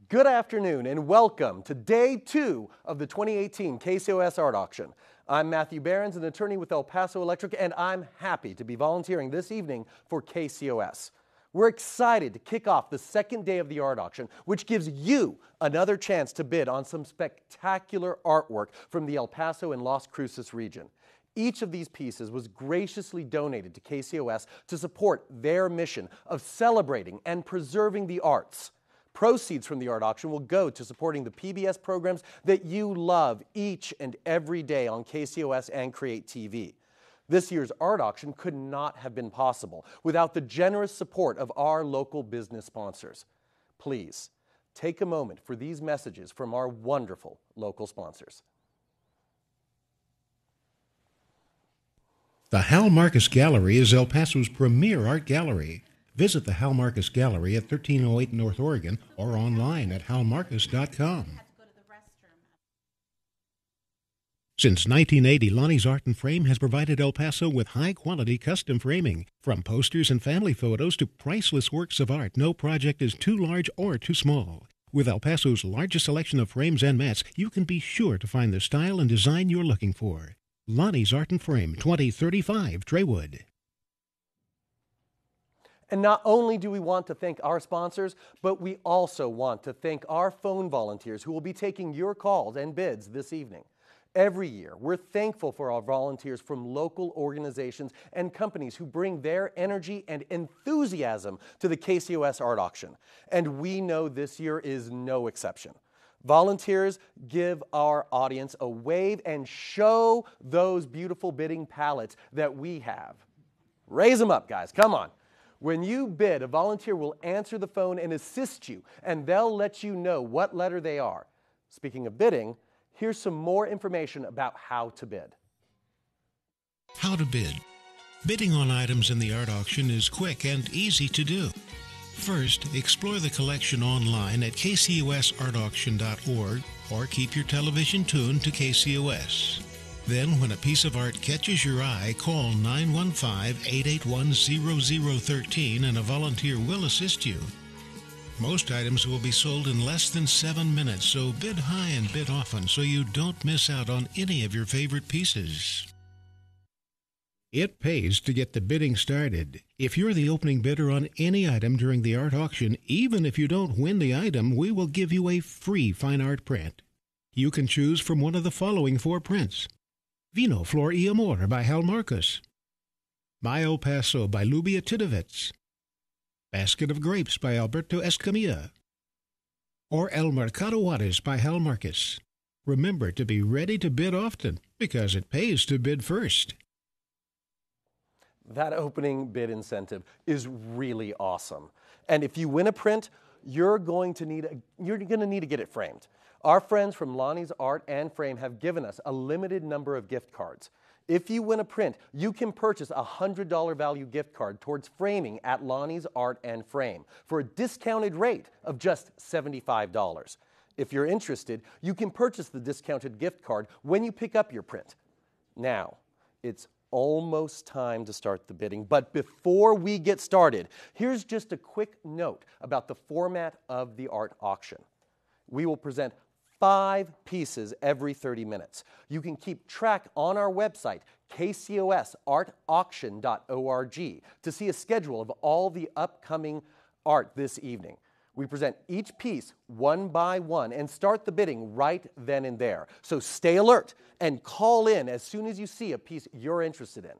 Good afternoon and welcome to Day 2 of the 2018 KCOS Art Auction. I'm Matthew Behrens, an attorney with El Paso Electric, and I'm happy to be volunteering this evening for KCOS. We're excited to kick off the second day of the art auction, which gives you another chance to bid on some spectacular artwork from the El Paso and Las Cruces region. Each of these pieces was graciously donated to KCOS to support their mission of celebrating and preserving the arts. Proceeds from the art auction will go to supporting the PBS programs that you love each and every day on KCOS and Create TV. This year's art auction could not have been possible without the generous support of our local business sponsors. Please, take a moment for these messages from our wonderful local sponsors. The Hal Marcus Gallery is El Paso's premier art gallery. Visit the Hal Marcus Gallery at 1308 North Oregon or online at halmarcus.com. Since 1980, Lonnie's Art and Frame has provided El Paso with high-quality custom framing. From posters and family photos to priceless works of art, no project is too large or too small. With El Paso's largest selection of frames and mats, you can be sure to find the style and design you're looking for. Lonnie's Art and Frame, 2035 Traywood. And not only do we want to thank our sponsors, but we also want to thank our phone volunteers who will be taking your calls and bids this evening. Every year, we're thankful for our volunteers from local organizations and companies who bring their energy and enthusiasm to the KCOS Art Auction. And we know this year is no exception. Volunteers give our audience a wave and show those beautiful bidding palettes that we have. Raise them up, guys. Come on. When you bid, a volunteer will answer the phone and assist you, and they'll let you know what letter they are. Speaking of bidding, here's some more information about how to bid. How to bid. Bidding on items in the art auction is quick and easy to do. First, explore the collection online at KCOSartauction.org or keep your television tuned to KCOS. Then, when a piece of art catches your eye, call 915-881-0013 and a volunteer will assist you. Most items will be sold in less than 7 minutes, so bid high and bid often so you don't miss out on any of your favorite pieces. It pays to get the bidding started. If you're the opening bidder on any item during the art auction, even if you don't win the item, we will give you a free fine art print. You can choose from one of the following 4 prints. Vino Flor y Amor by Hal Marcus. My El Paso by Lubia Tidovitz. Basket of Grapes by Alberto Escamilla. Or El Mercado Juarez by Hal Marcus. Remember to be ready to bid often, because it pays to bid first. That opening bid incentive is really awesome. And if you win a print, you're going to need to get it framed. Our friends from Lonnie's Art and Frame have given us a limited number of gift cards. If you win a print, you can purchase a $100 value gift card towards framing at Lonnie's Art and Frame for a discounted rate of just $75. If you're interested, you can purchase the discounted gift card when you pick up your print. Now, it's almost time to start the bidding, but before we get started, here's just a quick note about the format of the art auction. We will present 5 pieces every 30 minutes. You can keep track on our website, KCOSartauction.org, to see a schedule of all the upcoming art this evening. We present each piece one by one and start the bidding right then and there. So stay alert and call in as soon as you see a piece you're interested in.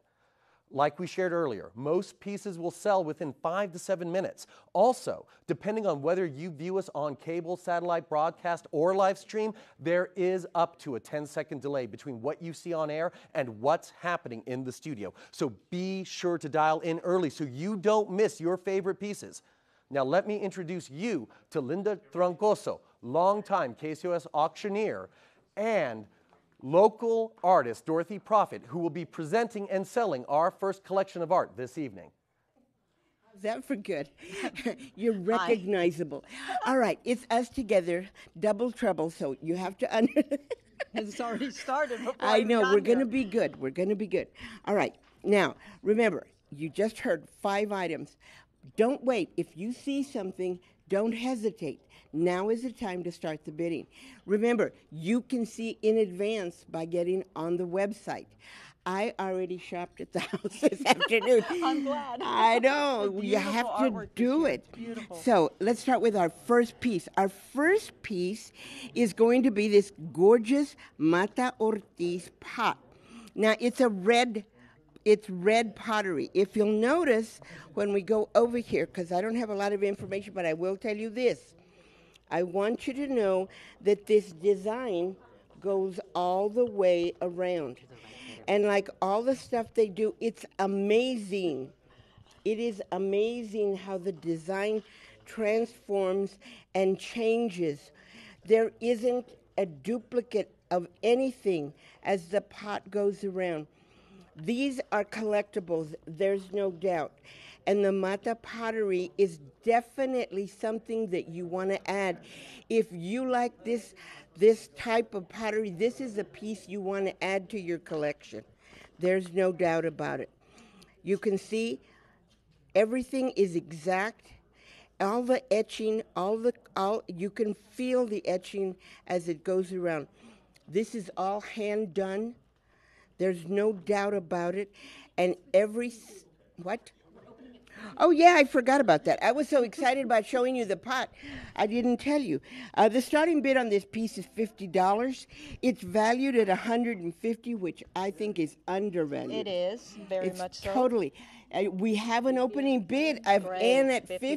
Like we shared earlier, most pieces will sell within 5 to 7 minutes. Also, depending on whether you view us on cable, satellite broadcast, or live stream, there is up to a 10-second delay between what you see on air and what's happening in the studio. So be sure to dial in early so you don't miss your favorite pieces. Now let me introduce you to Linda Troncoso, longtime KCOS auctioneer, and local artist Dorothy Prophet, who will be presenting and selling our first collection of art this evening. How's that for good? You're recognizable. All right, it's us together, double trouble, so you have to It's already started. I know, we're going to be good. We're going to be good. All right, now, remember, you just heard 5 items. Don't wait. If you see something, Don't hesitate. Now is the time to start the bidding. Remember, you can see in advance by getting on the website. I already shopped at the house this afternoon. I'm glad. I know. You Beautiful have to artwork do this year. it. Beautiful. So let's start with our first piece. Our first piece is going to be this gorgeous Mata Ortiz pot. Now, it's red pottery. If you'll notice, when we go over here, because I don't have a lot of information, but I will tell you this. I want you to know that this design goes all the way around. And like all the stuff they do, it's amazing. It is amazing how the design transforms and changes. There isn't a duplicate of anything as the pot goes around. These are collectibles, there's no doubt. And the Mata pottery is definitely something that you want to add. If you like this type of pottery, this is a piece you want to add to your collection. There's no doubt about it. You can see everything is exact. All the etching, you can feel the etching as it goes around. This is all hand done. There's no doubt about it. And what? Oh, yeah, I forgot about that. I was so excited about showing you the pot. I didn't tell you. The starting bid on this piece is $50. It's valued at $150, which I think is undervalued. It is, very much so. Totally. We have an opening bid of Great, N at $50. 50.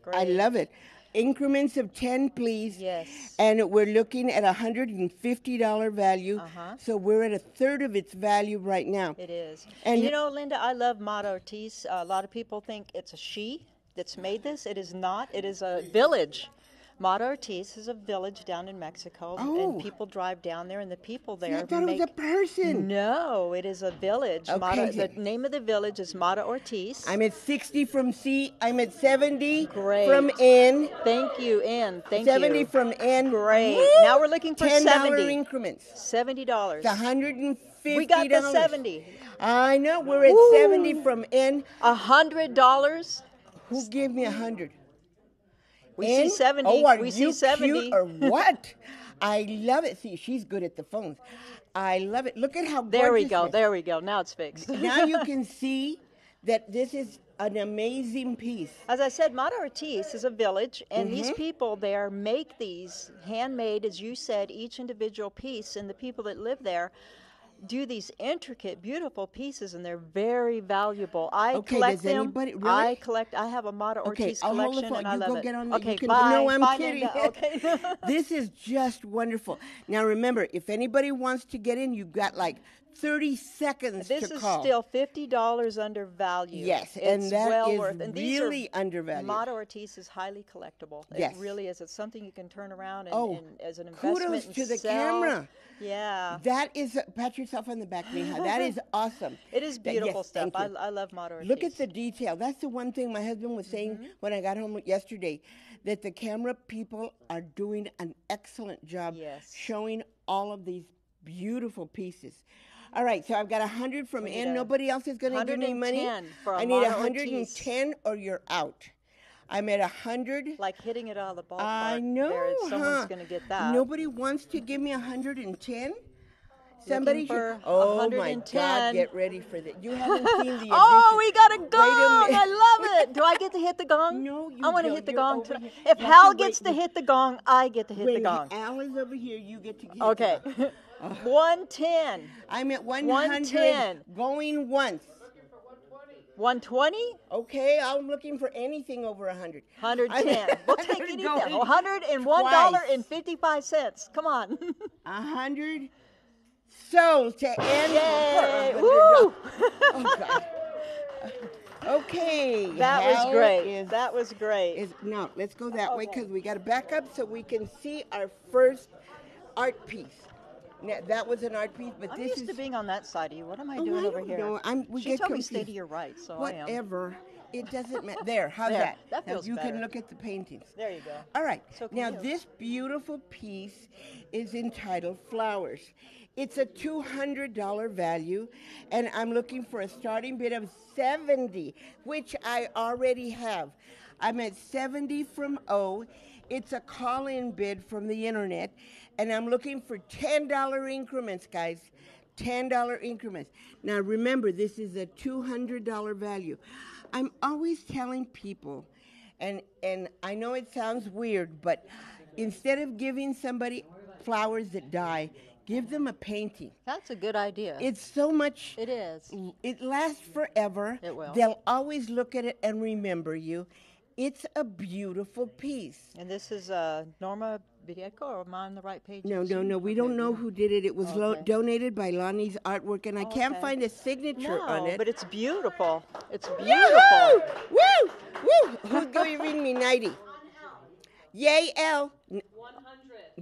Great. I love it. Increments of 10, please. Yes. And we're looking at $150 value. Uh-huh. So we're at a third of its value right now. It is. And you know, Linda, I love Mata Ortiz. A lot of people think it's a she that's made this. It is not. It is a village. Mata Ortiz is a village down in Mexico, Oh. and people drive down there, and the people there I thought it was a person. No, it is a village. Okay. The name of the village is Mata Ortiz. I'm at 60 from C. I'm at 70 Great. from N. Thank you, N. Thank 70 you. from N. Great. Woo! Now we're looking for $10 70. increments. $70. It's $150. We got the 70. I know. We're at Woo! 70 from N. $100. Who gave me 100? We N? see 70. Oh, are we you see 70. cute or what? I love it. See, she's good at the phones. I love it. Look at how gorgeous There we go. it is. There we go. Now it's fixed. Now you can see that this is an amazing piece. As I said, Mata Ortiz is a village, and Mm-hmm. these people there make these handmade, as you said, each individual piece, and the people that live there do these intricate, beautiful pieces, and they're very valuable. I Okay, collect does them. anybody- really? I have a Mata Okay, Ortiz I'll hold the collection, phone. and I You love go it. get on. Okay, you can, bye. No, I'm Bye, kidding. Linda. Okay. This is just wonderful. Now remember, if anybody wants to get in, you've got like 30 seconds This to is call. still $50 undervalued. Yes, it's and that well is worth. And these really are, undervalued. Mata Ortiz is highly collectible. Yes. It really is. It's something you can turn around Oh, and as an investment kudos and to the sell. camera. Yeah. That is, pat yourself on the back, Mija. That is awesome. It is beautiful yes, stuff. thank you. I love Mata Ortiz. Look at the detail. That's the one thing my husband was saying when I got home yesterday, that the camera people are doing an excellent job Yes. showing all of these beautiful pieces. All right, so I've got 100 from need N. a Nobody else is going to give me money? 110 for a I need Mata 110 or you're out. I'm at 100. Like hitting it out of the ballpark. I know, There, someone's huh? going to get that. Nobody wants to give me 110? Somebody for should. Oh my 110. God! Get ready for that. You haven't seen the. Oh, edition. we got a gong! minute. I love it. Do I get to hit the gong? No, you I want to don't. hit the You're gong. over Too. here. If You have Hal to gets wait. to hit the gong, I get to hit the When gong. Al is over here, you get to get. Okay. the gong. 110. I'm at 100. 110. Going once. 120? Okay, I'm looking for anything over 100. 110. We'll take I'm anything. going $101.55. Come on. 100. So to end. Yay! for $100. Woo! Oh God. Okay. That Hal was great. is- That was great. Now, let's go that way because we got to back up so we can see our first art piece. Now, that was an art piece, but I'm this used is to being on that side of you. What am I Oh, doing I over don't here? know. We she get told me stay confused. to your right, so I am. whatever. It doesn't matter. There, how's There, that? that Now feels you better. can look at the paintings. There you go. All right. So can Now you. this beautiful piece is entitled Flowers. It's a $200 value, and I'm looking for a starting bid of 70, which I already have. I'm at 70 from O. It's a call-in bid from the internet, and I'm looking for $10 increments, guys. $10 increments. Now remember, this is a $200 value. I'm always telling people, and I know it sounds weird, but instead of giving somebody flowers that die, give them a painting. That's a good idea. It's so much. It is. It lasts forever. It will. They'll always look at it and remember you. It's a beautiful piece. And this is Norma Vieco, or am I on the right page? No. We don't know who did it. It was donated by Lonnie's Artwork, and I can't find a signature on it. But it's beautiful. It's beautiful. Woo! Woo! Woo! Who's giving me 90? Yay, L. 100.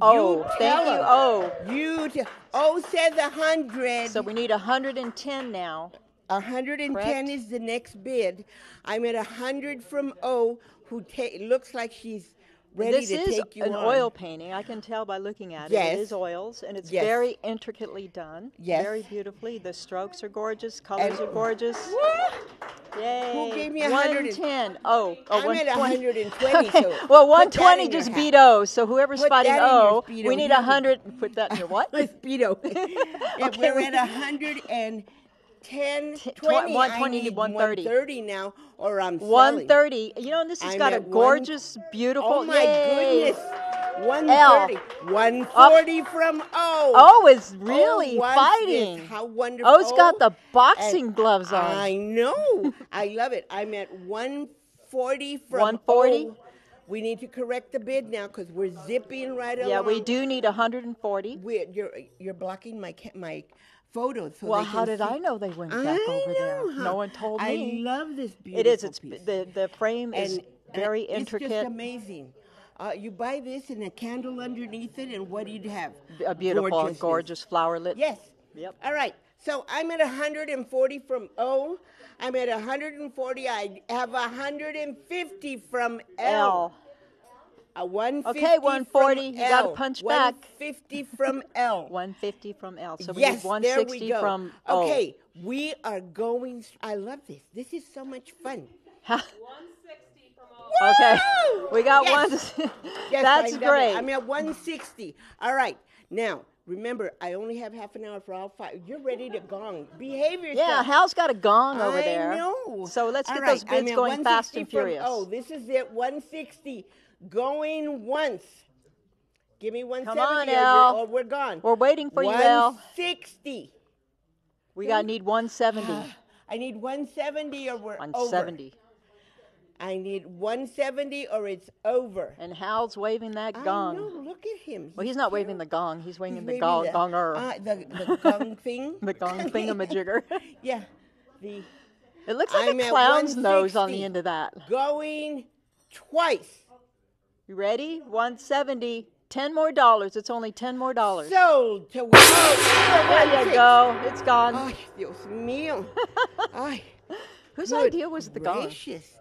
Oh, thank you. O says 100. So we need 110 now. 110 Correct. is the next bid. I'm at 100 from O, who looks like she's ready to take you on. This is an oil painting. I can tell by looking at it. Yes. It is oils, and it's Yes. very intricately done. Yes. Very beautifully. The strokes are gorgeous. Colors are gorgeous. Yay. Who gave me 100? 110. Oh, I'm at 120. 120. Okay. So Well, put that 120 in your just hat. beat O. So whoever's Put fighting that in your O, Speedo. we need You 100. Put that in your what? My Speedo. If Okay. we're at 110, 20, 120 I to need 130. 130 now, or I'm selling. 130. You know, and this has I'm got a at gorgeous, beautiful. Oh my Yay. goodness. 130. 140 from O. O is really what's fighting. this? How wonderful. O's got the boxing And gloves on. I know. I love it. I'm at 140 from 140? O. We need to correct the bid now because we're zipping right along. Yeah, we do need 140. You're blocking my photos. So Well, they how can did see. I know they went I back over there? know, huh? No one told me. I love this beautiful It is. It's piece. the frame is And very it's intricate. just amazing. You buy this and a candle underneath it, and what do you have? A beautiful, Gorgeousness. gorgeous flower lit. Yes. Yep. All right. So I'm at 140 from O. I'm at 140. I have 150 from L. A 150 Okay, 140. from You gotta L. punch back. 150 from L. 150 from L. So we Yes, need there we 160 go. from O. Okay, we are going. I love this. This is so much fun. 160 from O. Okay. We got Yes. one. Yes, That's I love great. it. I'm at 160. All right. Now, remember, I only have half an hour for all five. You're ready to gong. Behave yourself. Yeah, Hal's got a gong over I there. know. So let's All get right, those bids I'm at going fast 160 and from furious. O. This is it. 160 going once. Give me 170 on, or Al. or we're gone. We're waiting for you, Al. 160. We got need 170. I need 170 or we're over. 170. I need 170 or it's over. And Hal's waving that I gong. know. Look at him. Well, he's not waving the gong. He's waving He's the waving gonger. the gong thing. The gong thingamajigger. Yeah. The It looks like I'm a at clown's nose on 160. the end of that. going twice. You ready? 170. 10 more dollars. It's only 10 more dollars. Sold to There you go. It's gone. Ay, Dios mío. Ay, Whose good idea was the gong? gracious.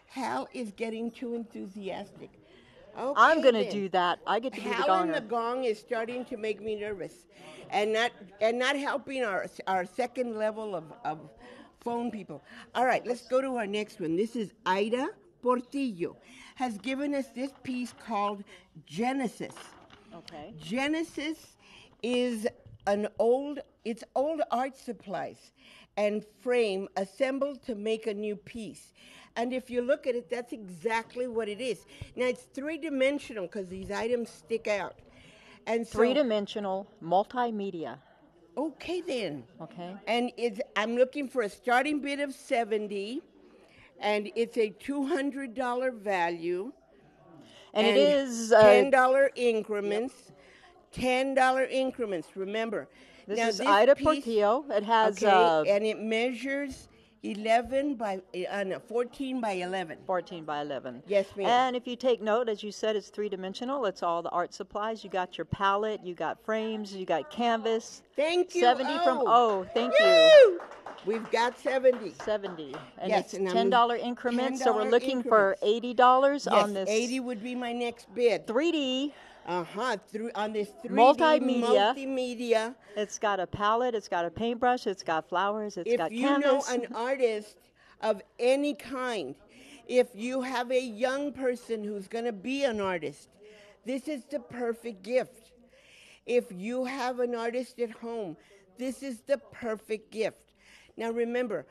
Hal is getting too enthusiastic. Okay, I'm going to then. do that. I get to be the Hal and the gonger. gong is starting to make me nervous, and not helping our second level of phone people. All right, let's go to our next one. This is Ida Portillo, has given us this piece called Genesis. Okay. Genesis is old art supplies and frame assembled to make a new piece. And if you look at it, that's exactly what it is. Now, it's three-dimensional because these items stick out. And so, Three-dimensional multimedia. okay then. Okay. And I'm looking for a starting bid of 70, and it's a $200 value. And it is $10 increments. $10 increments. Remember. this now, is Ida piece- Portillo. It has Okay, and it measures 14 by 11. 14 by 11. Yes, ma'am. And if you take note, as you said, it's three-dimensional. It's all the art supplies. You got your palette, you got frames, you got canvas. Thank you. 70 from O. Thank you. Woo! We've got 70. 70. And Yes, it's and I'm- $10 increments, so we're $10 looking for $80 Yes, on this 80 would be my next bid. 3D. On this 3D Multimedia. multimedia. It's got a palette, it's got a paintbrush, it's got flowers, it's If got you canvas. know an artist of any kind, If you have a young person who's going to be an artist, this is the perfect gift. If you have an artist at home, this is the perfect gift. Now remember,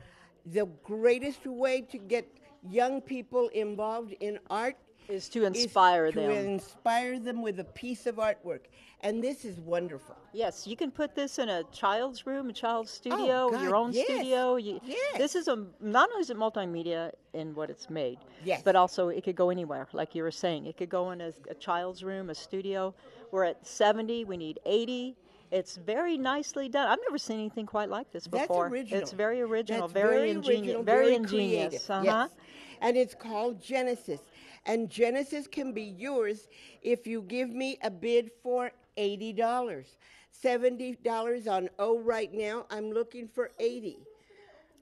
the greatest way to get young people involved in art Is to inspire is to them. inspire them with a piece of artwork. And this is wonderful. Yes, you can put this in a child's room, a child's studio, God, your own yes, studio. yes. This is not only is it multimedia in what it's made, Yes. but also it could go anywhere, like you were saying. It could go in a child's room, a studio. We're at 70, we need 80. It's very nicely done. I've never seen anything quite like this That's before. original. It's very original, That's very ingenious, original, very creative. ingenious. Yes. And it's called Genesis. And Genesis can be yours if you give me a bid for $80. $70 on O right now. I'm looking for 80.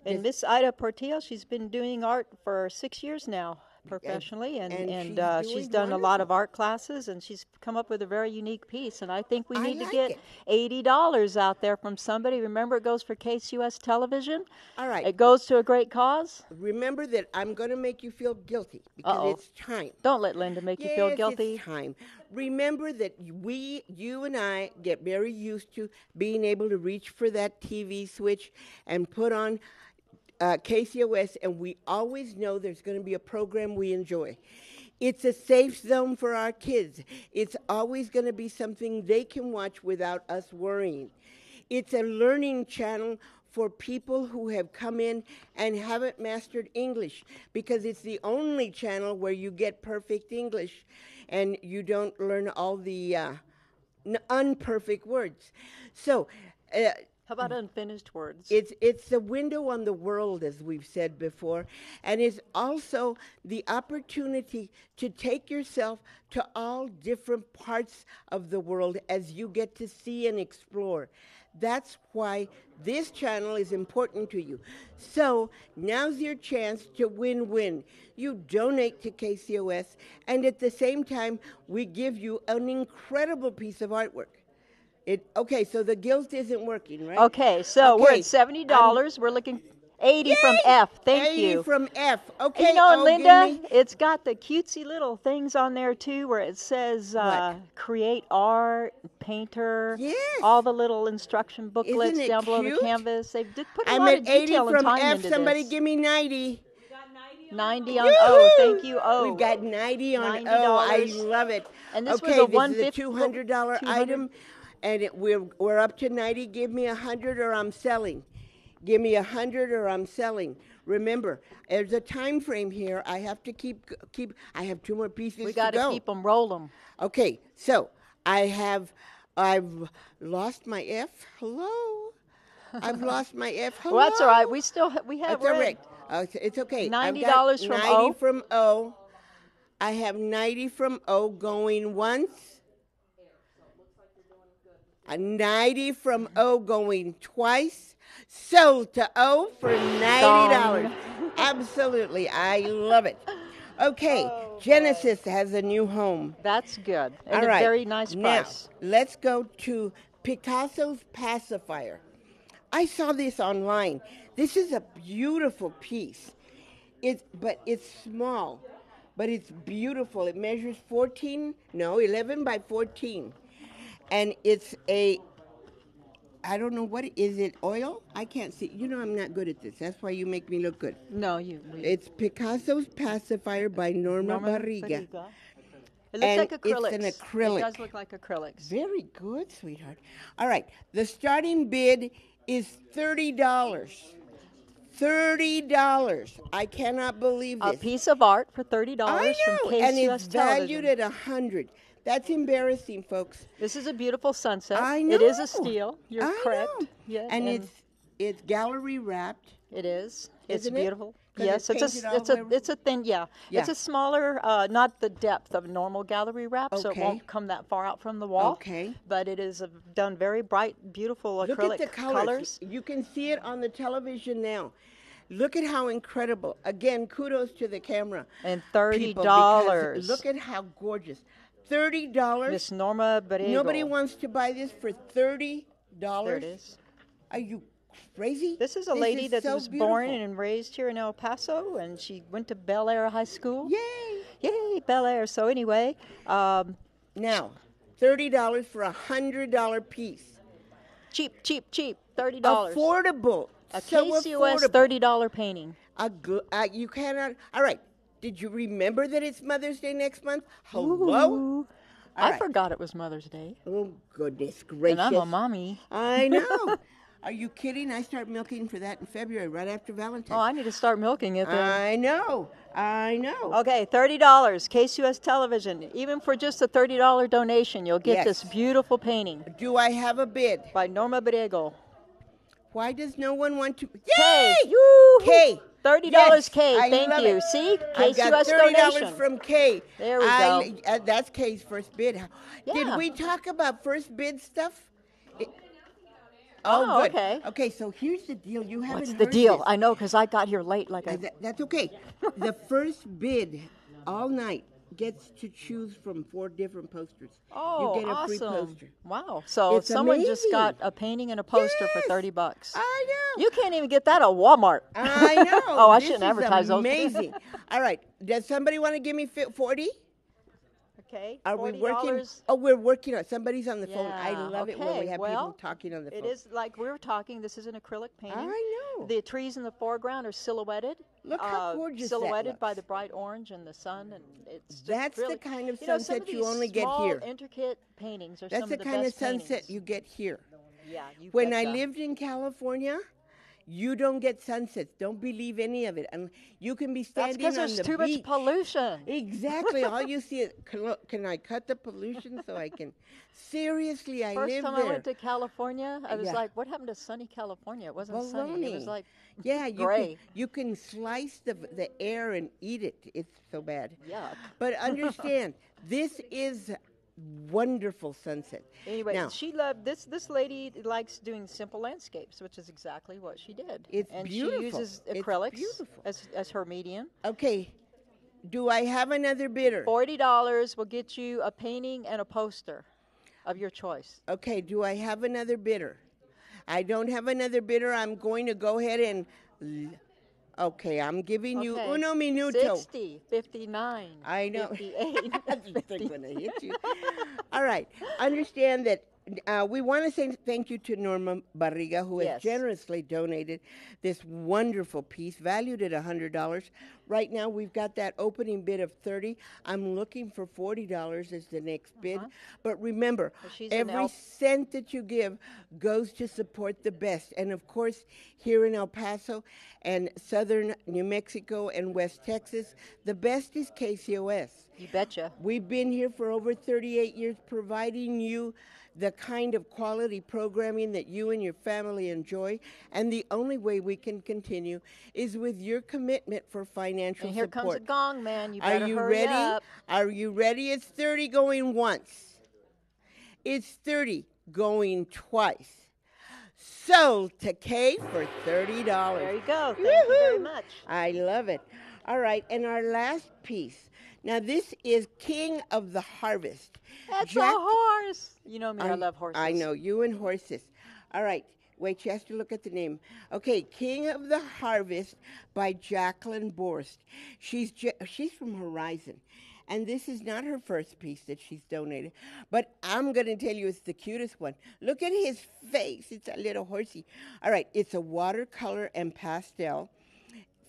And Miss Ida Portillo, she's been doing art for 6 years now professionally, and she's done a lot of art classes, and she's come up with a very unique piece. And I think we need to get $80 out there from somebody. Remember, it goes for KCOS Television. All right. It goes to a great cause. Remember that I'm going to make you feel guilty because it's time. Don't let Linda make you feel guilty. It's time. Remember that you and I get very used to being able to reach for that TV switch and put on KCOS, and we always know there's going to be a program we enjoy. It's a safe zone for our kids. It's always going to be something they can watch without us worrying. It's a learning channel for people who have come in and haven't mastered English, because it's the only channel where you get perfect English and you don't learn all the unperfect words. So, how about unfinished words? It's a window on the world, as we've said before, and it's also the opportunity to take yourself to all different parts of the world as you get to see and explore. That's why this channel is important to you. So now's your chance to win-win. You donate to KCOS, and at the same time, we give you an incredible piece of artwork. Okay, so the guilt isn't working, right? Okay, so we're at $70. We're looking 80 from F. Thank you. 80 from F. Okay. And you know, and Linda, it's got the cutesy little things on there too, where it says create art, painter, all the little instruction booklets down below the canvas. They've put a lot of detail and time into this. I'm at 80 from F. Somebody give me 90. 90 on O. Thank you, O. We've got 90 on $90. O. I love it. And this was a this is a $200 item, and we're up to 90. Give me 100 or I'm selling. Give me 100 or I'm selling. Remember, there's a time frame here. I have to keep. I have 2 more pieces to go. We got to keep them rolling. Okay, so I've lost my F. Hello. I've lost my F. Hello. Well, that's all right. We have That's all right. It's okay. $90 from 90 O. from O. I have 90 from O going once. 90 from O going twice. Sold to O for $90. Absolutely. I love it. Okay. Genesis has a new home. That's good. And all right. A very nice price. Now, let's go to Picasso's Pacifier. I saw this online. This is a beautiful piece. But it's small, but it's beautiful. It measures 11 by 14. And it's I don't know is it oil? I can't see. You know I'm not good at this. That's why you make me look good. No, It's Picasso's Pacifier by Norma Barriga. It looks like acrylics. It's an acrylic. It does look like acrylics. Very good, sweetheart. All right. The starting bid is $30. $30. I cannot believe this. A piece of art for $30 I know, from KCOS and it's Television. valued at $100. That's embarrassing, folks. This is a beautiful sunset. I know. It is a steel. You're I correct. know. Yeah, and it's gallery wrapped. It is. It's Isn't it? beautiful. 'Cause Yes, it's it's a thin. Yeah, it's a smaller, not the depth of normal gallery wrap, so it won't come that far out from the wall. Okay. But it is done very bright, beautiful acrylic Look at the colors. You can see it on the television now. Look at how incredible. Again, kudos to the camera. And $30. Because look at how gorgeous. $30. Miss Norma Barriga. Nobody wants to buy this for $30. There it is. Are you crazy? This is a lady that so was beautiful. born and raised here in El Paso, and she went to Bel Air High School. Yay! Yay, Bel Air. So anyway, Now, $30 for $100 piece. cheap, $30. Affordable. A So KCOS affordable. $30 painting. You cannot. All right. Did you remember that it's Mother's Day next month? Hello? Ooh. All I right. forgot it was Mother's Day. Oh, goodness gracious. And I'm a mommy. I know. Are you kidding? I start milking for that in February, right after Valentine's. Oh, I need to start milking it then. I know. Okay, $30, KCOS Television. Even for just a $30 donation, you'll get Yes. this beautiful painting Do I have a bid? by Norma Briego. Why does no one want to? K. Yay! Yoo-hoo. K. $30 Yes, K. I Thank love you. it. See? I got KCOS $30 donation. from K. There we go. That's K's first bid. Did Yeah. we talk about first bid stuff? Oh, good. okay. Okay, so here's the deal. You haven't What's heard the deal? this. I know, because I got here late. That's okay. The first bid all night gets to choose from 4 different posters. Oh, you get a awesome. free poster. Wow. So It's someone just amazing. got a painting and a poster for Yes. $30. I know. You can't even get that at Walmart. I know. Oh, I This shouldn't is advertise those. amazing. All right. Does somebody want to give me 40? Okay. Are we working? $40. Oh, we're working on. Somebody's on the phone. I Yeah, love it when we okay, have well, people talking on the phone. It is like we were talking. This is an acrylic painting. I know. The trees in the foreground are silhouetted. Look how gorgeous that Silhouetted by looks. the bright orange and the sun, and it's just That's the really, kind of you know, some sunset of you these only get small, here. Intricate paintings are That's some the of the kind of best sunset paintings. you get here. Yeah, you When I betcha. lived in California, you don't get sunsets. Don't believe any of it. And you can be That's standing because on there's the too beach. much pollution. Exactly. All you see is, can I cut the pollution so I can? Seriously, I First live time there. I went to California, I was Yeah. like, "What happened to sunny California? It wasn't sunny. It was Baloney. like Yeah, gray." you can slice the air and eat it. It's so bad. Yuck. But understand, this is wonderful sunset. Anyway, now, she loved this. This lady likes doing simple landscapes, which is exactly what she did. It's and beautiful. she uses It's acrylics beautiful. as her medium. okay, do I have another bidder? $40 will get you a painting and a poster of your choice. Okay, do I have another bidder? I don't have another bidder. I'm going to go ahead and. Okay, I'm giving you Okay. uno minuto. 60, 59. I know. 58. They're going to hit you. All right. Understand that we want to say thank you to Norma Barriga, who has Yes. generously donated this wonderful piece valued at $100. Right now, we've got that opening bid of $30. I'm looking for $40 as the next bid. But remember, Well, she's an every El- cent that you give goes to support the best. And of course, here in El Paso and southern New Mexico and West Texas, the best is KCOS. You betcha. We've been here for over 38 years providing you the kind of quality programming that you and your family enjoy. And the only way we can continue is with your commitment for financial And here support. comes a gong, man. You Are better you hurry ready? up. Are you ready? It's 30 going once. It's 30 going twice. Sold to Kay for $30. There you go. Thank you very Woohoo! much. I love it. All right, and our last piece. Now this is King of the Harvest. That's a horse. You know me, I love horses. I know, you and horses. All right, wait, she has to look at the name. Okay, King of the Harvest by Jacqueline Borst. She's from Horizon. And this is not her first piece that she's donated. But I'm going to tell you it's the cutest one. Look at his face. It's a little horsey. All right, it's a watercolor and pastel.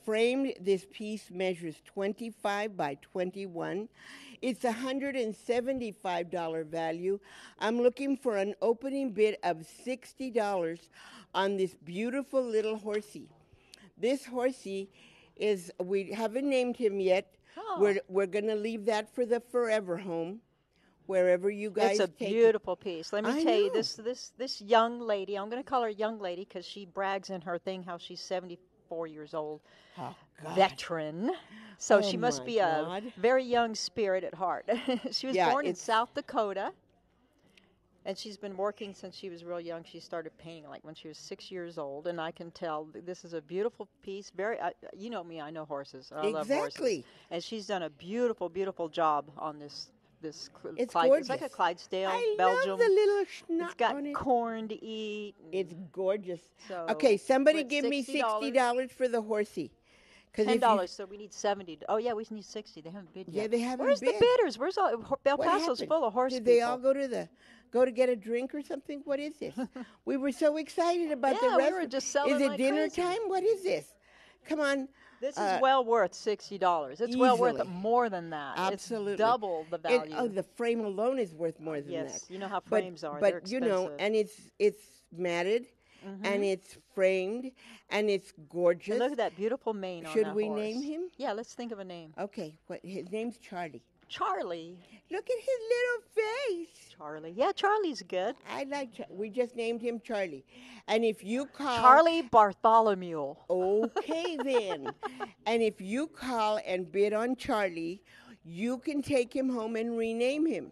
Framed, this piece measures 25 by 21. It's $175 value. I'm looking for an opening bid of $60 on this beautiful little horsey. This horsey is, we haven't named him yet. Oh. We're going to leave that for the forever home, wherever you guys It's a take it. beautiful piece. Let me I tell you, know. this young lady, I'm going to call her young lady because she brags in her thing how she's 74 years old, Oh, God. veteran. So Oh, she must my be God. a very young spirit at heart. She was Yeah, born in it's- South Dakota, and she's been working since she was real young. She started painting like when she was 6 years old, and I can tell this is a beautiful piece. Very, you know me, I know horses. I love horses. Exactly. And she's done a beautiful, beautiful job on this this. It's Clyde, gorgeous. it's like a Clydesdale, I Belgium. love the little schnot It's got on it. corn to eat. It's gorgeous. So Okay, somebody we're at give me $60. $60 for the horsey. 'Cause if $10, so we need 70. Oh yeah, we need 60. They haven't bid yet. Yeah, they haven't Where's bid. the bidders? Where's all El What Paso's happened? full of horse Did people. they all go to get a drink or something? What is this? We were so excited about the Yeah, we rest. were just selling Is it like dinner crazy. time? What is this? Come on. This is well worth $60. It's well worth Easily. more than that. Absolutely. It's double the value. And, the frame alone is worth more than that. Yes, you know how But- frames are. But They're you know, expensive. and it's matted, and it's framed, and it's gorgeous. And look at that beautiful mane on Should that we horse. name him? Yeah, let's think of a name. Okay, his name's Charlie. Charlie. Look at his little face. Charlie. Yeah, Charlie's good. I like. We just named him Charlie, and if you call Charlie Bartholomew. Okay, then. And if you call and bid on Charlie, you can take him home and rename him.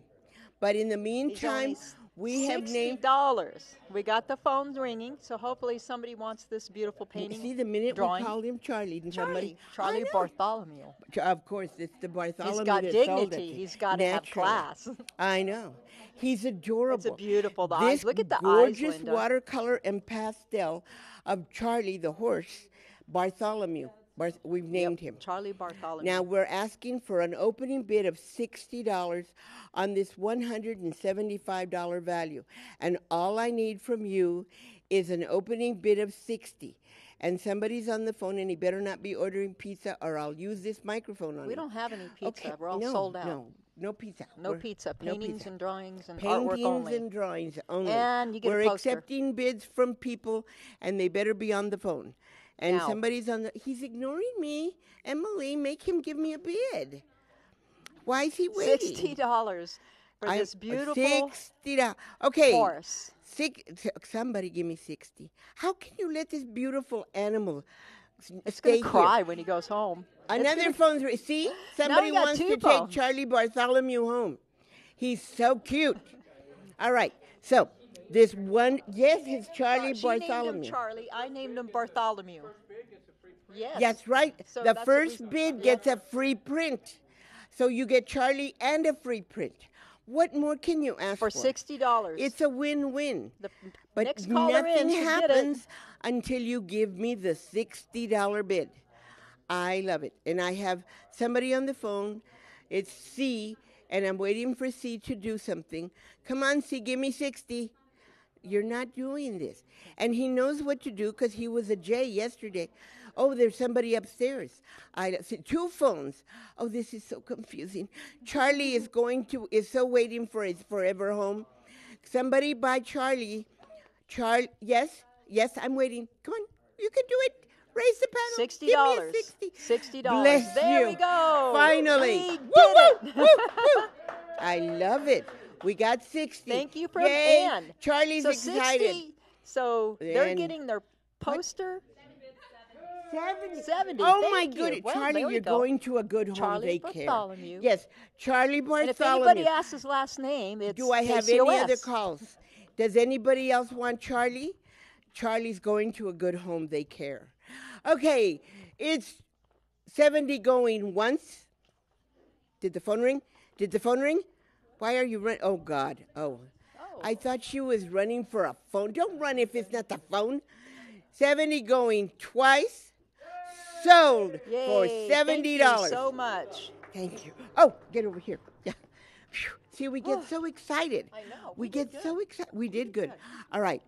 But in the meantime, we have named. $60. We got the phones ringing, so hopefully somebody wants this beautiful painting. See, the minute drawing. we called him Charlie, and somebody. Charlie I know. Bartholomew. Of course, it's the Bartholomew. He's got that sold it. dignity. He's got to have Naturally. class. I know. He's adorable. It's a beautiful. The This eyes. Look at the eyes, gorgeous Linda. watercolor and pastel of Charlie the horse, Bartholomew. We've named him. Charlie Bartholomew. Now we're asking for an opening bid of $60 on this $175 value. And all I need from you is an opening bid of $60. And somebody's on the phone, and he better not be ordering pizza, or I'll use this microphone on we him. don't have any pizza. Okay, We're all no, sold out. No pizza. No pizza. no Paintings pizza. and drawings and artwork Paintings only. and drawings only. And you get a We're poster. accepting bids from people, and they better be on the phone. And Now. somebody's on the. He's ignoring me. Emily, make him give me a bid. Why is he waiting? $60 for this beautiful $60. Okay. horse. Somebody give me 60. How can you let this beautiful animal It's stay going to cry here? when he goes home. Another phone's see? Somebody got wants two to take phones. Charlie Bartholomew home. He's so cute. All right. So this one, yes, it's Charlie She named Bartholomew. him Charlie. I named him Bartholomew. Yes. That's right. So The that's what first we- bid yeah. gets a free print. So you get Charlie and a free print. What more can you ask For for? $60. It's a win-win. The But next caller nothing in should get it. happens until you give me the $60 bid. I love it. And I have somebody on the phone. It's C, and I'm waiting for C to do something. Come on, C, give me 60. You're not doing this. And he knows what to do because he was a J yesterday. Oh, there's somebody upstairs. I see two phones. Oh, this is so confusing. Charlie is so waiting for his forever home. Somebody buy Charlie. Yes, I'm waiting. Come on, you can do it. Raise the panel. $60. Give me a 60. $60. Bless there you. we go. Finally. We Woo, did woo, it. woo, woo. I love it. We got 60. Thank you from Yay. Ann. Charlie's So excited. 60, so they're And- getting their poster. 70. Oh Thank my you. goodness, Well, Charlie, there we you're go. going to a good home Charlie daycare. Bartholomew. Yes, Charlie And if Bartholomew. anybody asks his last name, it's Do I have KCOS. any other calls? Does anybody else want Charlie? Charlie's going to a good home daycare. Okay, it's 70 going once. Did the phone ring? Why are you running? Oh, God. Oh. I thought she was running for a phone. Don't run if it's not the phone. 70 going twice. Sold Yay, for $70. Thank you so much. Thank you. Oh, get over here. Yeah. Phew. See, we get so excited. I know. We We did get so excited. We did good. All right.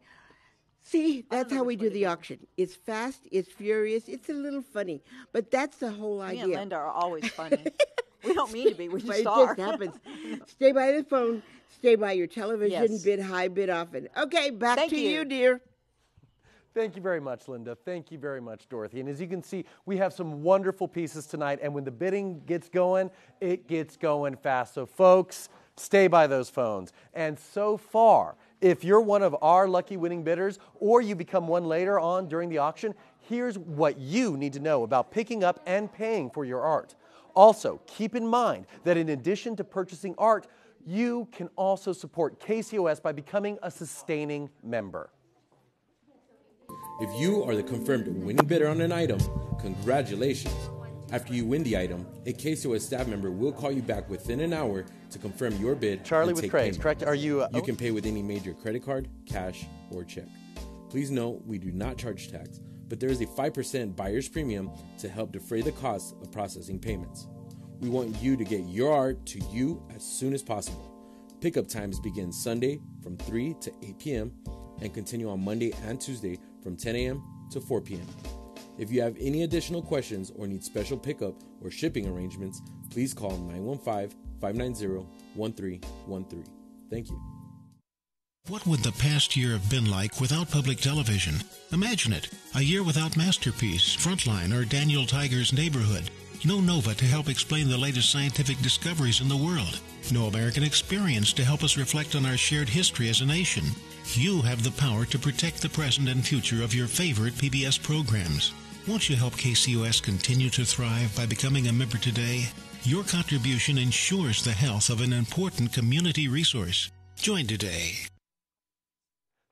See, that's how we do the auction. It's fast, it's furious, it's a little funny, but that's the whole Me idea. and Linda are always funny. We don't mean to be. We But just it are. just happens. Stay by the phone. Stay by your television. Yes. Bid high, bid often. Okay, back Thank to you. you, dear. Thank you very much, Linda. Thank you very much, Dorothy. And as you can see, we have some wonderful pieces tonight. And when the bidding gets going, it gets going fast. So, folks, stay by those phones. And so far, if you're one of our lucky winning bidders or you become one later on during the auction, here's what you need to know about picking up and paying for your art. Also, keep in mind that in addition to purchasing art, you can also support KCOS by becoming a sustaining member. If you are the confirmed winning bidder on an item, congratulations. After you win the item, a KCOS staff member will call you back within an hour to confirm your bid. Charlie and with take Craze, payment. correct? Are you? You can pay with any major credit card, cash, or check. Please note we do not charge tax, but there is a 5% buyer's premium to help defray the cost of processing payments. We want you to get your art to you as soon as possible. Pickup times begin Sunday from 3 to 8 p.m. and continue on Monday and Tuesday from 10 a.m. to 4 p.m. If you have any additional questions or need special pickup or shipping arrangements, please call 915-590-1313. Thank you. What would the past year have been like without public television? Imagine it. A year without Masterpiece, Frontline, or Daniel Tiger's Neighborhood. No Nova to help explain the latest scientific discoveries in the world. No American Experience to help us reflect on our shared history as a nation. You have the power to protect the present and future of your favorite PBS programs. Won't you help KCOS continue to thrive by becoming a member today? Your contribution ensures the health of an important community resource. Join today.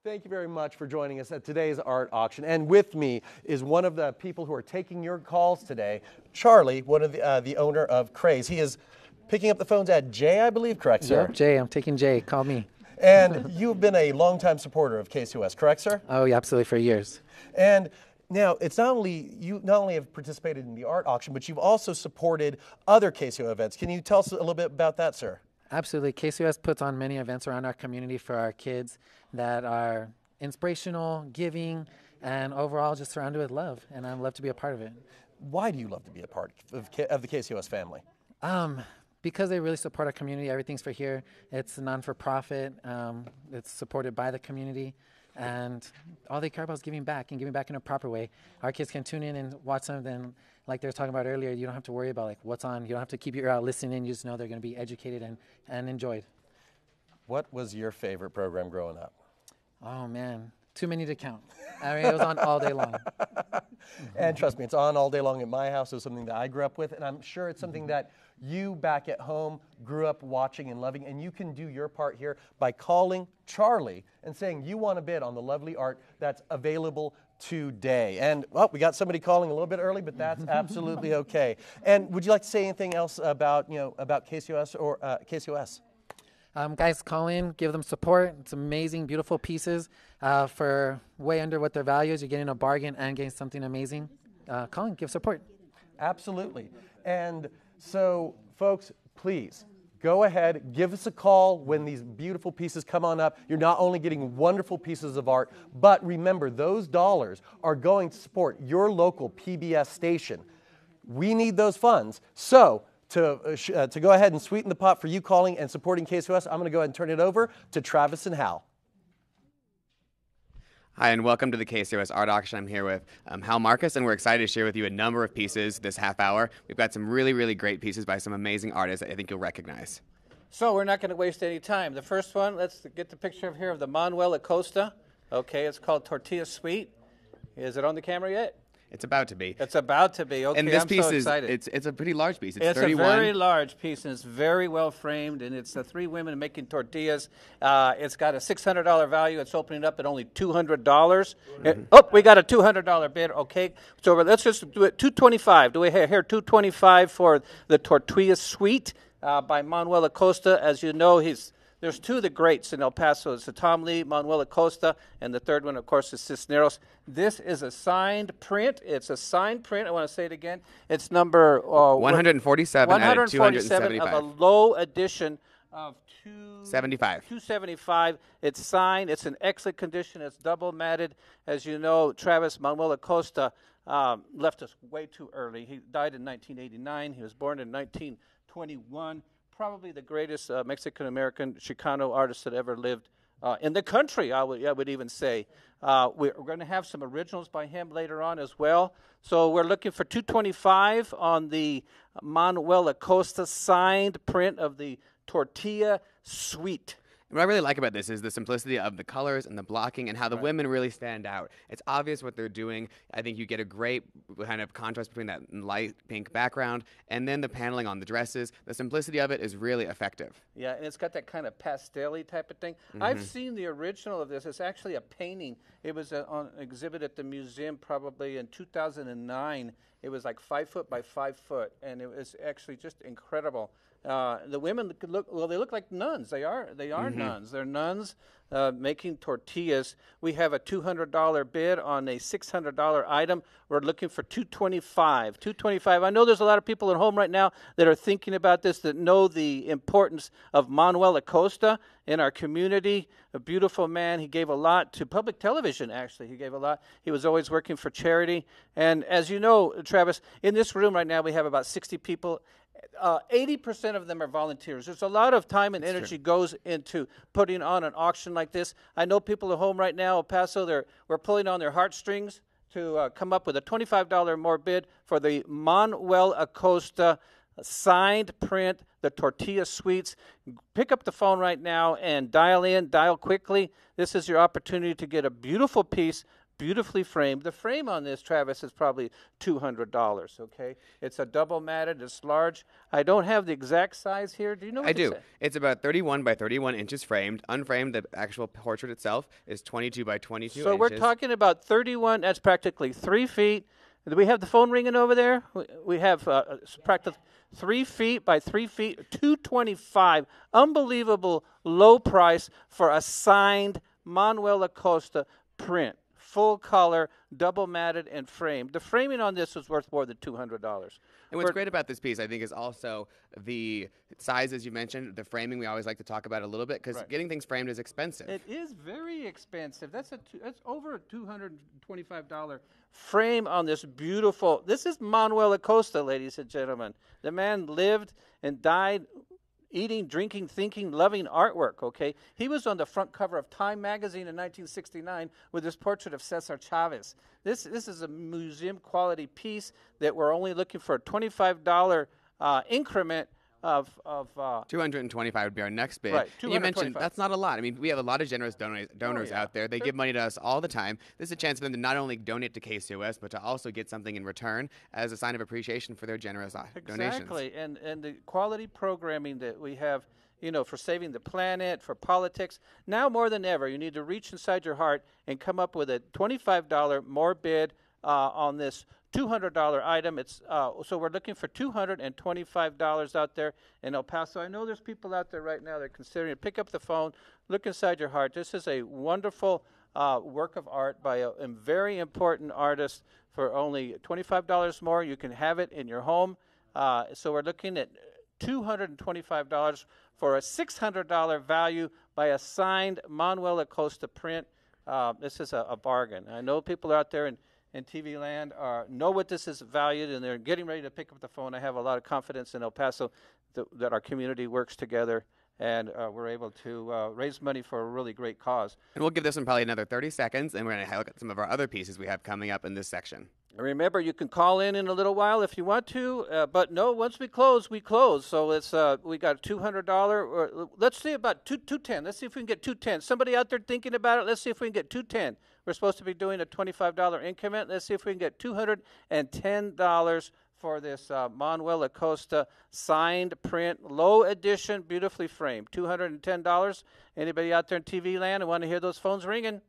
Thank you very much for joining us at today's art auction. And with me is one of the people who are taking your calls today, Charlie, one of the owner of Craze. He is picking up the phones at Jay, I believe, correct, sir? Yep, Jay. I'm taking Jay. Call me. And you've been a longtime supporter of KCOS, correct, sir? Oh, yeah, absolutely, for years. And now, it's not only have participated in the art auction, but you've also supported other KCO events. Can you tell us a little bit about that, sir? Absolutely. KCOS puts on many events around our community for our kids that are inspirational, giving, and overall just surrounded with love. And I love to be a part of it. Why do you love to be a part of the KCOS family? Because they really support our community. Everything's for here. It's non-for-profit. It's supported by the community. And all they care about is giving back and giving back in a proper way. Our kids can tune in and watch something like they were talking about earlier. You don't have to worry about like what's on. You don't have to keep your ear out listening. You just know they're going to be educated and enjoyed. What was your favorite program growing up? Oh, man. Too many to count. I mean, it was on all day long. And trust me, it's on all day long at my house. It was something that I grew up with, and I'm sure it's something that you back at home grew up watching and loving, and you can do your part here by calling Charlie and saying you want to bid on the lovely art that's available today. And, well, we got somebody calling a little bit early, but that's absolutely okay. And would you like to say anything else about, about KCOS or KCOS? Guys, call in, give them support. It's amazing, beautiful pieces for way under what their value is. You're getting a bargain and getting something amazing. Call in, give support. Absolutely. And so, folks, please go ahead, give us a call when these beautiful pieces come on up. You're not only getting wonderful pieces of art, but remember, those dollars are going to support your local PBS station. We need those funds. So, to go ahead and sweeten the pot for you calling and supporting KCOS, I'm going to go ahead and turn it over to Travis and Hal. Hi, and welcome to the KCOS Art Auction. I'm here with Hal Marcus, and we're excited to share with you a number of pieces this half hour. We've got some really, really great pieces by some amazing artists that I think you'll recognize. So we're not going to waste any time. The first one, let's get the picture of here of the Manuel Acosta. Okay, it's called Tortilla Sweet. Is it on the camera yet? It's about to be. It's about to be. Okay, and this I'm piece so excited. It's a pretty large piece. It's 31. It's a very large piece, and it's very well framed, and it's the three women making tortillas. It's got a $600 value. It's opening up at only $200. Oh, we got a $200 bid. Okay, so let's just do it. $225. Do we have here $225 for the Tortilla Suite by Manuel Acosta? As you know, there's two of the greats in El Paso. It's Tom Lee, Manuel Acosta, and the third one, of course, is Cisneros. This is a signed print. It's a signed print. I want to say it again. It's number 147 out of 275. Of a low edition of 275. It's signed. It's in excellent condition. It's double matted. As you know, Travis Manuel Acosta left us way too early. He died in 1989. He was born in 1921. Probably the greatest Mexican-American Chicano artist that ever lived in the country, I would even say. We're going to have some originals by him later on as well. So we're looking for $225 on the Manuel Acosta signed print of the Tortilla Suite. What I really like about this is the simplicity of the colors and the blocking and how the women really stand out. It's obvious what they're doing. I think you get a great kind of contrast between that light pink background and then the paneling on the dresses. The simplicity of it is really effective. Yeah, and it's got that kind of pastel-y type of thing. I've seen the original of this. It's actually a painting. It was on exhibit at the museum probably in 2009. It was like 5 foot by 5 foot, and it was actually just incredible. The women they look like nuns. They are nuns. They're nuns making tortillas. We have a $200 bid on a $600 item. We're looking for $225. I know there's a lot of people at home right now that are thinking about this, that know the importance of Manuel Acosta in our community. A beautiful man. He gave a lot to public television, actually. He gave a lot. He was always working for charity. And as you know, Travis, in this room right now we have about 60 people. 80% of them are volunteers. There's a lot of time and energy goes into putting on an auction like this. I know people at home right now, El Paso, we're pulling on their heartstrings to come up with a $25 more bid for the Manuel Acosta signed print, the tortilla sweets. Pick up the phone right now and dial quickly. This is your opportunity to get a beautiful piece, beautifully framed. The frame on this, Travis, is probably $200, okay? It's a double matted, it's large. I don't have the exact size here. Do you know what I do. It's about 31 by 31 inches framed. Unframed, the actual portrait itself is 22 by 22 inches. So we're talking about 31, that's practically 3 feet. Do we have the phone ringing over there? We have practically 3 feet by 3 feet, $225. Unbelievable low price for a signed Manuel Acosta print. Full color, double matted, and framed. The framing on this was worth more than $200. And what's great about this piece, I think, is also the size, as you mentioned. The framing we always like to talk about a little bit, because getting things framed is expensive. It is very expensive. That's over a $225 frame on this beautiful. This is Manuel Acosta, ladies and gentlemen. The man lived and died eating, drinking, thinking, loving artwork, okay? He was on the front cover of Time magazine in 1969 with his portrait of Cesar Chavez. This is a museum-quality piece that we're only looking for a $25 increment of $225 would be our next bid. Right, And you mentioned that's not a lot. I mean, we have a lot of generous donors out there. They give money to us all the time. This is a chance for them to not only donate to KCOS, but to also get something in return as a sign of appreciation for their generous donations. Exactly, and the quality programming that we have, you know, for saving the planet, for politics. Now more than ever, you need to reach inside your heart and come up with a $25 more bid on this $200 item. It's so we're looking for $225 out there in El Paso. I know there's people out there right now that are considering it. Pick up the phone, look inside your heart. This is a wonderful work of art by a very important artist. For only $25 more, you can have it in your home. So we're looking at $225 for a $600 value by a signed Manuel Acosta print. This is a bargain. I know people out there in TV land know what this is valued, and they're getting ready to pick up the phone. I have a lot of confidence in El Paso that our community works together, and we're able to raise money for a really great cause. And we'll give this one probably another 30 seconds, and we're going to look at some of our other pieces we have coming up in this section. Remember, you can call in a little while if you want to, but no, once we close, we close. So it's we got $200. Or, let's see about $210. Let's see if we can get $210. Somebody out there thinking about it? Let's see if we can get $210. We're supposed to be doing a $25 increment. Let's see if we can get $210 for this Manuel Acosta signed print, low edition, beautifully framed. $210. Anybody out there in TV land and want to hear those phones ringing?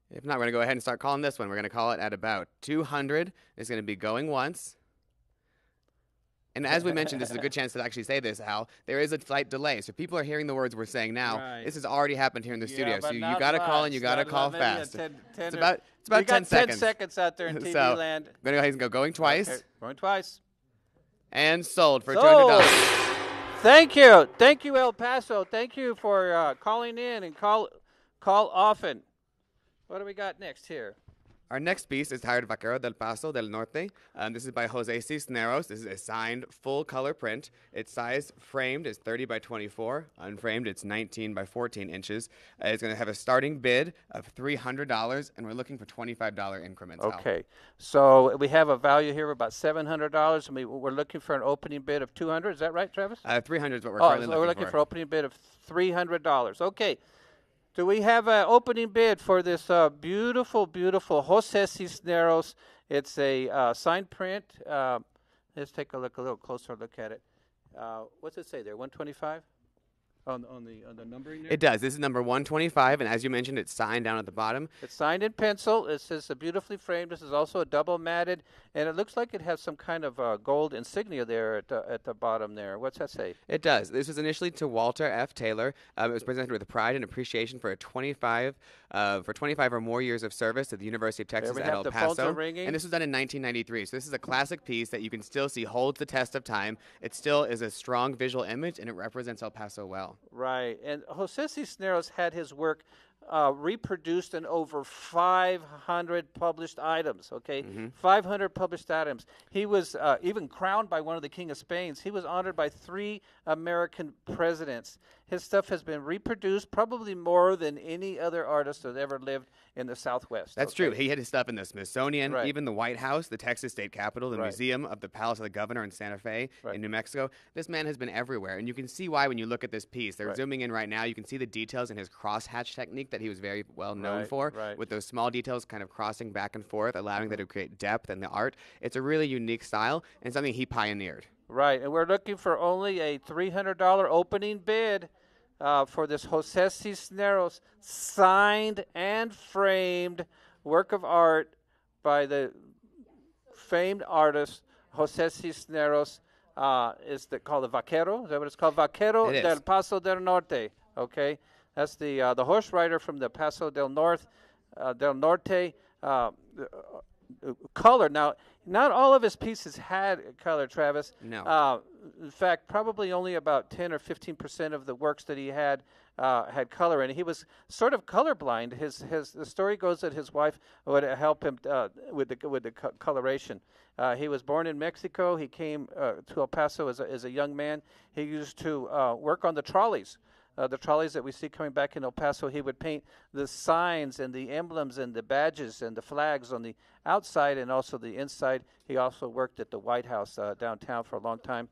If not, we're going to go ahead and start calling this one. We're going to call it at about 200. It's going to be going once. And as we mentioned, this is a good chance to actually say this, Al. There is a slight delay. So people are hearing the words we're saying now. Right. This has already happened here in the studio. So you not got to call and you got to call fast. It's about 10 seconds. 10 seconds out there in TV so land. I'm going to go ahead and go going twice. Okay. Going twice. And sold for Sold. $200. Thank you. Thank you, El Paso. Thank you for calling in and call often. What do we got next here? Our next piece is Hired Vaquero del Paso del Norte. This is by Jose Cisneros. This is a signed full-color print. Its size framed is 30 by 24. Unframed, it's 19 by 14 inches. It's going to have a starting bid of $300, and we're looking for $25 increments. Okay. Al. So we have a value here of about $700, and we're looking for an opening bid of $200. Is that right, Travis? 300 is what we're currently so we're looking for an opening bid of $300. Okay. Do we have an opening bid for this beautiful, beautiful Jose Cisneros? It's a signed print. Let's take a little closer look at it. What's it say there, 125? on the numbering there? It does. This is number 125, and as you mentioned, it's signed down at the bottom. It's signed in pencil. It says beautifully framed. This is also a double matted, and it looks like it has some kind of gold insignia there at the bottom there. What's that say? It does. This was initially to Walter F. Taylor. It was presented with pride and appreciation for 25 or more years of service to the University of Texas at El Paso. And this was done in 1993. So this is a classic piece that you can still see holds the test of time. It still is a strong visual image, and it represents El Paso well. Right. And Jose Cisneros had his work reproduced in over 500 published items, okay? 500 published items. He was even crowned by one of the King of Spain. He was honored by 3 American presidents. His stuff has been reproduced probably more than any other artist that ever lived in the Southwest. That's true. He had his stuff in the Smithsonian, Right. even the White House, the Texas State Capitol, the Right. Museum of the Palace of the Governor in Santa Fe Right. in New Mexico. This man has been everywhere, and you can see why when you look at this piece. They're Right. zooming in right now. You can see the details in his crosshatch technique that he was very well known Right, for, right. with those small details kind of crossing back and forth, allowing them to create depth in the art. It's a really unique style and something he pioneered. Right, and we're looking for only a $300 opening bid for this Jose Cisneros signed and framed work of art by the famed artist Jose Cisneros. Is called the Vaquero? Is that what it's called? Vaquero It is. del Paso del Norte. Okay, that's the horse rider from the Paso del Norte. Color. Now, not all of his pieces had color, Travis. No. In fact, probably only about 10 or 15% of the works that he had color, and he was sort of colorblind. The story goes that his wife would help him with the coloration. He was born in Mexico. He came to El Paso as a young man. He used to work on the trolleys. The trolleys that we see coming back in El Paso. He would paint the signs and the emblems and the badges and the flags on the outside and also the inside. He also worked at the White House downtown for a long time.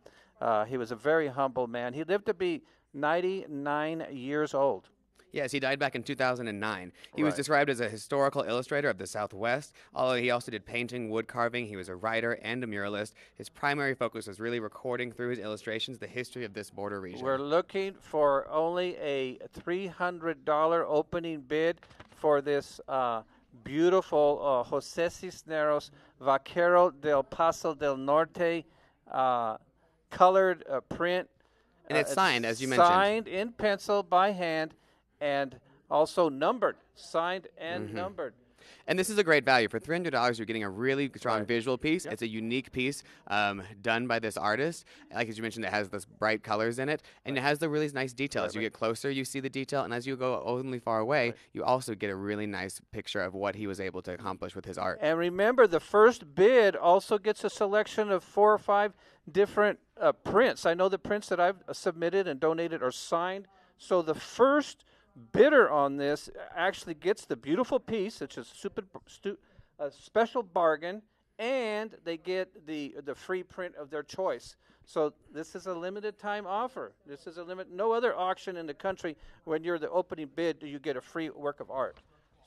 He was a very humble man. He lived to be 99 years old. Yes, he died back in 2009. He was Right. described as a historical illustrator of the Southwest, although he also did painting, wood carving. He was a writer and a muralist. His primary focus was really recording through his illustrations the history of this border region. We're looking for only a $300 opening bid for this beautiful Jose Cisneros Vaquero del Paso del Norte colored print. And it's signed, as you mentioned. Signed in pencil by hand and also numbered. Signed and numbered. And this is a great value. For $300, you're getting a really strong Right. visual piece. Yep. It's a unique piece done by this artist. Like as you mentioned, it has those bright colors in it, and it has the really nice details. Right, You right. get closer, you see the detail, and as you go only far away, you also get a really nice picture of what he was able to accomplish with his art. And remember, the first bid also gets a selection of 4 or 5 different prints. I know the prints that I've submitted and donated are signed. So the first bidder on this actually gets the beautiful piece, which is a special bargain, and they get the free print of their choice. So this is a limited time offer. This is no other auction in the country when you're the opening bid do you get a free work of art.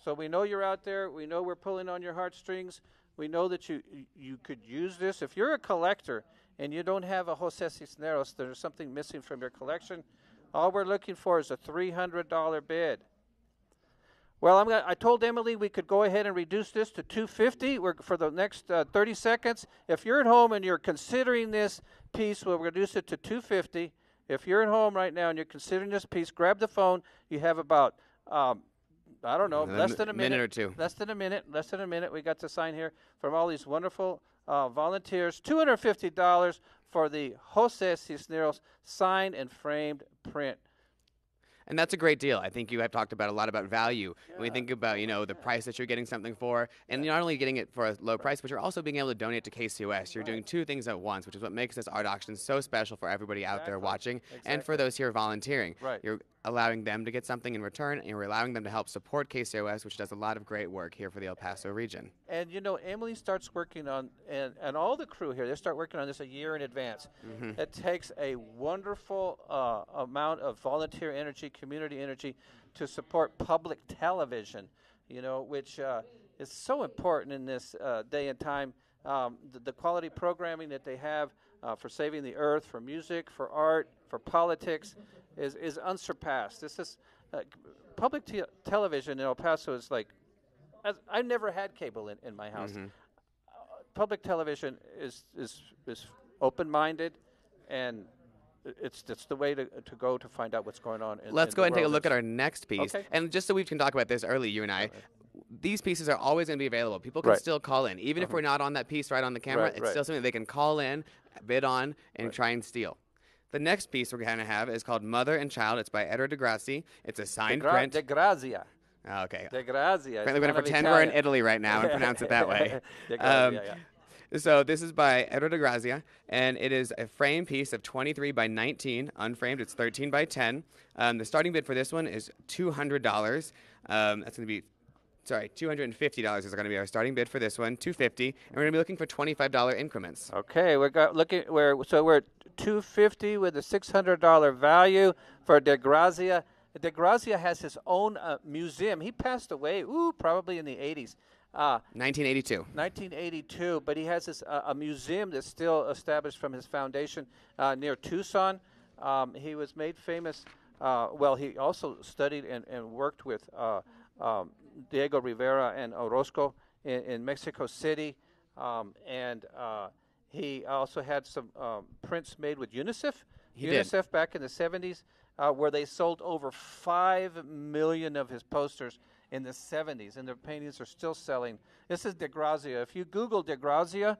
So we know you're out there. We know we're pulling on your heartstrings. We know that you could use this. If you're a collector and you don't have a Jose Cisneros, there's something missing from your collection. All we're looking for is a $300 bid. Well, I told Emily we could go ahead and reduce this to $250 for the next 30 seconds. If you're at home and you're considering this piece, we'll reduce it to $250. If you're at home right now and you're considering this piece, grab the phone. You have about I don't know, less than a minute or two. Less than a minute. We got to sign here from all these wonderful volunteers. $250 for the Jose Cisneros signed and framed print. And that's a great deal. I think you have talked about a lot about value. When we think about, the price that you're getting something for, and you're not only getting it for a low price, but you're also being able to donate to KCOS. You're doing two things at once, which is what makes this art auction so special for everybody out there watching and for those here volunteering. Right. You're allowing them to get something in return, and you're allowing them to help support KCOS, which does a lot of great work here for the El Paso region. And, Emily starts working on, and all the crew here, they start working on this a year in advance. It takes a wonderful amount of volunteer energy, community energy to support public television, which is so important in this day and time. The quality programming that they have for saving the earth, for music, for art, for politics, is unsurpassed. This is public television in El Paso is like, I never had cable in my house. Public television is open-minded, and it's the way to go to find out what's going on. Let's go ahead and take a look at our next piece. Okay. And just so we can talk about this early, you and I, these pieces are always going to be available. People can still call in. Even if we're not on that piece right on the camera, it's still something they can call in, bid on, and try and steal. The next piece we're going to have is called Mother and Child. It's by Edward DeGrassi. It's a signed print. De Grazia. Okay. De Grazia. Apparently we're going to pretend we're in Italy right now and pronounce it that way. De Grazia, So this is by Early El Paso, and it is a frame piece of 23 by 19, unframed. It's 13 by 10. The starting bid for this one is $200. That's going to be, $250 is going to be our starting bid for this one. $250, and we're going to be looking for $25 increments. Okay, we're at $250 with a $600 value for De Grazia. De Grazia has his own museum. He passed away, probably in the 80s. 1982. 1982, but he has a museum that's still established from his foundation near Tucson. He was made famous. He also studied and worked with Diego Rivera and Orozco in Mexico City, and he also had some prints made with UNICEF. UNICEF back in the 70s, where they sold over 5 million of his posters in the 70s, and their paintings are still selling. This is De Grazia. If you Google De Grazia,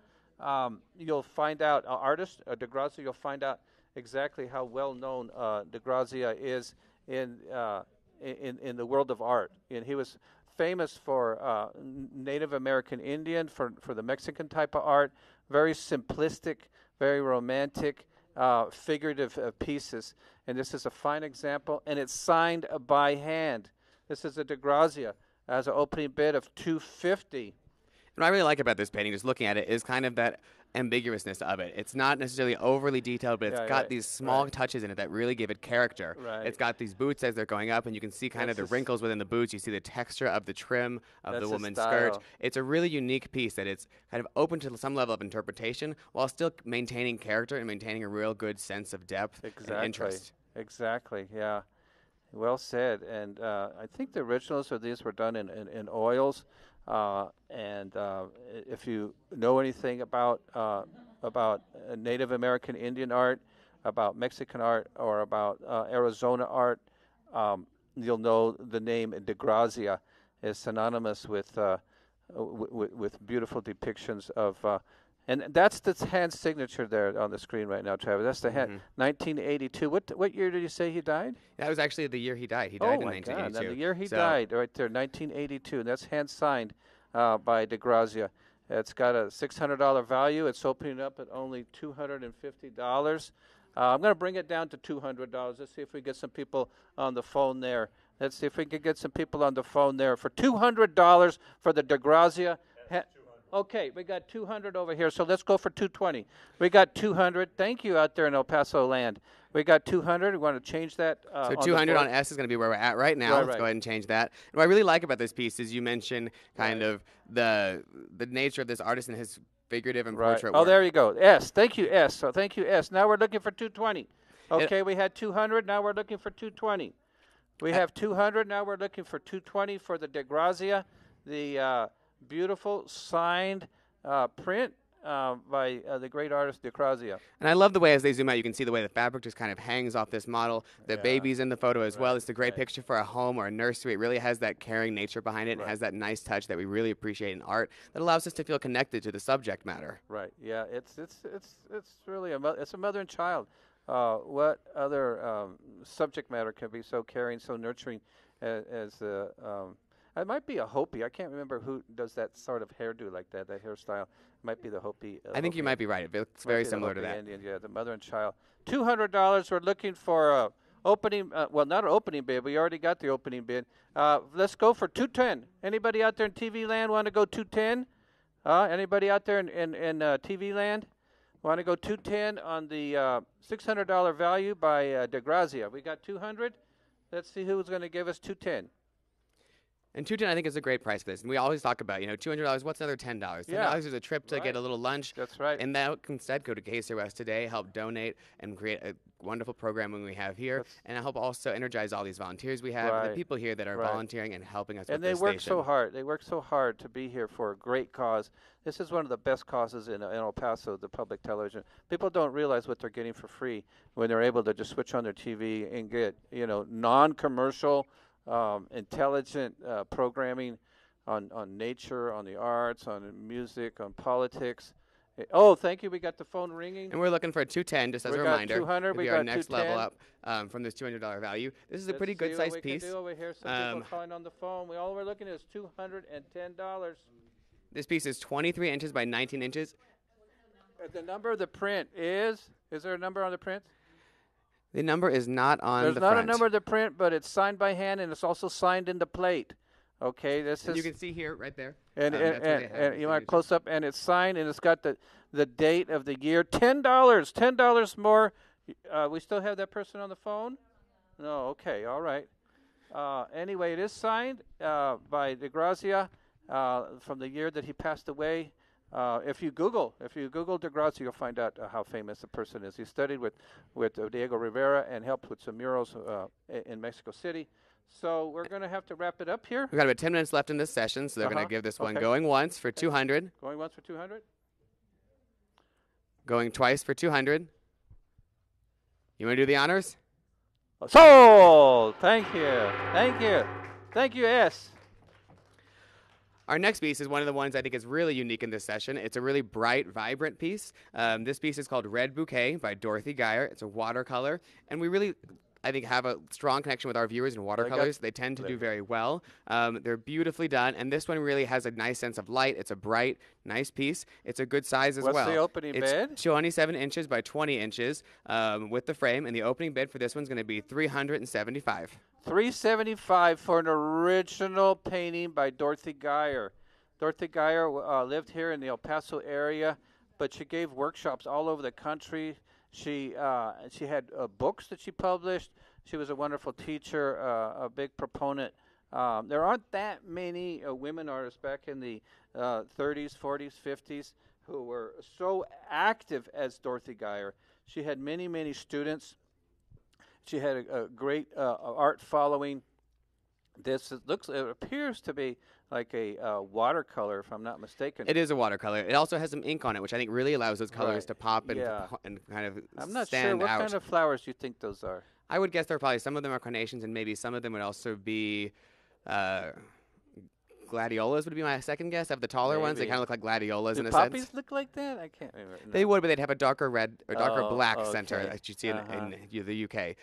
you'll find out artist De Grazia. You'll find out exactly how well known De Grazia is in the world of art. And he was famous for Native American Indian, for the Mexican type of art. Very simplistic, very romantic, figurative pieces. And this is a fine example, and it's signed by hand. This is a De Grazia, as an opening bid of $250. And what I really like about this painting, just looking at it, is kind of that ambiguousness of it. It's not necessarily overly detailed, but it's got these small touches in it that really give it character. It's got these boots as they're going up, and you can see kind of the wrinkles within the boots. You see the texture of the trim of the woman's skirt. It's a really unique piece that it's kind of open to some level of interpretation while still maintaining character and maintaining a real good sense of depth and interest. Exactly, yeah. Well said. And I think the originals of these were done in oils. And if you know anything about Native American Indian art, about Mexican art, or about Arizona art, you'll know the name De Grazia is synonymous with beautiful depictions of. And that's the hand signature there on the screen right now, Travis. That's the hand. 1982. What year did you say he died? That was actually the year he died. He died in 1982. God, the year he died, right there, 1982. And that's hand signed by De Grazia. It's got a $600 value. It's opening up at only $250. I'm going to bring it down to $200. Let's see if we get some people on the phone there. Let's see if we can get some people on the phone there for $200 for the De Grazia. Okay, we got 200 over here, so let's go for 220. We got 200. Thank you out there in El Paso land. We got 200. We want to change that. So 200 on S is going to be where we're at right now. Let's go ahead and change that. And what I really like about this piece is you mentioned kind of the nature of this artist and his figurative and portrait work. Oh, there you go. S. Thank you, S. So thank you, S. Now we're looking for 220. Okay, we had 200. Now we're looking for 220. We have 200. Now we're looking for 220 for the De Grazia. The beautiful signed print by the great artist De Grazia. And I love the way as they zoom out, you can see the way the fabric just kind of hangs off this model. The baby's in the photo as well. It's a great picture for a home or a nursery. It really has that caring nature behind it. It has that nice touch that we really appreciate in art that allows us to feel connected to the subject matter. Right. Yeah. It's really it's a mother and child. What other subject matter can be so caring, so nurturing as it might be a Hopi. I can't remember who does that sort of hairdo like that hairstyle. It might be the Hopi. I think you might be right. It's very similar to that. Indian, yeah, the mother and child. $200. We're looking for opening. Well, not an opening bid. We already got the opening bid. Let's go for 210. Anybody out there in TV land want to go 210? Anybody out there in TV land want to go 210 on the $600 value by De Grazia? We got 200. Let's see who's going to give us 210. And $210, I think, is a great price for this. And we always talk about, $200, what's another $10? $10 is a trip to get a little lunch. That's right. And that instead go to KCOS today, help donate, and create a wonderful programming we have here, and help also energize all these volunteers we have, and the people here that are volunteering and helping us with this station. And they work so hard. They work so hard to be here for a great cause. This is one of the best causes in El Paso, the public television. People don't realize what they're getting for free when they're able to just switch on their TV and get, non-commercial, intelligent programming on nature, on the arts, on music, on politics. Oh, thank you. We got the phone ringing. And we're looking for a 210, just as a reminder. 200. We got our next level up from this $200 value. This is a pretty good sized piece. Can do over here. Some people calling on the phone. All we're looking at is $210. This piece is 23 inches by 19 inches. The number of the print is there a number on the print? The number is not on the front. There's not a number of the print, but it's signed by hand, and it's also signed in the plate. Okay, this is. You can see here, right there. And you might close up, and it's signed, and it's got the date of the year. $10 more. We still have that person on the phone? No. Okay. All right. Anyway, it is signed by DeGrazia from the year that he passed away. If you Google DeGrazia, you'll find out how famous the person is. He studied with Diego Rivera and helped with some murals in Mexico City. So we're going to have to wrap it up here. We've got about 10 minutes left in this session, so they're going to give this one going once for 200. Going once for 200. Going twice for 200. You want to do the honors? Sold! Thank you. Thank you. Thank you, S. Our next piece is one of the ones I think is really unique in this session. It's a really bright, vibrant piece. This piece is called Red Bouquet by Dorothy Geyer. It's a watercolor, and we really, I think, have a strong connection with our viewers in watercolors. They tend to do very well. They're beautifully done, and this one really has a nice sense of light. It's a bright, nice piece. It's a good size as well. What's the opening bid? It's 27 inches by 20 inches with the frame, and the opening bid for this one's going to be $375. $375 for an original painting by Dorothy Geyer. Dorothy Geyer lived here in the El Paso area, but she gave workshops all over the country. She had books that she published. She was a wonderful teacher, a big proponent. There aren't that many women artists back in the 30s, 40s, 50s who were so active as Dorothy Geyer. She had many, many students. She had a great art following. It appears to be like a watercolor, if I'm not mistaken. It is a watercolor. It also has some ink on it, which I think really allows those colors to pop and kind of I'm not stand sure what out. kind of flowers do you think those are. I would guess some of them are carnations, and maybe some of them would also be gladiolas would be my second guess. Of the taller ones, they kind of look like gladiolas in a sense. Do poppies look like that? I can't remember. No. They would, but they'd have a darker red or darker black center, as you see in the UK.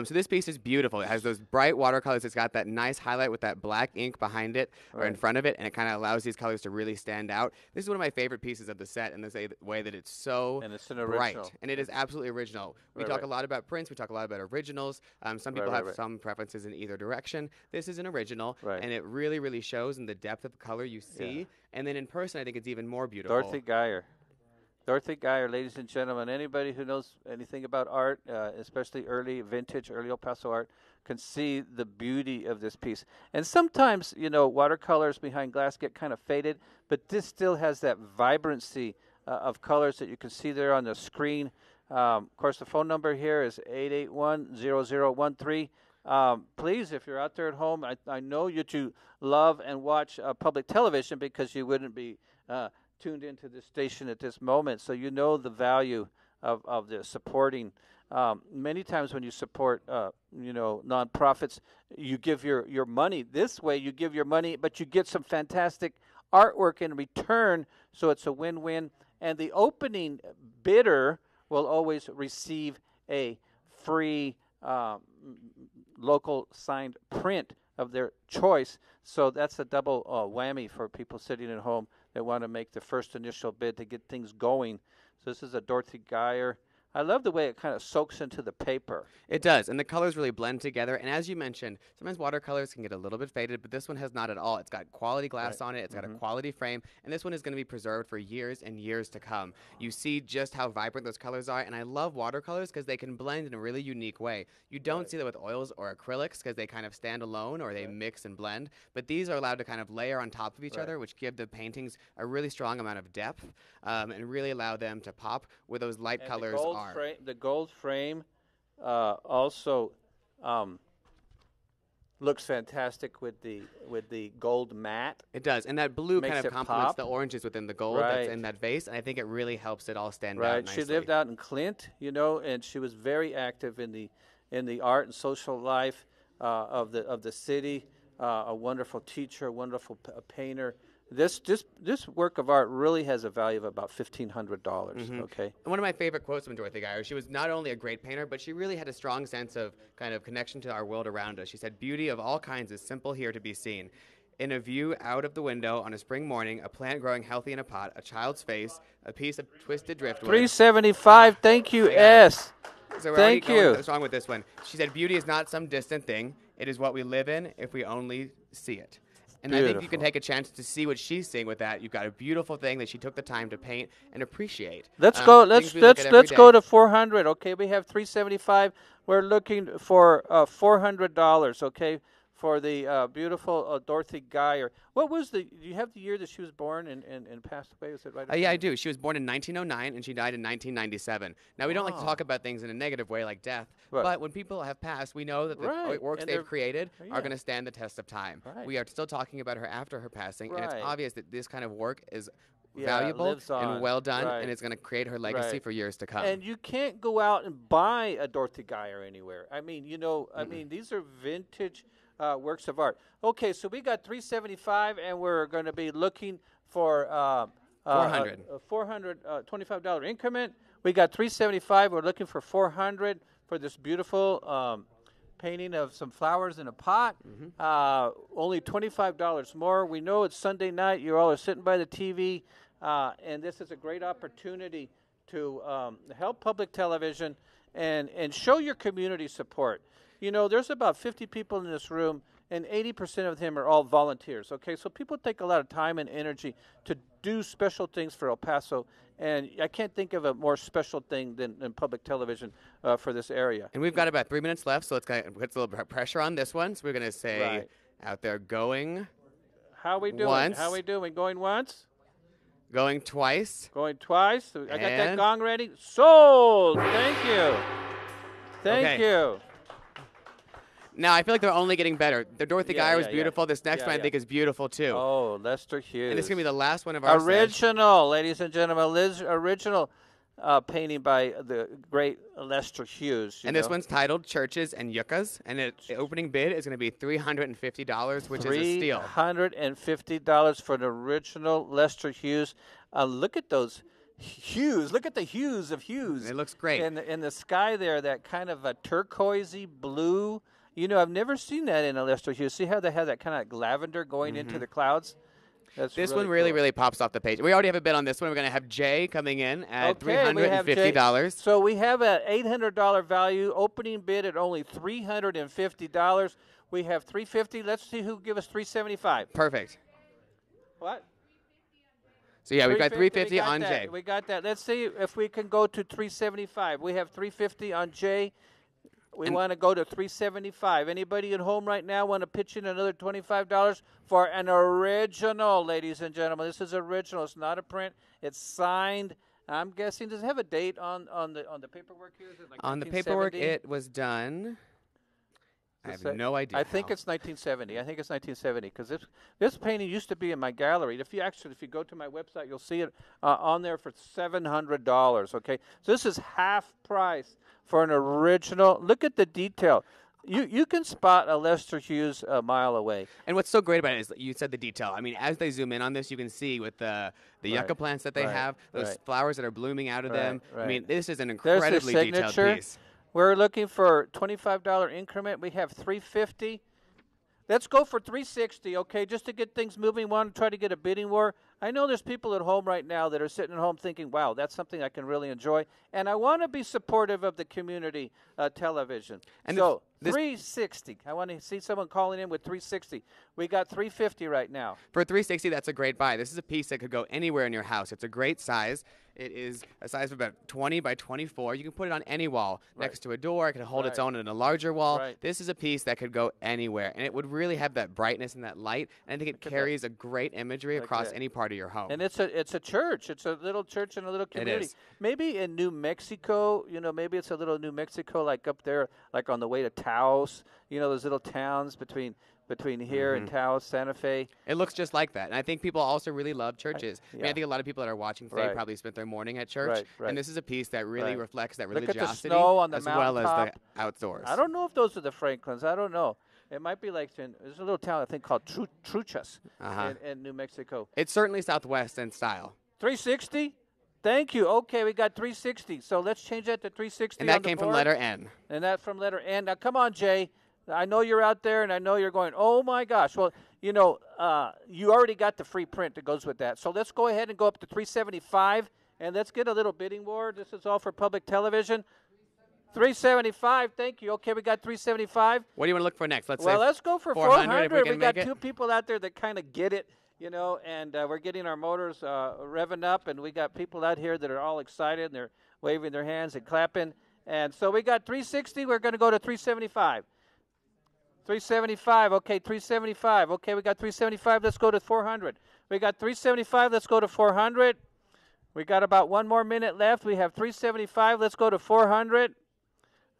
So this piece is beautiful. It has those bright watercolors. It's got that nice highlight with that black ink behind it or in front of it, and it kind of allows these colors to really stand out. This is one of my favorite pieces of the set in the way that it's so bright. And it is absolutely original. We talk a lot about prints. We talk a lot about originals. Some people have some preferences in either direction. This is an original, and it really, really shows in the depth of color you see. And then in person, I think it's even more beautiful. Dorothy Geyer. Dorothy Geyer, ladies and gentlemen, anybody who knows anything about art, especially early El Paso art, can see the beauty of this piece. And sometimes, watercolors behind glass get kind of faded, but this still has that vibrancy of colors that you can see there on the screen. Of course, the phone number here is 881-0013. Please, if you're out there at home, I know you love and watch public television because you wouldn't be tuned into this station at this moment. So you know the value of this supporting. Many times when you support, nonprofits, you give your money. This way, you give your money, but you get some fantastic artwork in return. So it's a win-win. And the opening bidder will always receive a free local signed print of their choice. So that's a double whammy for people sitting at home that want to make the first initial bid to get things going. So this is a Dorothy Geyer I love the way it kind of soaks into the paper. It does, and the colors really blend together. And as you mentioned, sometimes watercolors can get a little bit faded, but this one has not at all. It's got quality glass on it. It's got a quality frame, and this one is going to be preserved for years and years to come. You see just how vibrant those colors are, and I love watercolors because they can blend in a really unique way. You don't see that with oils or acrylics because they kind of stand alone or they mix and blend, but these are allowed to kind of layer on top of each other, which give the paintings a really strong amount of depth and really allow them to pop where those light colors are. The gold frame also looks fantastic with the gold matte. It does, and that blue Makes kind of it complements pop. the oranges within the gold that's in that vase, and I think it really helps it all stand out nicely. She lived out in Clint, and she was very active in the art and social life of the city. A wonderful teacher, a wonderful painter. This work of art really has a value of about $1,500. Okay. And one of my favorite quotes from Dorothy Geyer, she was not only a great painter, but she really had a strong sense of kind of connection to our world around us. She said, "Beauty of all kinds is simple here to be seen. In a view out of the window on a spring morning, a plant growing healthy in a pot, a child's face, a piece of twisted driftwood." $375. Thank you, S. So Thank you. What's wrong with this one? She said, "Beauty is not some distant thing. It is what we live in if we only see it." And I think you can take a chance to see what she's seeing with that. You've got a beautiful thing that she took the time to paint and appreciate. Let's go. Let's go to 400. Okay, we have 375. We're looking for $400. Okay, for the beautiful Dorothy Geyer. What was do you have the year that she was born and passed away? Is it right? Yeah, I do. She was born in 1909 and she died in 1997. Now, we don't like to talk about things in a negative way like death, but when people have passed, we know that the works they've created are going to stand the test of time. We are still talking about her after her passing, and it's obvious that this kind of work is valuable and well done, and it's going to create her legacy for years to come. And you can't go out and buy a Dorothy Geyer anywhere. I mean, these are vintage works of art. Okay, so we got 375, and we're going to be looking for $400. $25 increment. We got 375. We're looking for 400 for this beautiful painting of some flowers in a pot. Only $25 more. We know it's Sunday night. You all are sitting by the TV, and this is a great opportunity to help public television and show your community support. You know, there's about 50 people in this room, and 80% of them are all volunteers, okay? So people take a lot of time and energy to do special things for El Paso, and I can't think of a more special thing than public television for this area. And we've got about 3 minutes left, so let's put a little pressure on this one. So we're going to say out there going How we doing? once. How we doing? Going once? Going twice. Going twice. I got that gong ready. Sold. Thank you. Thank you. Now, I feel like they're only getting better. The Dorothy Geyer was beautiful. This next one I think is beautiful, too. Oh, Lester Hughes. And this is going to be the last one of our original, ladies and gentlemen, original painting by the great Lester Hughes. And this one's titled Churches and Yuccas, and the opening bid is going to be $350, which is a steal. $350 for an original Lester Hughes. Look at those hues. Look at the hues of hues. It looks great. In the sky there, that kind of a turquoisey blue. You know, I've never seen that in a Lester Hughes. See how they have that kind of lavender going into the clouds? This one really pops off the page. We already have a bid on this one. We're going to have Jay coming in at $350. So we have an $800 value. Opening bid at only $350. We have $350. Let's see who give us $375. Perfect. What? So yeah, we've got $350 on Jay. We got that. Let's see if we can go to $375. We have $350 on Jay. We want to go to $375. Anybody at home right now want to pitch in another $25 for an original, ladies and gentlemen? This is original. It's not a print. It's signed. I'm guessing. Does it have a date on the paperwork here? Is it like on the paperwork, it was done. I have no idea. I think it's 1970. I think it's 1970 because this painting used to be in my gallery. If you go to my website, you'll see it on there for $700. Okay, so this is half price for an original. Look at the detail. You can spot a Lester Hughes a mile away. And what's so great about it is you said the detail. I mean, as they zoom in on this, you can see with the yucca plants that they have, those flowers that are blooming out of them. I mean, this is an incredibly detailed piece. We're looking for $25 increment. We have $350. Let's go for $360, okay, just to get things moving. We want to try to get a bidding war. I know there's people at home right now that are sitting at home thinking, wow, that's something I can really enjoy. And I want to be supportive of the community television. And so 360. I want to see someone calling in with 360. We got 350 right now. For 360, that's a great buy. This is a piece that could go anywhere in your house. It's a great size. It is a size of about 20 by 24. You can put it on any wall next to a door. It can hold its own in a larger wall. This is a piece that could go anywhere, and it would really have that brightness and that light. And I think it carries a great imagery across any part of your home. And it's a church. It's a little church in a little community. It is. Maybe in New Mexico, maybe it's a little New Mexico, like up there, like on the way to Taos. Those little towns between here and Taos, Santa Fe. It looks just like that. And I think people also really love churches. I think a lot of people that are watching today probably spent their morning at church. And this is a piece that really reflects that religiosity Look at the snow on the as well as the outdoors. I don't know if those are the Franklins. I don't know. It might be like there's a little town I think called Truchas in New Mexico. It's certainly Southwest in style. 360? Thank you. Okay, we got 360. So let's change that to 360. And that came from letter N. And that from letter N. Now, come on, Jay. I know you're out there, and I know you're going, oh, my gosh. Well, you already got the free print that goes with that. So let's go ahead and go up to 375, and let's get a little bidding war. This is all for public television. 375, thank you. Okay, we got 375. What do you want to look for next? Let's go for 400. We got two people out there that kind of get it, and we're getting our motors revving up, and we got people out here that are all excited, and they're waving their hands and clapping. And so we got 360. We're going to go to 375. 375, okay, 375. Okay, we got 375. Let's go to 400. We got 375. Let's go to 400. We got about one more minute left. We have 375. Let's go to 400.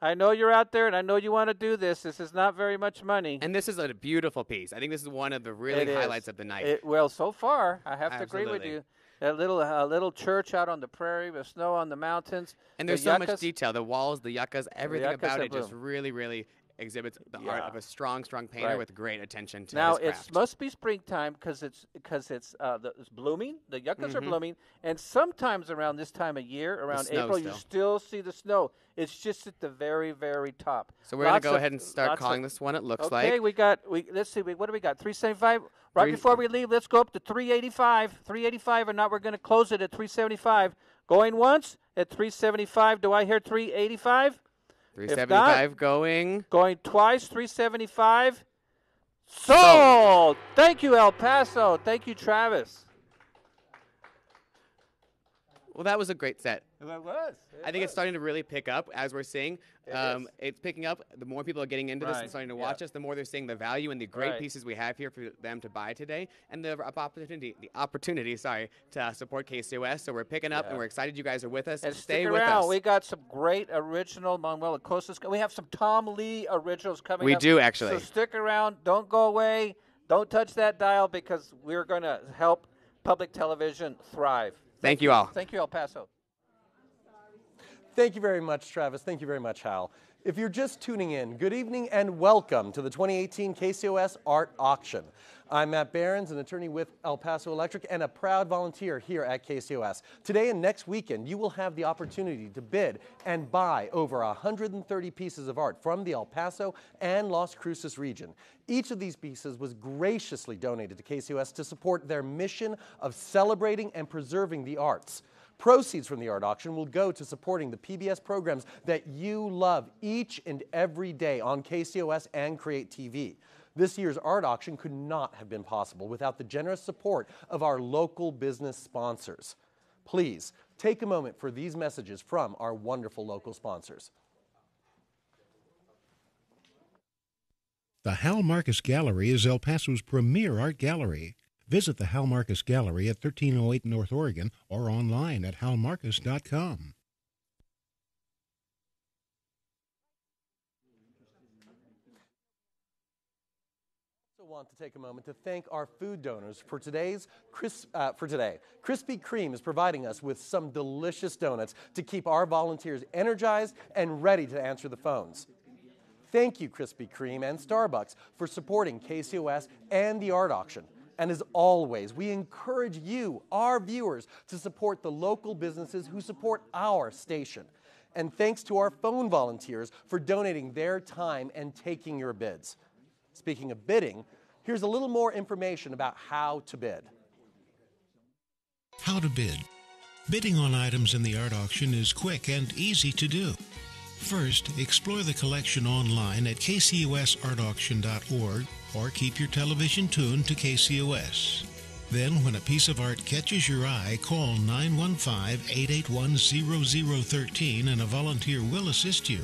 I know you're out there, and I know you want to do this. This is not very much money. And this is a beautiful piece. I think this is one of the highlights of the night. Well, so far, I have to agree with you. A little church out on the prairie with snow on the mountains. And there's so much detail. The walls, the yuccas, everything about it just really, really exhibits the art of a strong painter with great attention to his craft. It must be springtime because it's blooming. The yuccas are blooming, and sometimes around this time of year, around April, you still see the snow. It's just at the very, very top. So we're going to go ahead and start calling this one. It looks like. Okay, let's see. What do we got? 375. Right before we leave, let's go up to 385. 385, and now we're going to close it at 375. Going once at 375. Do I hear 385? 375 going. Going twice, 375. Sold! Thank you, El Paso. Thank you, Travis. Well, that was a great set. It was. I think it's starting to really pick up as we're seeing. It's picking up. The more people are getting into this and starting to watch us, the more they're seeing the value and the great pieces we have here for them to buy today, and the opportunity to support KCOS. So we're picking up, and we're excited you guys are with us. And stay with us. We got some great original Manuel Acosta's. We have some Tom Lee originals coming up. We do, actually. So stick around. Don't go away. Don't touch that dial because we're going to help public television thrive. Thank you all. Thank you, El Paso. Thank you very much, Travis. Thank you very much, Hal. If you're just tuning in, good evening and welcome to the 2018 KCOS Art Auction. I'm Matt Behrens, an attorney with El Paso Electric and a proud volunteer here at KCOS. Today and next weekend, you will have the opportunity to bid and buy over 130 pieces of art from the El Paso and Las Cruces region. Each of these pieces was graciously donated to KCOS to support their mission of celebrating and preserving the arts. Proceeds from the art auction will go to supporting the PBS programs that you love each and every day on KCOS and Create TV. This year's art auction could not have been possible without the generous support of our local business sponsors. Please take a moment for these messages from our wonderful local sponsors. The Hal Marcus Gallery is El Paso's premier art gallery. Visit the Hal Marcus Gallery at 1308 North Oregon or online at halmarcus.com. I want to take a moment to thank our food donors for today. Krispy Kreme is providing us with some delicious donuts to keep our volunteers energized and ready to answer the phones. Thank you, Krispy Kreme and Starbucks, for supporting KCOS and the art auction. And as always, we encourage you, our viewers, to support the local businesses who support our station. And thanks to our phone volunteers for donating their time and taking your bids. Speaking of bidding, here's a little more information about how to bid. How to bid. Bidding on items in the art auction is quick and easy to do. First, explore the collection online at KCOSArtAuction.org or keep your television tuned to KCOS. Then, when a piece of art catches your eye, call 915-881-0013 and a volunteer will assist you.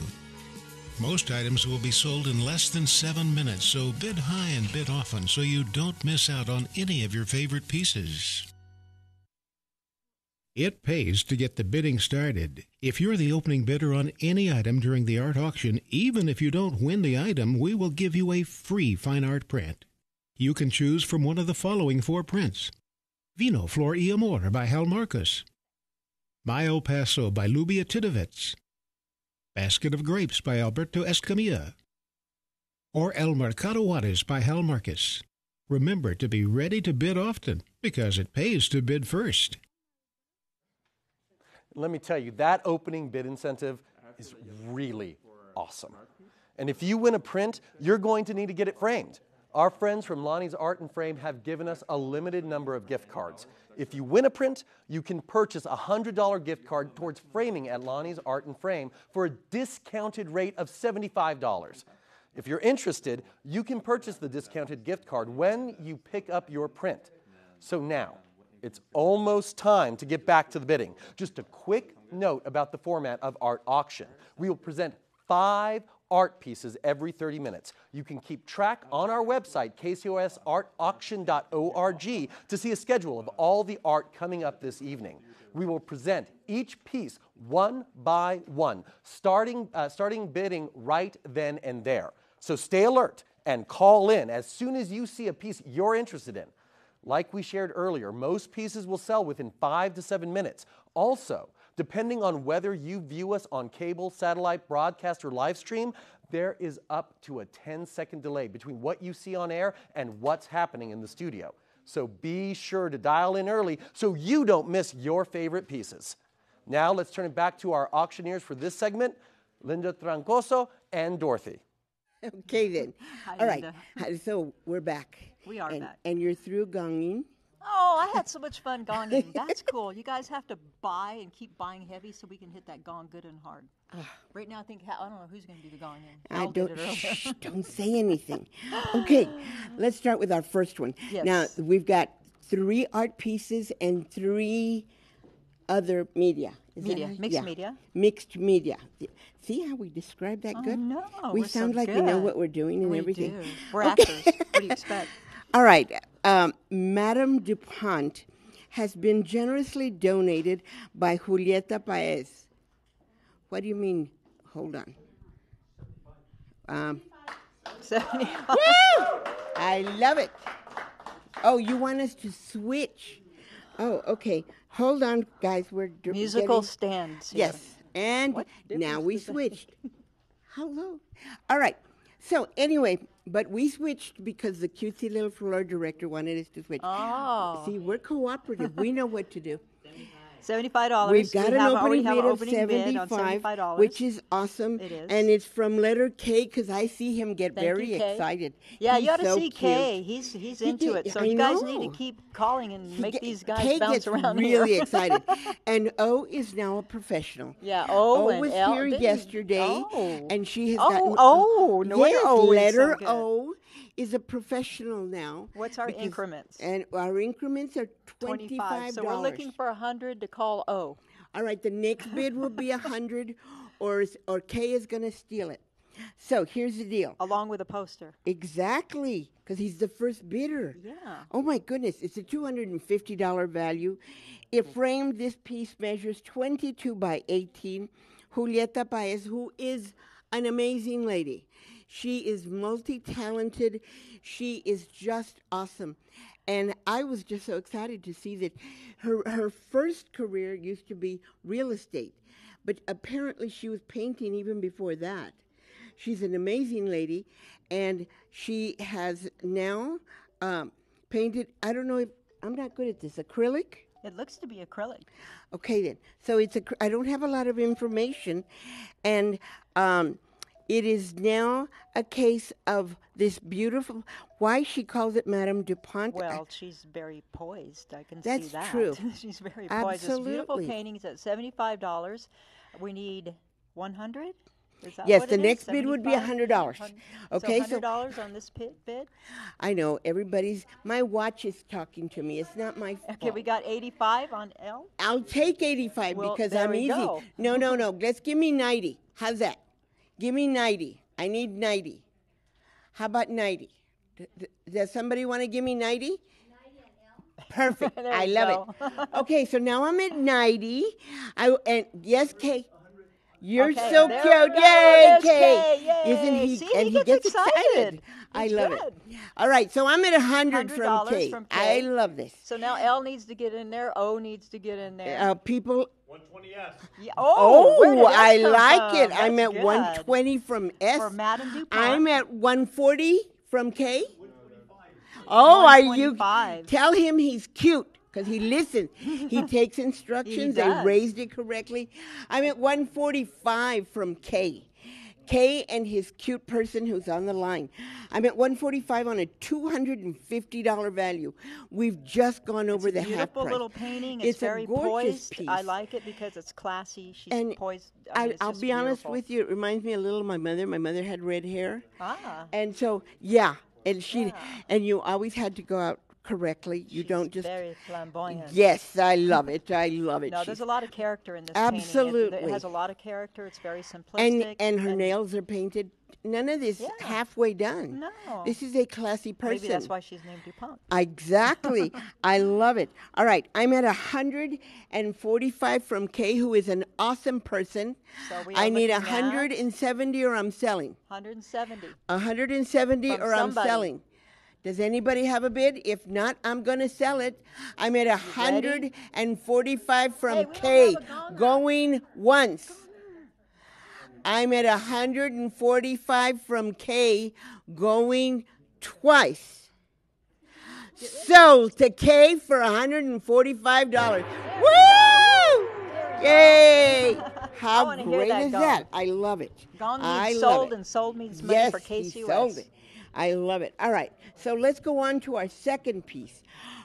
Most items will be sold in less than 7 minutes, so bid high and bid often so you don't miss out on any of your favorite pieces. It pays to get the bidding started. If you're the opening bidder on any item during the art auction, even if you don't win the item, we will give you a free fine art print. You can choose from one of the following 4 prints. Vino Flor y Amor by Hal Marcus. My El Paso by Lubia Tidovitz. Basket of Grapes by Alberto Escamilla. Or El Mercado Juarez by Hal Marcus. Remember to be ready to bid often, because it pays to bid first. Let me tell you, that opening bid incentive is really awesome. And if you win a print, you're going to need to get it framed. Our friends from Lonnie's Art and Frame have given us a limited number of gift cards. If you win a print, you can purchase a $100 gift card towards framing at Lonnie's Art and Frame for a discounted rate of $75. If you're interested, you can purchase the discounted gift card when you pick up your print. So now, it's almost time to get back to the bidding. Just a quick note about the format of Art Auction. We will present 5 art pieces every 30 minutes. You can keep track on our website, KCOSArtAuction.org, to see a schedule of all the art coming up this evening. We will present each piece one by one, starting bidding right then and there. So stay alert and call in as soon as you see a piece you're interested in. Like we shared earlier, most pieces will sell within 5 to 7 minutes. Also, depending on whether you view us on cable, satellite, broadcast, or live stream, there is up to a 10-second delay between what you see on air and what's happening in the studio. So be sure to dial in early so you don't miss your favorite pieces. Now let's turn it back to our auctioneers for this segment, Linda Trancoso and Dorothy. Okay then. Hi, All right. Linda. So we're back. We are back. And you're through gonging. Oh, I had so much fun gonging. That's cool. You guys have to buy and keep buying heavy so we can hit that gong good and hard. Right now, I think, I don't know who's going to do the gonging. I don't, don't say anything. Okay, let's start with our first one. Yes. Now, we've got 3 art pieces and 3 other media. Mixed media. Mixed media. See how we describe that good? No, we we're sound so like good. we know what we're doing and We everything. do. We're actors. What do you expect? All right. Madame DuPont has been generously donated by Julieta Paez. What do you mean? Hold on. 75. Woo! I love it. Oh, you want us to switch? Oh, okay. Hold on, guys. We're Musical stands. Here. Yes. And now we switched. Hello. All right. So anyway, but we switched because the cutesy little floor director wanted us to switch. Oh. See, we're cooperative. We know what to do. $75. We've got an opening bid of $75, which is awesome. It is. And it's from letter K because I see him get Thank very you, Kay. excited. Yeah, He's you ought to so see cute. Kay. He's into it. So I you guys know. need to keep calling and make these guys Kay bounce gets around really here. excited. And O is now a professional. Yeah, O and was L. here yesterday, and she has gotten... No wonder yes, O is so letter good. O is a professional now. What's our increments? And our increments are $25. So we're looking for 100 to call O. All right, the next bid will be 100, or Kay is going to steal it. So here's the deal. Along with a poster. Exactly, because he's the first bidder. Yeah. Oh my goodness, it's a $250 value. It framed, this piece measures 22 by 18. Julieta Paez, who is an amazing lady. She is multi-talented. She is just awesome. And I was just so excited to see that her first career used to be real estate. But apparently she was painting even before that. She's an amazing lady. And she has now painted, I don't know if, I'm not good at this, acrylic? It looks to be acrylic. Okay then. So I don't have a lot of information. And It is now a case of this beautiful, why she calls it Madame Dupont. Well, she's very poised. I can That's see that. true. She's very poised. This beautiful Absolutely. painting is at $75. We need 100. Is that Yes, what the it is? next bid would be $100. Okay, so $100 on this bid. I know my watch is talking to me. It's not my fault. Okay, we got 85 on L. I'll take 85 Well, because there I'm we easy. go. No. Let's give me 90. How's that? Give me 90. I need 90. How about 90? Does somebody want to give me 90? 90 on L. Perfect. There I you love go. it. Okay, so now I'm at 90. And yes, Kay. You're Okay, so there cute. we go. Yay, There's Kay. Kay. Isn't Yay. he? See, And he gets excited. I It's love good. it. All right, so I'm at 100 from $100 Kay. from I Kay. love this. So now L needs to get in there. O needs to get in there. People. 120S. Yeah. Oh, Where did S I come like from? it. I'm That's at good. 120 from S. For Madame Dupont. I'm at 140 from K. Oh, are you? 125. Tell him he's cute because he listens. He takes instructions. They does. raised it correctly. I'm at 145 from K. K and his cute person who's on the line. I'm at 145 on a $250 value. We've just gone over the half Beautiful price. little painting. It's very a gorgeous poised. piece. I like it because it's classy. She's And poised. I mean, it's I'll just be honest beautiful. with you, it reminds me a little of my mother. My mother had red hair. Ah. And so, and you always had to go out correctly. You don't just. Very flamboyant. Yes, I love it. I love it. No, there's a lot of character in this Absolutely. painting. It has a lot of character. It's very simplistic. And her nails are painted. None of this halfway done. No. This is a classy person. Maybe that's why she's named DuPont. Exactly. I love it. All right. I'm at 145 from Kay, who is an awesome person. So we I are need looking at 170 or I'm selling. 170. 170 From or I'm somebody. selling. Does anybody have a bid? If not, I'm going to sell it. I'm at 145 from Hey, we don't Kay, have a gong. going once. I'm at 145 from Kay, going twice. Sold to Kay for $145. Woo! Yay! How wanna hear great that is gong. that? I love it. Gong I means love sold, it. and sold means money Yes, for KCOS. he sold it. I love it. All right, so let's go on to our second piece.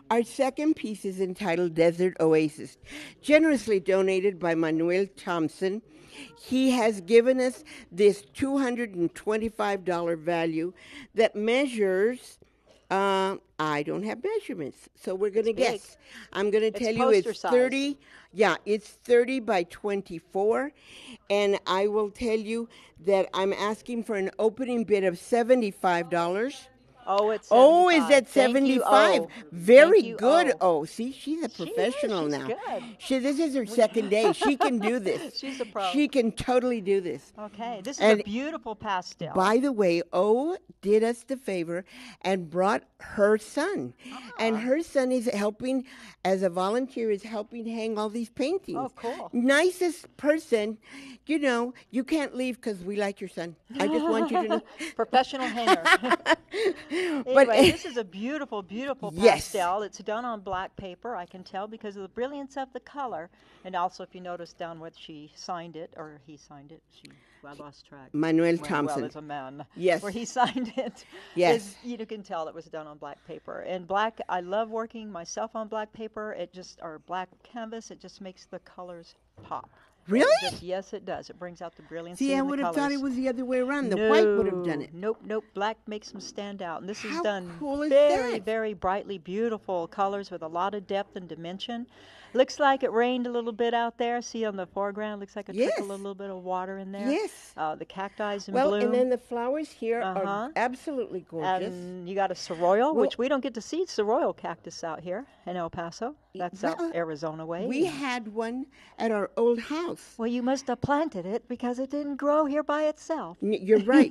Our second piece is entitled Desert Oasis, generously donated by Manuel Thompson. He has given us this $225 value that measures, I don't have measurements, so we're going to big. guess. I'm going to It's tell you poster it's size. 30. Yeah, it's 30 by 24. And I will tell you that I'm asking for an opening bid of $75. Oh, it's 75. Oh, is that Thank you, 75? O. Very Thank you, good. O. Oh, see, she's a She is. professional She's now. good. This is her second day. She can do this. She's a pro. She can totally do this. Okay, this is And a beautiful pastel. By the way, O did us the favor and brought her son. And her son is helping, as a volunteer, is helping hang all these paintings. Oh, cool. Nicest person. You know, you can't leave because we like your son. I just want you to know. Professional hanger. But Anyway, this is a beautiful, beautiful Yes. pastel. It's done on black paper, I can tell, because of the brilliance of the color. And also, if you notice down where she signed it, or he signed it, I lost track. Manuel Well, Thompson. as a man. Yes. Where he signed it. Yes. You can tell it was done on black paper. And black, I love working myself on black paper. Or black canvas. It just makes the colors pop. Really? Yes, it does. It brings out the brilliance. See, I would have thought it was the other way around. The white would have done it. Nope. Black makes them stand out. And this is How done cool is very, that? very brightly beautiful colors with a lot of depth and dimension. Looks like it rained a little bit out there. See on the foreground, looks like a trickle, a little bit of water in there. Yes. The cacti's in Well, bloom. and then the flowers here are absolutely gorgeous. And you got a soroyal, which we don't get to see soroyal cactus out here in El Paso. That's out Arizona way. We had one at our old house. Well, you must have planted it because it didn't grow here by itself. You're right.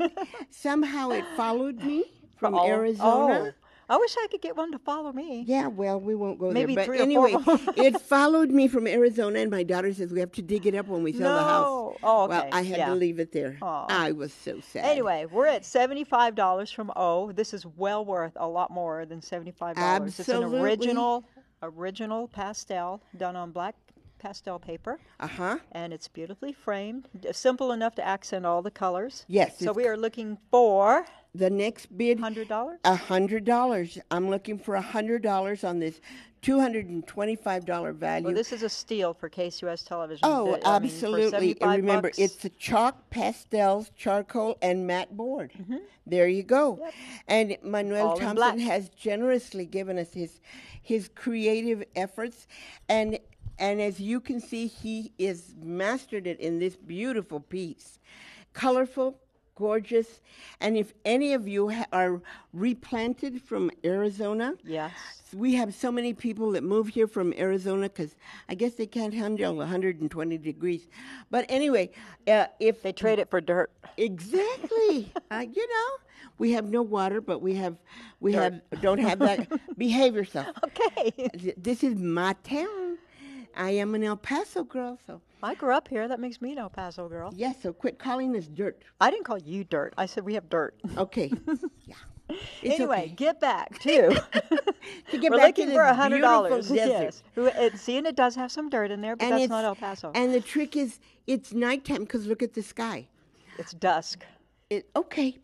Somehow it followed me from Arizona. I wish I could get one to follow me. Yeah, well, we won't go Maybe there. But 3 or 4 anyway, of 'em. it followed me from Arizona, and my daughter says we have to dig it up when we sell the house. Oh, okay. Well, I had to leave it there. Aw. I was so sad. Anyway, we're at $75 from O. This is well worth a lot more than $75. It's an Absolutely. original pastel done on black pastel paper. Uh-huh. And it's beautifully framed, simple enough to accent all the colors. Yes. So we are looking for the next bid. $100? $100. I'm looking for $100 on this $225 value. Well, this is a steal for KCOS television. Oh, absolutely. And remember, bucks. it's the chalk, pastels, charcoal, and matte board. There you go. Yep. And Manuel All in Thompson black. has generously given us his creative efforts. And as you can see, he is mastered it in this beautiful piece. Colorful, gorgeous. And if any of you are replanted from Arizona, Yes. we have so many people that move here from Arizona because I guess they can't handle 120 degrees. But anyway, if They trade it for dirt. exactly, we have no water, but we don't have that. Behave yourself. Okay. This is my town. I am an El Paso girl, so I grew up here. That makes me an El Paso girl. yes. So quit calling us dirt. I didn't call you dirt. I said we have dirt. Okay. Yeah. It's Anyway, okay. get back to. To get We're back to looking this for beautiful $100. desert. Yes. See, and it does have some dirt in there, but that's it's- not El Paso. And the trick is, it's nighttime because look at the sky. It's dusk. Okay,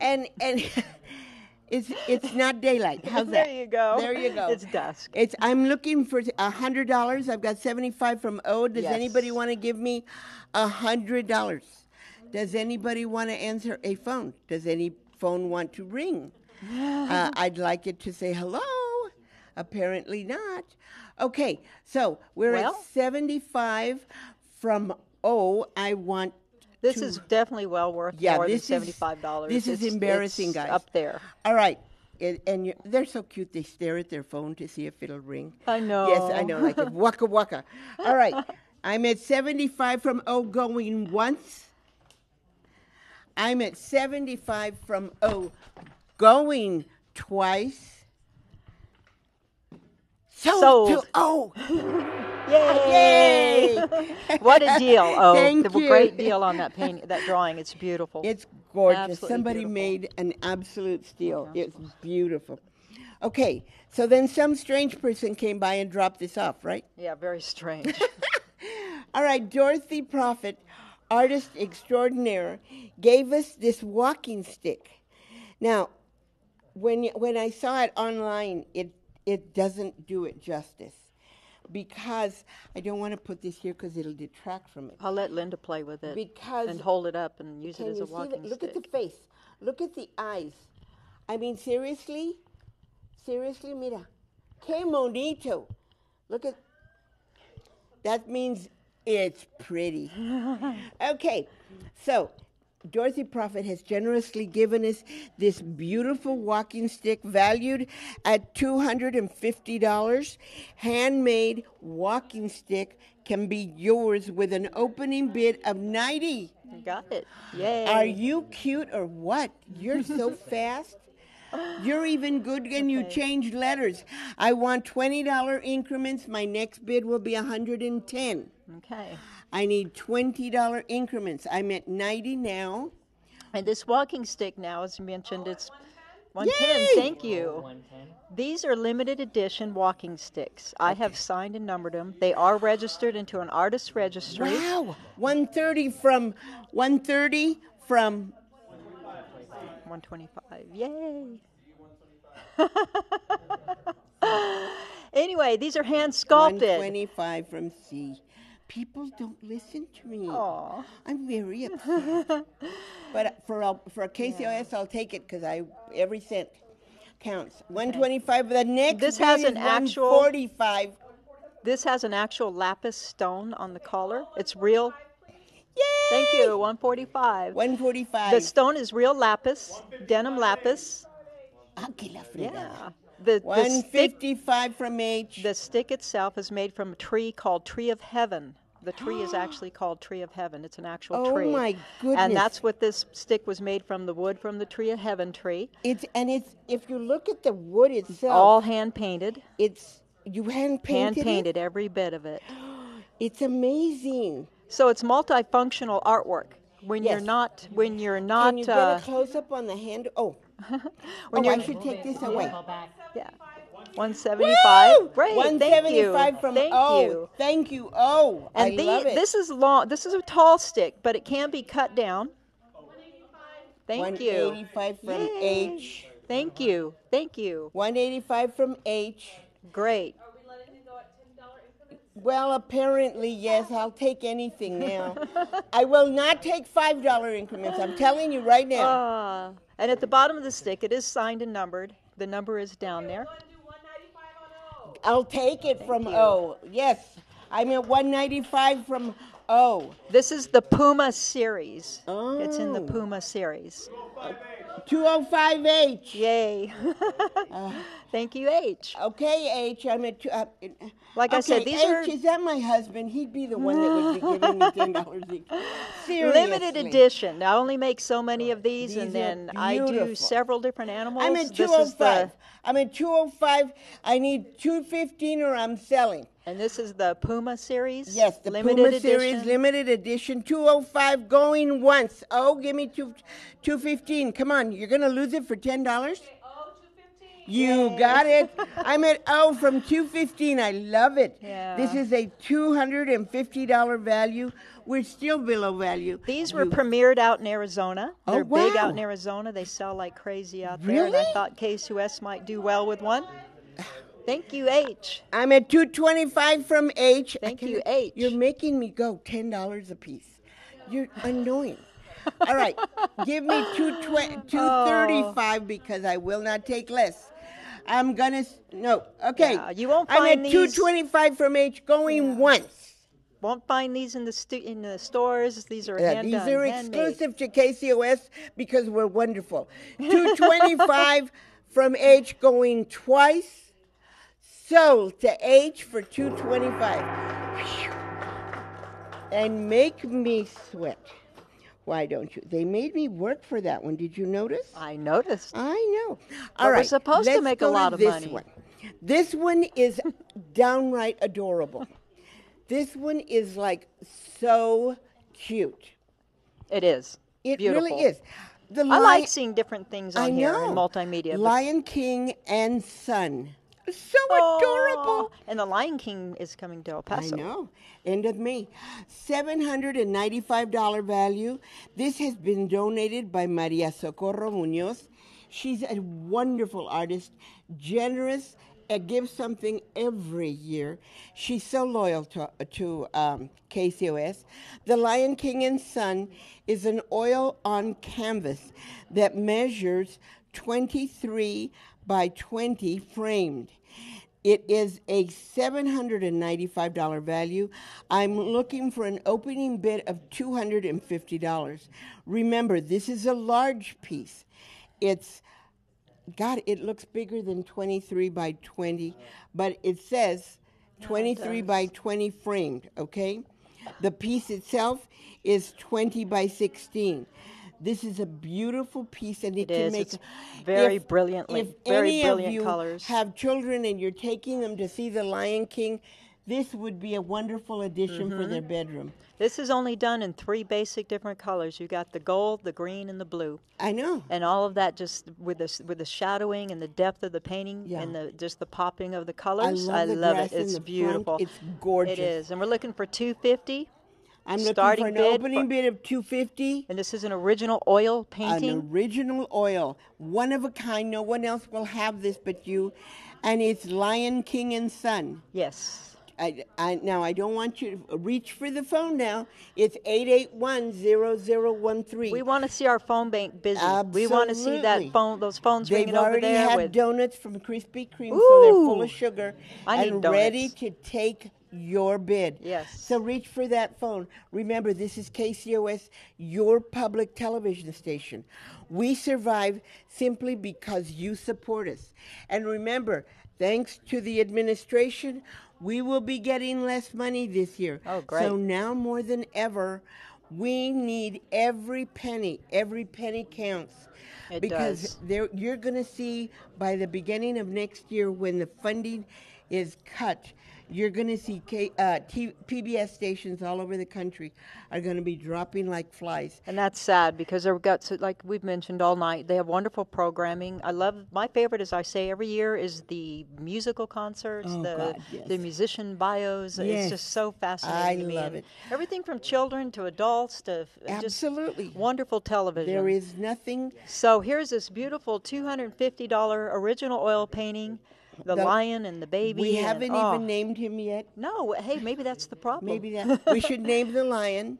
and it's not daylight. How's that? There you go. There you go. It's dusk. I'm looking for $100. I've got 75 from O. Does Yes. anybody want to give me $100? Does anybody want to answer a phone? Does any phone want to ring? I'd like it to say hello. Apparently not. Okay, so we're Well- at 75 from O. I want. This is definitely well worth more than $75. This is embarrassing, it's guys. Up there. All right. They're so cute. They stare at their phone to see if it'll ring. I know. Yes, I know. Like a waka waka. All right. I'm at 75 from O going once. I'm at 75 from O going twice. Sold. To O. Yay! Yay! What a deal! Oh, Thank the you. great deal on that that drawing. It's beautiful. It's gorgeous. Absolutely Somebody beautiful. made an absolute steal. It's beautiful. Okay, so then some strange person came by and dropped this off, right? Yeah, very strange. All right, Dorothy Prophet, artist extraordinaire, gave us this walking stick. Now, when I saw it online, it doesn't do it justice. Because I don't want to put this here because it'll detract from it. I'll let Linda play with it Because and hold it up and use it Can as you a see walking that? Look stick. at the face. Look at the eyes. I mean, seriously, mira, que bonito. Look at. That means it's pretty. Okay, so Dorothy Prophet has generously given us this beautiful walking stick valued at $250. Handmade walking stick can be yours with an opening bid of $90. You got it. Yay. Are you cute or what? You're so fast. You're even good and you change letters. I want $20 increments. My next bid will be $110. Okay. I need $20 increments. I'm at 90 now. And this walking stick now, as you mentioned, it's 110. Yay! Thank you. These are limited edition walking sticks. I have signed and numbered them. They are registered into an artist's registry. Wow. 130 from 125. Yay. Anyway, these are hand sculpted. 125 from C. People don't listen to me. Aw. I'm very upset. But for KCOS, I'll take it because every cent counts. 125. The next This bid has is an actual- 145. This has an actual lapis stone on the collar. It's real. Yay! Thank you. 145. 145. The stone is real lapis, denim lapis. Ah, que la fregada. Yeah. The stick, 155 from H. the stick itself is made from a tree called Tree of Heaven. The tree is actually called Tree of Heaven. It's an actual Oh, tree. my goodness. And that's what this stick was made from, the wood from the Tree of Heaven tree. It's if you look at the wood itself, All hand painted. you hand painted Hand painted, every bit of it. It's amazing. So it's multifunctional artwork. When Yes. you're not Can you get a close up on the hand? Oh, when I you're should take this away. yeah. 175. Great. 175 from Thank O. you. Thank you, O. And I love it. this is long. This is a tall stick, but it can be cut down. Thank you. 185 from Yay. H. Thank you. Thank you. 185 from H. Great. Are we letting it go at $10 increments? Well, apparently, yes. I'll take anything now. I will not take $5 increments. I'm telling you right now. And at the bottom of the stick, it is signed and numbered. The number is down there. We're going to do 195 on O. I'll take it from you. O. Yes. I'm at 195 from O. This is the Puma series. Oh. It's in the Puma series. 205H. Yay. Thank you, H. Okay, H. I'm at two. Like I said, these H, are is that my husband? He'd be the one that would be giving me $10 each. Seriously. limited edition. I only make so many of these and These then are I do beautiful. several different animals. I'm at This is 205. I'm at 205. I need 215 or I'm selling. And this is the Puma series? Yes, the limited Puma edition. series, limited edition, 205 going once. Oh, give me 215. Come on, you're going to lose it for $10? O, 215. You got it. I'm at O from 215. I love it. Yeah. This is a $250 value. We're still below value. These were premiered out in Arizona. Oh, They're big wow. out in Arizona. They sell like crazy out there. And I Really? thought KCOS might do well with one. Thank you, H. I'm at 225 from H. Thank you, H. You're making me go $10 a piece. You're annoying. All right, give me 235 because I will not take less. I'm gonna no. Okay, Yeah, you won't I'm find at these- 225 from H going once. Won't find these in the stores. These are Yeah, hand these done, are handmade. exclusive to KCOS because we're wonderful. 225 from H going twice. Sold to H for 225. Phew. And make me sweat. Why don't you? They made me work for that one. Did you notice? I noticed. I know. But All we're right. supposed to let's make a go lot of this money. One. This one is downright adorable. This one is like so cute. It is. It Beautiful. really is. The I like seeing different things on I here know. in multimedia. but- Lion King and Son. So Aw. adorable. And the Lion King is coming to El Paso. I know. End of May. $795 value. This has been donated by Maria Socorro Munoz. She's a wonderful artist, generous, and gives something every year. She's so loyal to KCOS. The Lion King and Son is an oil on canvas that measures 23 by 20 framed. It is a $795 value. I'm looking for an opening bid of $250. Remember, this is a large piece. It's, God, it looks bigger than 23 by 20, but it says 23 by 20 framed, okay? The piece itself is 20 by 16. This is a beautiful piece, and it can is. make It's very if brilliantly, very any brilliant of you colors. have children and you're taking them to see the Lion King, this would be a wonderful addition for their bedroom. This is only done in 3 basic different colors. You got the gold, the green, and the blue. I know. And all of that just with the shadowing and the depth of the painting Yeah. and just the popping of the colors. I love the grass it. in It's the front. beautiful. It's gorgeous. It is. And we're looking for $250. I'm looking starting for an bid opening for- bid of $250. And this is an original oil painting. An original oil, one of a kind. No one else will have this but you, and it's Lion King and Son. Yes. Now I don't want you to reach for the phone. Now it's 881-0013. We want to see our phone bank busy. We want to see Absolutely. those phones They've ringing over already there had with donuts from Krispy Kreme, so they're full Ooh. of sugar I need and donuts. ready to take your bid. Yes. So reach for that phone. Remember, this is KCOS, your public television station. We survive simply because you support us. And remember, thanks to the administration, we will be getting less money this year. Oh, great. So now more than ever, we need every penny. Every penny counts. It because does. you're going to see by the beginning of next year when the funding is cut, you're going to see PBS stations all over the country are going to be dropping like flies. And that's sad because they've got, like we've mentioned all night, they have wonderful programming. My favorite, as I say every year, is the musical concerts, the musician bios. Yes. It's just so fascinating to me. I love it. Everything from children to adults to absolutely just wonderful television. There is nothing. So here's this beautiful $250 original oil painting. The lion and the baby. We haven't even named him yet. No, hey, maybe that's the problem. Maybe we should name the lion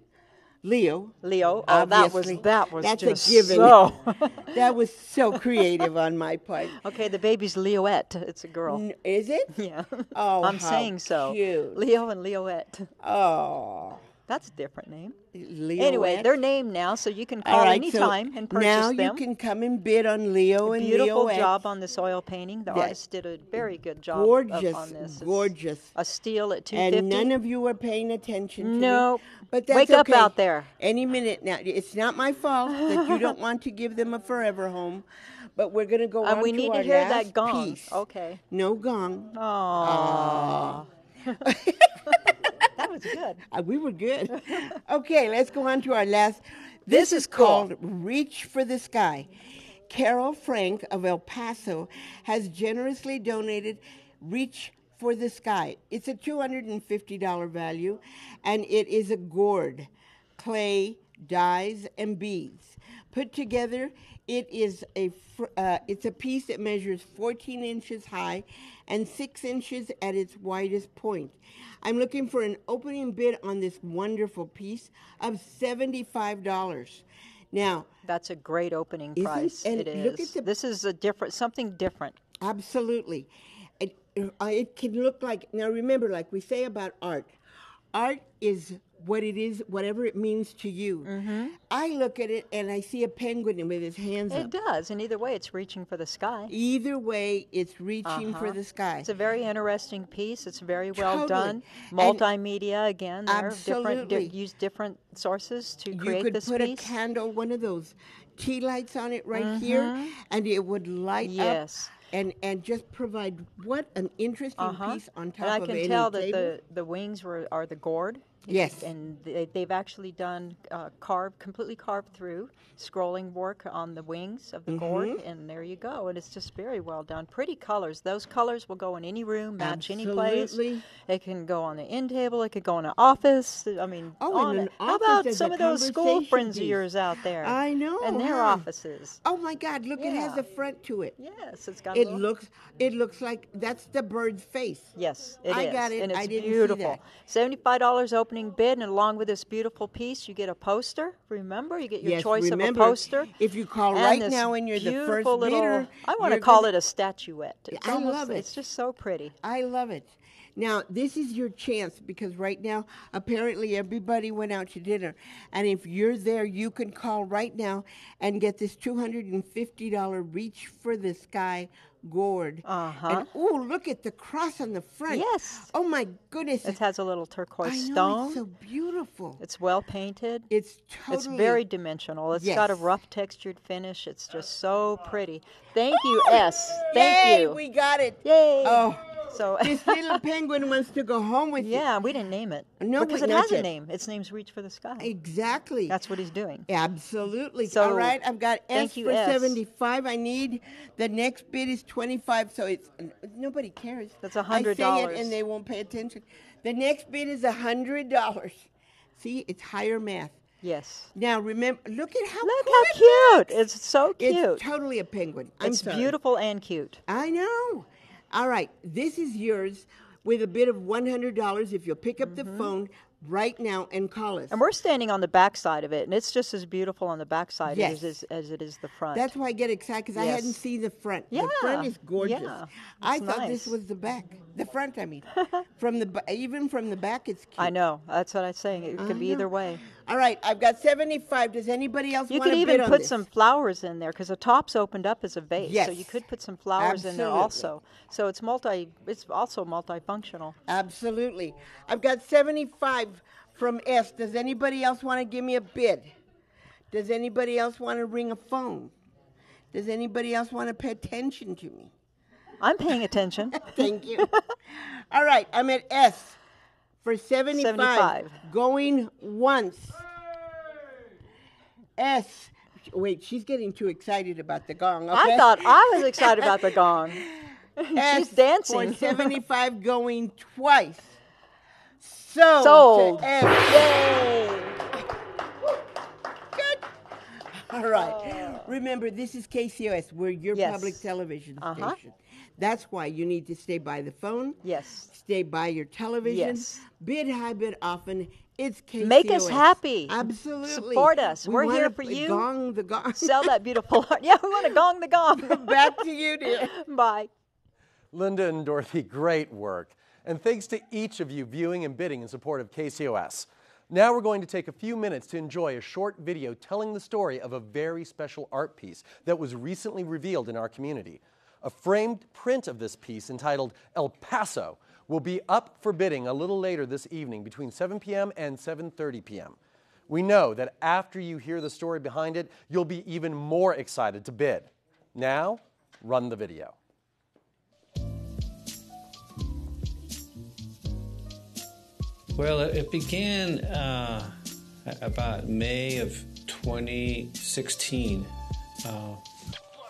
Leo. Leo. Oh, that's That's just a given. So. That was so creative on my part. Okay, the baby's Leoette. It's a girl. Is it? Yeah. Oh, I'm saying so. Cute. Leo and Leoette. Oh. That's a different name. Leoette. Anyway, they're named now, so you can call anytime and purchase now them. Now you can come and bid on Leo and Leoette. Beautiful job on this oil painting. The artist did a very good job on this. Gorgeous. A steel at $250. And none of you are paying attention to me. But that's Wake up out there. Any minute now. It's not my fault that you don't want to give them a forever home. But we're going to go on to our last piece. And we need to hear that gong. Okay. No gong. Aww. That was good. We were good. Okay, let's go on to our last. This is called Reach for the Sky. Carol Frank of El Paso has generously donated Reach for the Sky. It's a $250 value, and it is a gourd, clay, dyes, and beads. Put together, it's a piece that measures 14 inches high and 6 inches at its widest point. I'm looking for an opening bid on this wonderful piece of $75. Now, that's a great opening price. It is. This is something different. Absolutely. It can look like, now remember, like we say about art is what it is, whatever it means to you. Mm-hmm. I look at it and I see a penguin with his hands up. It does, and either way, it's reaching for the sky. Either way, it's reaching for the sky. It's a very interesting piece. It's very well done. Multimedia, again, use different sources to create this piece. You could put a candle, one of those tea lights on it right here, and it would light up. And just provide what an interesting piece on top of any table. And I can tell that the wings are the gourd. Yes. And they've actually done completely carved through scrolling work on the wings of the gourd, and there you go. And it's just very well done. Pretty colors. Those colors will go in any room, match any place. It can go on the end table. It could go in an office. I mean, how about some of those school friends of yours out there? I know. And their offices. Oh my God! Look, it has a front to it. Yes, it's got. It looks like that's the bird's face. Yes, it is. I got it. And it's I didn't beautiful. See that. $75 opening bid, and along with this beautiful piece, you get a poster. Remember, you get your choice of a poster. If you call right now and you're the first bidder, I want to call it a statuette. I love it. It's just so pretty. I love it. Now, this is your chance because right now, apparently everybody went out to dinner. And if you're there, you can call right now and get this $250 Reach for the Sky gourd. And look at the cross on the front. Yes. Oh my goodness. It has a little turquoise stone. It's so beautiful. It's well painted. It's very dimensional. It's got a rough textured finish. It's just so pretty. Thank you, S. Thank you. We got it. Yay. Oh. So this little penguin wants to go home with you. Yeah, we didn't name it. No, because it has a name. Its name's Reach for the Sky. Exactly. That's what he's doing. Absolutely. So, all right, I've got S for S. 75. I need the next bid is 25. So it's nobody cares. That's $100. I say it and they won't pay attention. The next bid is $100. See, it's higher math. Yes. Now remember, look how cute. It's so cute. It's totally a penguin. It's beautiful and cute. I know. All right, this is yours with a bid of $100 if you'll pick up the phone right now and call us. And we're standing on the back side of it, and it's just as beautiful on the back side as it is the front. That's why I get excited, because I hadn't seen the front. Yeah. The front is gorgeous. Yeah, I thought this was the back. The front, I mean. Even from the back, it's cute. I know. That's what I'm saying. It could be either way. All right, I've got 75. Does anybody else want to bid on this? You could even put some flowers in there, because the top's opened up as a vase. Yes. So you could put some flowers in there also. So it's also multifunctional. Absolutely. I've got 75 from S. Does anybody else want to give me a bid? Does anybody else want to ring a phone? Does anybody else want to pay attention to me? I'm paying attention. Thank you. All right, I'm at S for 75. Going once. S. Wait, she's getting too excited about the gong. Okay? I thought I was excited about the gong. She's dancing. For 75 going twice. So sold. Yay! Good. All right. Remember, this is KCOS. We're your public television station. That's why you need to stay by the phone. Yes. Stay by your television. Yes. Bid high, bid often. It's KCOS. Make us happy. Absolutely. Support us. We're here for you. Gong the gong. Sell that beautiful art. Yeah, we want to gong the gong. Back to you, dear. Bye. Linda and Dorothy, great work. And thanks to each of you viewing and bidding in support of KCOS. Now we're going to take a few minutes to enjoy a short video telling the story of a very special art piece that was recently revealed in our community. A framed print of this piece entitled El Paso will be up for bidding a little later this evening between 7 p.m. and 7:30 p.m. We know that after you hear the story behind it, you'll be even more excited to bid. Now, run the video. Well, it began about May of 2016.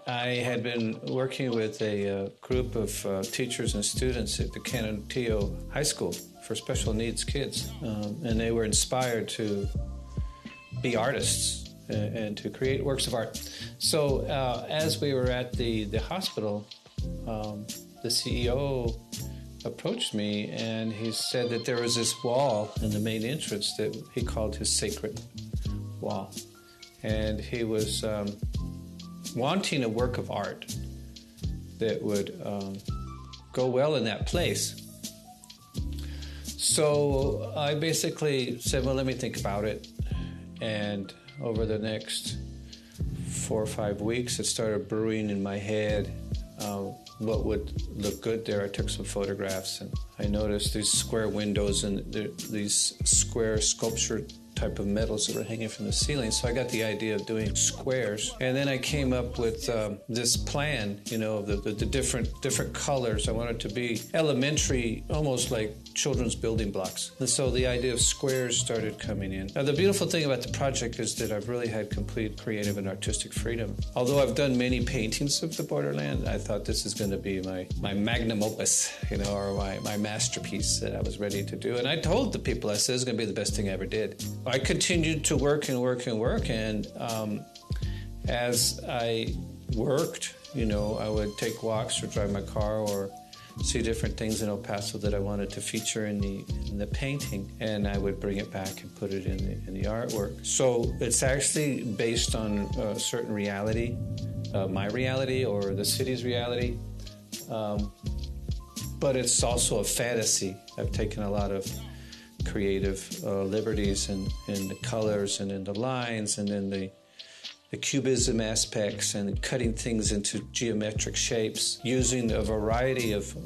I had been working with a group of teachers and students at the Canantillo High School for special needs kids, and they were inspired to be artists and to create works of art. So as we were at the hospital, the CEO approached me and he said that there was this wall in the main entrance that he called his sacred wall. And he was wanting a work of art that would go well in that place. So I basically said, well, let me think about it. And over the next 4 or 5 weeks, it started brewing in my head what would look good there. I took some photographs and I noticed these square windows and these square sculpture type of metals that were hanging from the ceiling. So I got the idea of doing squares. And then I came up with this plan, you know, the different colors. I wanted to be elementary, almost like children's building blocks. And so the idea of squares started coming in. Now, the beautiful thing about the project is that I've really had complete creative and artistic freedom. Although I've done many paintings of the borderland, I thought this is going to be my magnum opus, you know, or my masterpiece that I was ready to do. And I told the people, I said, it's going to be the best thing I ever did. I continued to work and work and work, and as I worked, you know, I would take walks or drive my car or see different things in El Paso that I wanted to feature in the painting, and I would bring it back and put it in the artwork. So it's actually based on a certain reality, my reality or the city's reality, but it's also a fantasy. I've taken a lot of creative liberties in the colors and in the lines and in the cubism aspects and cutting things into geometric shapes, using a variety of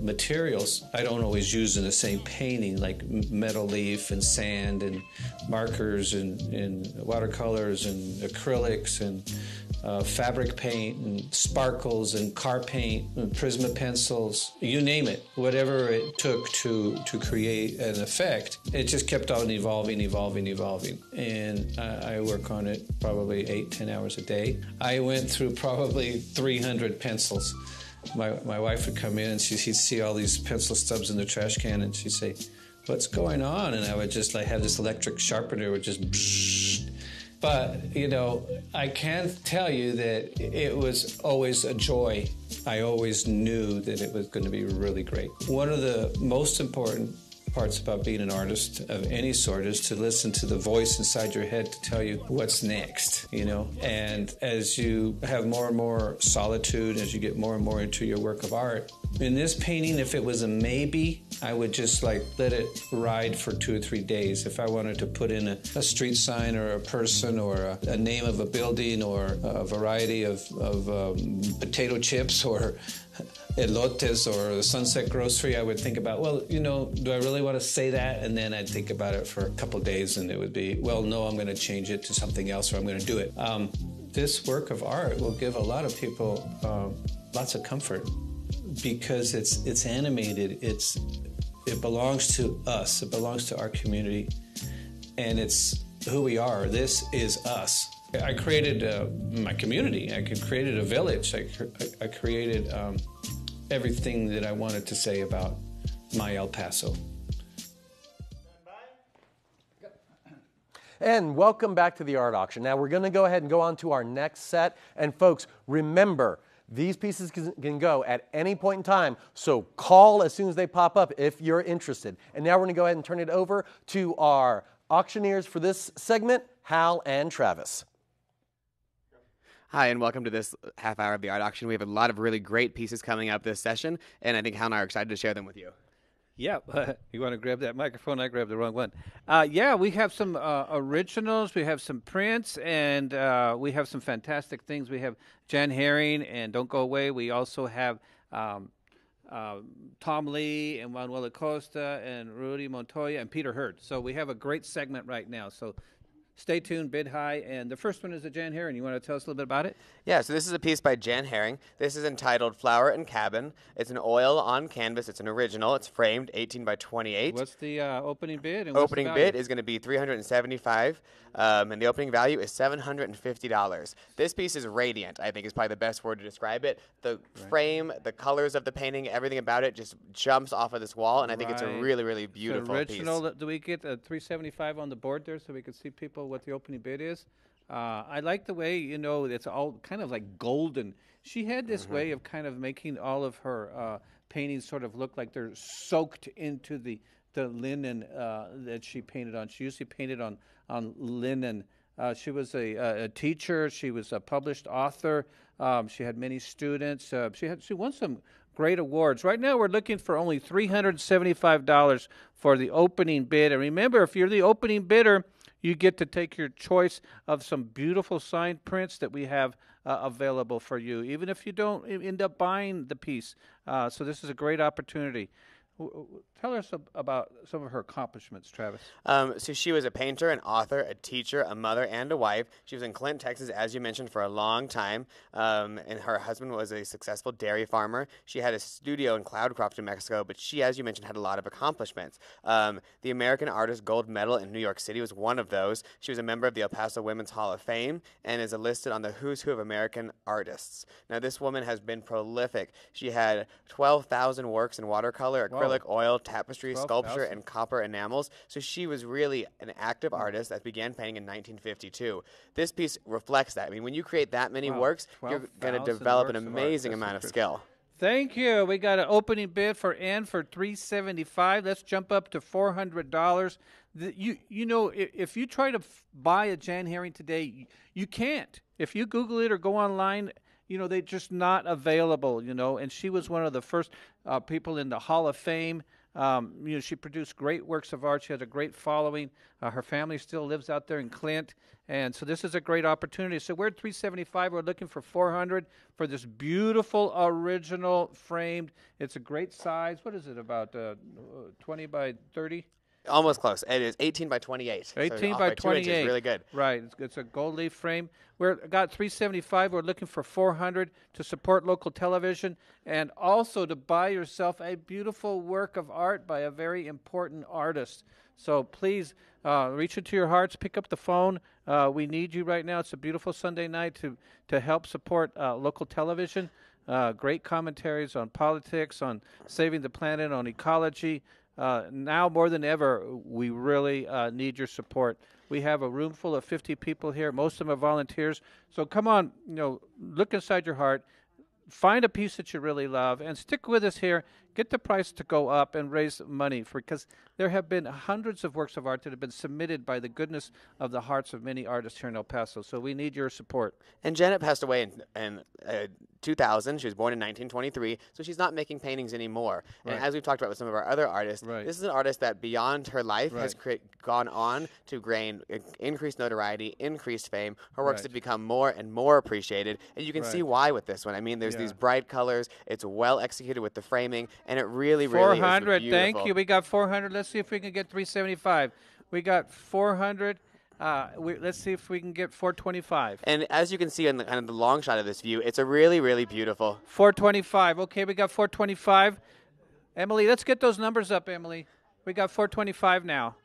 materials I don't always use in the same painting, like metal leaf and sand and markers and watercolors and acrylics and fabric paint and sparkles and car paint and Prisma pencils, you name it. Whatever it took to create an effect, it just kept on evolving. And I work on it probably 8-10 hours a day. I went through probably 300 pencils. My wife would come in and she'd see all these pencil stubs in the trash can and she'd say, "What's going on?" And I would just like have this electric sharpener would just psh. But, you know, I can't tell you that it was always a joy. I always knew that it was going to be really great. One of the most important parts about being an artist of any sort is to listen to the voice inside your head to tell you what's next, you know. And as you have more and more solitude, as you get more and more into your work of art, in this painting, if it was a maybe, I would just like let it ride for 2 or 3 days. If I wanted to put in a street sign or a person or a name of a building or a variety of potato chips or elotes or the Sunset Grocery, I would think about, well, you know, do I really want to say that? And then I'd think about it for a couple of days and it would be, well, no, I'm going to change it to something else or I'm going to do it. This work of art will give a lot of people lots of comfort because it's animated. It belongs to us. It belongs to our community, and it's who we are. This is us. I created my community. I created a village. I created everything that I wanted to say about my El Paso. And welcome back to the art auction. Now we're going to go ahead and go on to our next set. And folks, remember, these pieces can go at any point in time, so call as soon as they pop up if you're interested. And now we're going to go ahead and turn it over to our auctioneers for this segment, Hal and Travis. Hi, and welcome to this half hour of the art auction. We have a lot of really great pieces coming up this session, and I think Hal and I are excited to share them with you. Yeah, you want to grab that microphone? I grabbed the wrong one. Yeah, we have some originals, we have some prints, and we have some fantastic things. We have Jan Herring and Don't Go Away. We also have Tom Lee and Manuel Acosta and Rudy Montoya and Peter Hurd. So we have a great segment right now. So stay tuned, bid high. And the first one is the Jan Herring. You want to tell us a little bit about it? Yeah, so this is a piece by Jan Herring. This is entitled Flower and Cabin. It's an oil on canvas. It's an original. It's framed 18 by 28. What's the opening bid? And Opening bid is going to be $375, and the opening value is $750. This piece is radiant, I think is probably the best word to describe it. The frame, the colors of the painting, everything about it just jumps off of this wall, and I think it's a really, really beautiful original, piece. Do we get a $375 on the board there so we can see people what the opening bid is? I like the way, it's all kind of like golden. She had this way of kind of making all of her paintings sort of look like they're soaked into the linen that she painted on. She usually painted on linen. She was a teacher. She was a published author. She had many students. She won some great awards. Right now we're looking for only $375 for the opening bid. And remember, if you're the opening bidder, you get to take your choice of some beautiful signed prints that we have available for you, even if you don't end up buying the piece. So this is a great opportunity. Tell us about some of her accomplishments, Travis. So she was a painter, an author, a teacher, a mother, and a wife. She was in Clint, Texas, as you mentioned, for a long time, and her husband was a successful dairy farmer. She had a studio in Cloudcroft, New Mexico, but she, as you mentioned, had a lot of accomplishments. The American Artist Gold Medal in New York City was one of those. She was a member of the El Paso Women's Hall of Fame and is listed on the Who's Who of American Artists. Now, this woman has been prolific. She had 12,000 works in watercolor, acrylic, oil, tapestry, sculpture, and copper enamels. So she was really an active artist that began painting in 1952. This piece reflects that. I mean, when you create that many works, you're going to develop an amazing amount of skill. Thank you. We got an opening bid for Ann for $375. Let's jump up to $400. If you try to buy a Jan Herring today, you can't. If you Google it or go online, they're just not available, and she was one of the first people in the Hall of Fame. She produced great works of art. She has a great following. Her family still lives out there in Clint, and so this is a great opportunity. So we're at $375. We're looking for $400 for this beautiful original framed. It's a great size. What is it, about 20 by 30? Almost close. It is 18 by 28. 18 by 28. 2 inches, really good. Right. It's a gold leaf frame. We're got $375. We're looking for $400 to support local television and also to buy yourself a beautiful work of art by a very important artist. So please reach into your hearts. Pick up the phone. We need you right now. It's a beautiful Sunday night to help support local television. Great commentaries on politics, on saving the planet, on ecology. Now more than ever, we really need your support. We have a room full of 50 people here. Most of them are volunteers. So come on, look inside your heart. Find a piece that you really love and stick with us here. Get the price to go up and raise money because there have been hundreds of works of art that have been submitted by the goodness of the hearts of many artists here in El Paso. So we need your support. And Janet passed away in 2000. She was born in 1923, so she's not making paintings anymore. Right. And as we've talked about with some of our other artists, this is an artist that beyond her life has gone on to gain increased notoriety, increased fame. Her works have become more and more appreciated, and you can see why with this one. I mean, there's these bright colors. It's well executed with the framing, and it really, really is beautiful. Thank you. We got 400. Let's see if we can get 375. We got 400. Let's see if we can get 425. And as you can see in the kind of the long shot of this view, it's a really, really beautiful. 425. Okay, we got 425. Emily, let's get those numbers up, Emily. We got 425 now.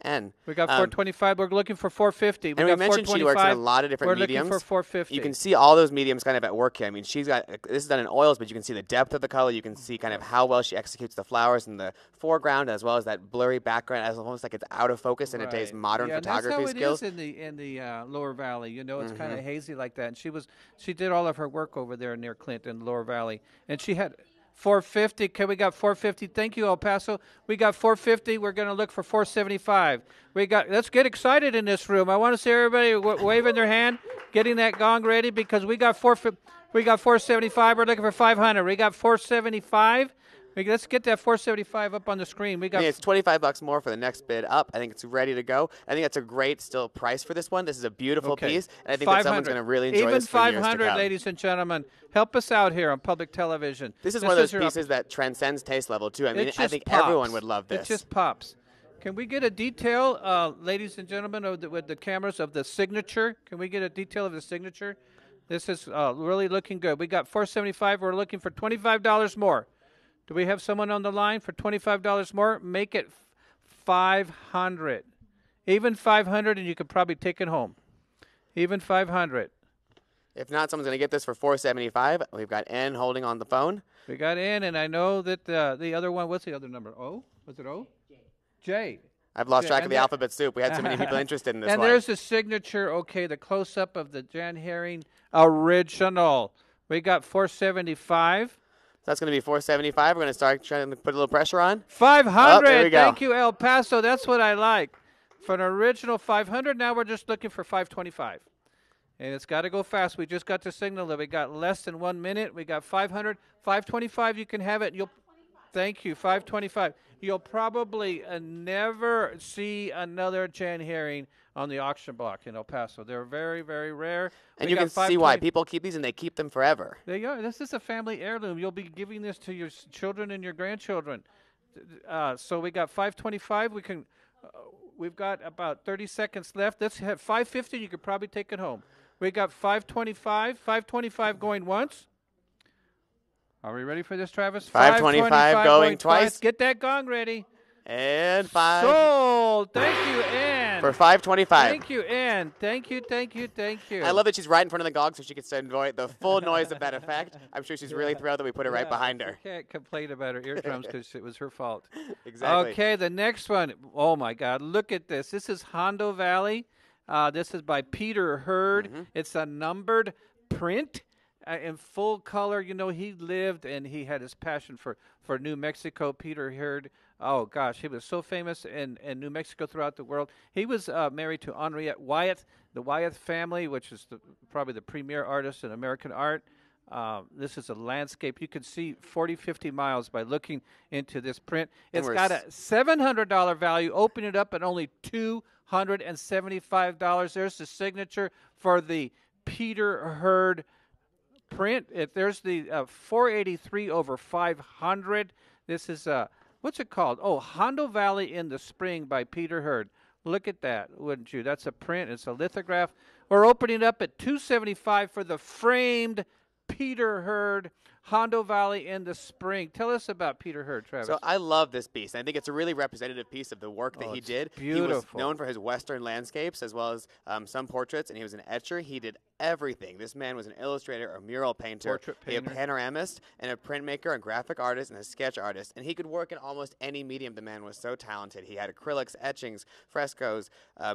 And we got 425. We're looking for 450. And we mentioned she works in a lot of different mediums. We're looking for 450. You can see all those mediums kind of at work here. I mean, she's got this is done in oils, but you can see the depth of the color. You can see kind of how well she executes the flowers in the foreground, as well as that blurry background, as almost like it's out of focus in today's modern photography skills. That's how it is in the Lower Valley. You know, it's kind of hazy like that. And she did all of her work over there near Clinton, Lower Valley, and she had 450. Okay, we got 450. Thank you, El Paso. We got 450. We're going to look for 475. Let's get excited in this room. I want to see everybody waving their hand, getting that gong ready, because we got 475. We're looking for 500. We got 475. Let's get that 475 up on the screen. It's $25 more for the next bid up. I think it's ready to go. I think that's a great still price for this one. This is a beautiful piece, and I think that someone's going to really enjoy this for years to come. Even 500, ladies and gentlemen. Help us out here on public television. This is one of those pieces that transcends taste level, too. I mean, I think everyone would love this. It just pops. Can we get a detail, ladies and gentlemen, with the cameras of the signature? Can we get a detail of the signature? This is really looking good. We got 475. We're looking for $25 more. Do we have someone on the line for $25 more? Make it 500. Even 500, and you could probably take it home. Even 500. If not, someone's going to get this for 475. We've got N holding on the phone. We got N, and I know that the other one, what's the other number? O? Was it O? J. I've lost track of the alphabet soup. We had so many people interested in this one. And there's the signature, okay, the close-up of the Jan Herring original. We got 475. So that's going to be 475. We're going to start trying to put a little pressure on. 500. There we go. Thank you, El Paso. That's what I like. For an original 500, now we're just looking for 525. And it's got to go fast. We just got the signal that we got less than 1 minute. We got 500. 525, you can have it. Thank you, 525. You'll probably never see another Jan Herring on the auction block in El Paso. They're very, very rare. And you can see why. People keep these, and they keep them forever. They are. This is a family heirloom. You'll be giving this to your children and your grandchildren. So we got 525. We've got about 30 seconds left. Let's have 550. You could probably take it home. We got 525. 525 going once. Are we ready for this, Travis? 525 going twice. Get that gong ready. And 5. Sold. Thank you, Ann. For 525. Thank you, Ann. Thank you, thank you, thank you. I love that she's right in front of the gong so she gets to enjoy the full noise of that effect. I'm sure she's really thrilled that we put it right behind her. Can't complain about her eardrums because it was her fault. Exactly. Okay, the next one. Oh, my God. Look at this. This is Hondo Valley. This is by Peter Hurd. It's a numbered print. In full color. You know, he lived and he had his passion for New Mexico. Peter Hurd, oh gosh, he was so famous in New Mexico throughout the world. He was married to Henriette Wyeth, the Wyeth family, which is probably the premier artist in American art. This is a landscape. You can see 40, 50 miles by looking into this print. It's got a $700 value. Open it up at only $275. There's the signature for the Peter Hurd print. There's the 483 over 500. This is what's it called? Oh, Hondo Valley in the Spring by Peter Hurd. Look at that, wouldn't you? That's a print. It's a lithograph. We're opening up at $275 for the framed Peter Hurd Hondo Valley in the Spring. Tell us about Peter Hurd, Travis. So I love this piece. I think it's a really representative piece of the work that he did. Beautiful. He was known for his Western landscapes as well as some portraits, and he was an etcher. He did everything. This man was an illustrator, a mural painter, a panoramist, and a printmaker, a graphic artist, and a sketch artist. And he could work in almost any medium. The man was so talented. He had acrylics, etchings, frescoes,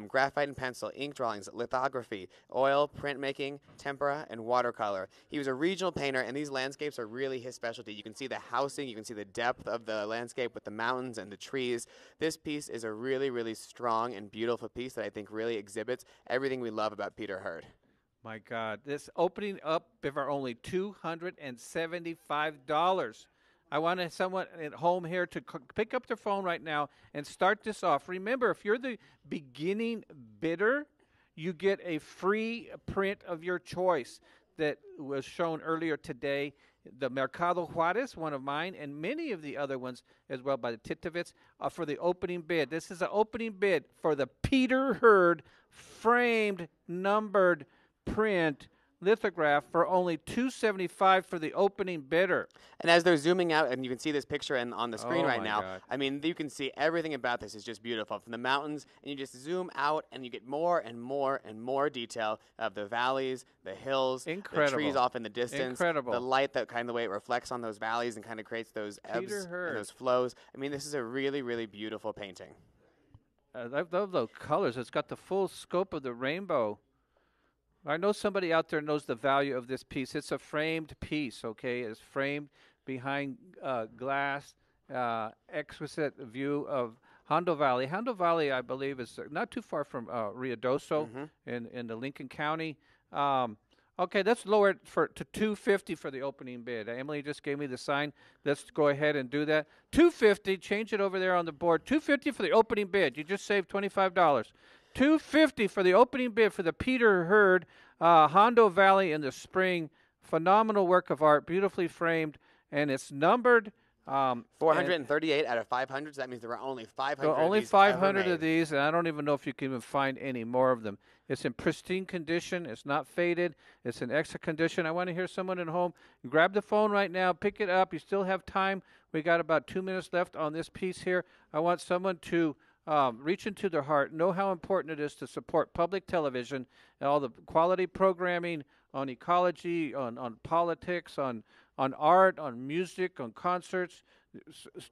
graphite and pencil, ink drawings, lithography, oil, printmaking, tempera, and watercolor. He was a regional painter, and these landscapes are really his specialty. You can see the housing, you can see the depth of the landscape with the mountains and the trees. This piece is a really, really strong and beautiful piece that I think really exhibits everything we love about Peter Hurd. My God, this opening up for only $275. I want someone at home here to pick up their phone right now and start this off. Remember, if you're the beginning bidder, you get a free print of your choice that was shown earlier today. the Mercado Juarez, one of mine, and many of the other ones as well by the Titovits for the opening bid. This is an opening bid for the Peter Hurd framed, numbered print lithograph for only $275 for the opening bidder. And as they're zooming out, and you can see this picture on the screen Oh right my now, God. I mean, you can see everything about this is just beautiful. From the mountains, and you just zoom out, and you get more and more and more detail of the valleys, the hills, Incredible. the trees off in the distance, Incredible. the light, that kind of the way it reflects on those valleys and kind of creates those ebbs Peter Hurd. and those flows. I mean, this is a really, really beautiful painting. I love those colors. It's got the full scope of the rainbow. I know somebody out there knows the value of this piece. It's a framed piece, okay? It's framed behind glass, exquisite view of Hondo Valley. Hondo Valley, I believe, is not too far from Ruidoso in the Lincoln County. Okay, let's lower it to $250 for the opening bid. Emily just gave me the sign. Let's go ahead and do that. $250. Change it over there on the board. $250 for the opening bid. You just saved $25. $250 for the opening bid for the Peter Hurd Hondo Valley in the Spring. Phenomenal work of art, beautifully framed, and it's numbered. 438 out of 500, so that means there were only 500 So only of these 500 ever of made. these, and I don't even know if you can even find any more of them. It's in pristine condition. It's not faded. It's in excellent condition. I want to hear someone at home. Grab the phone right now. Pick it up. You still have time. We got about 2 minutes left on this piece here. I want someone to reach into their heart, know how important it is to support public television and all the quality programming on ecology, on politics, on art, on music, on concerts,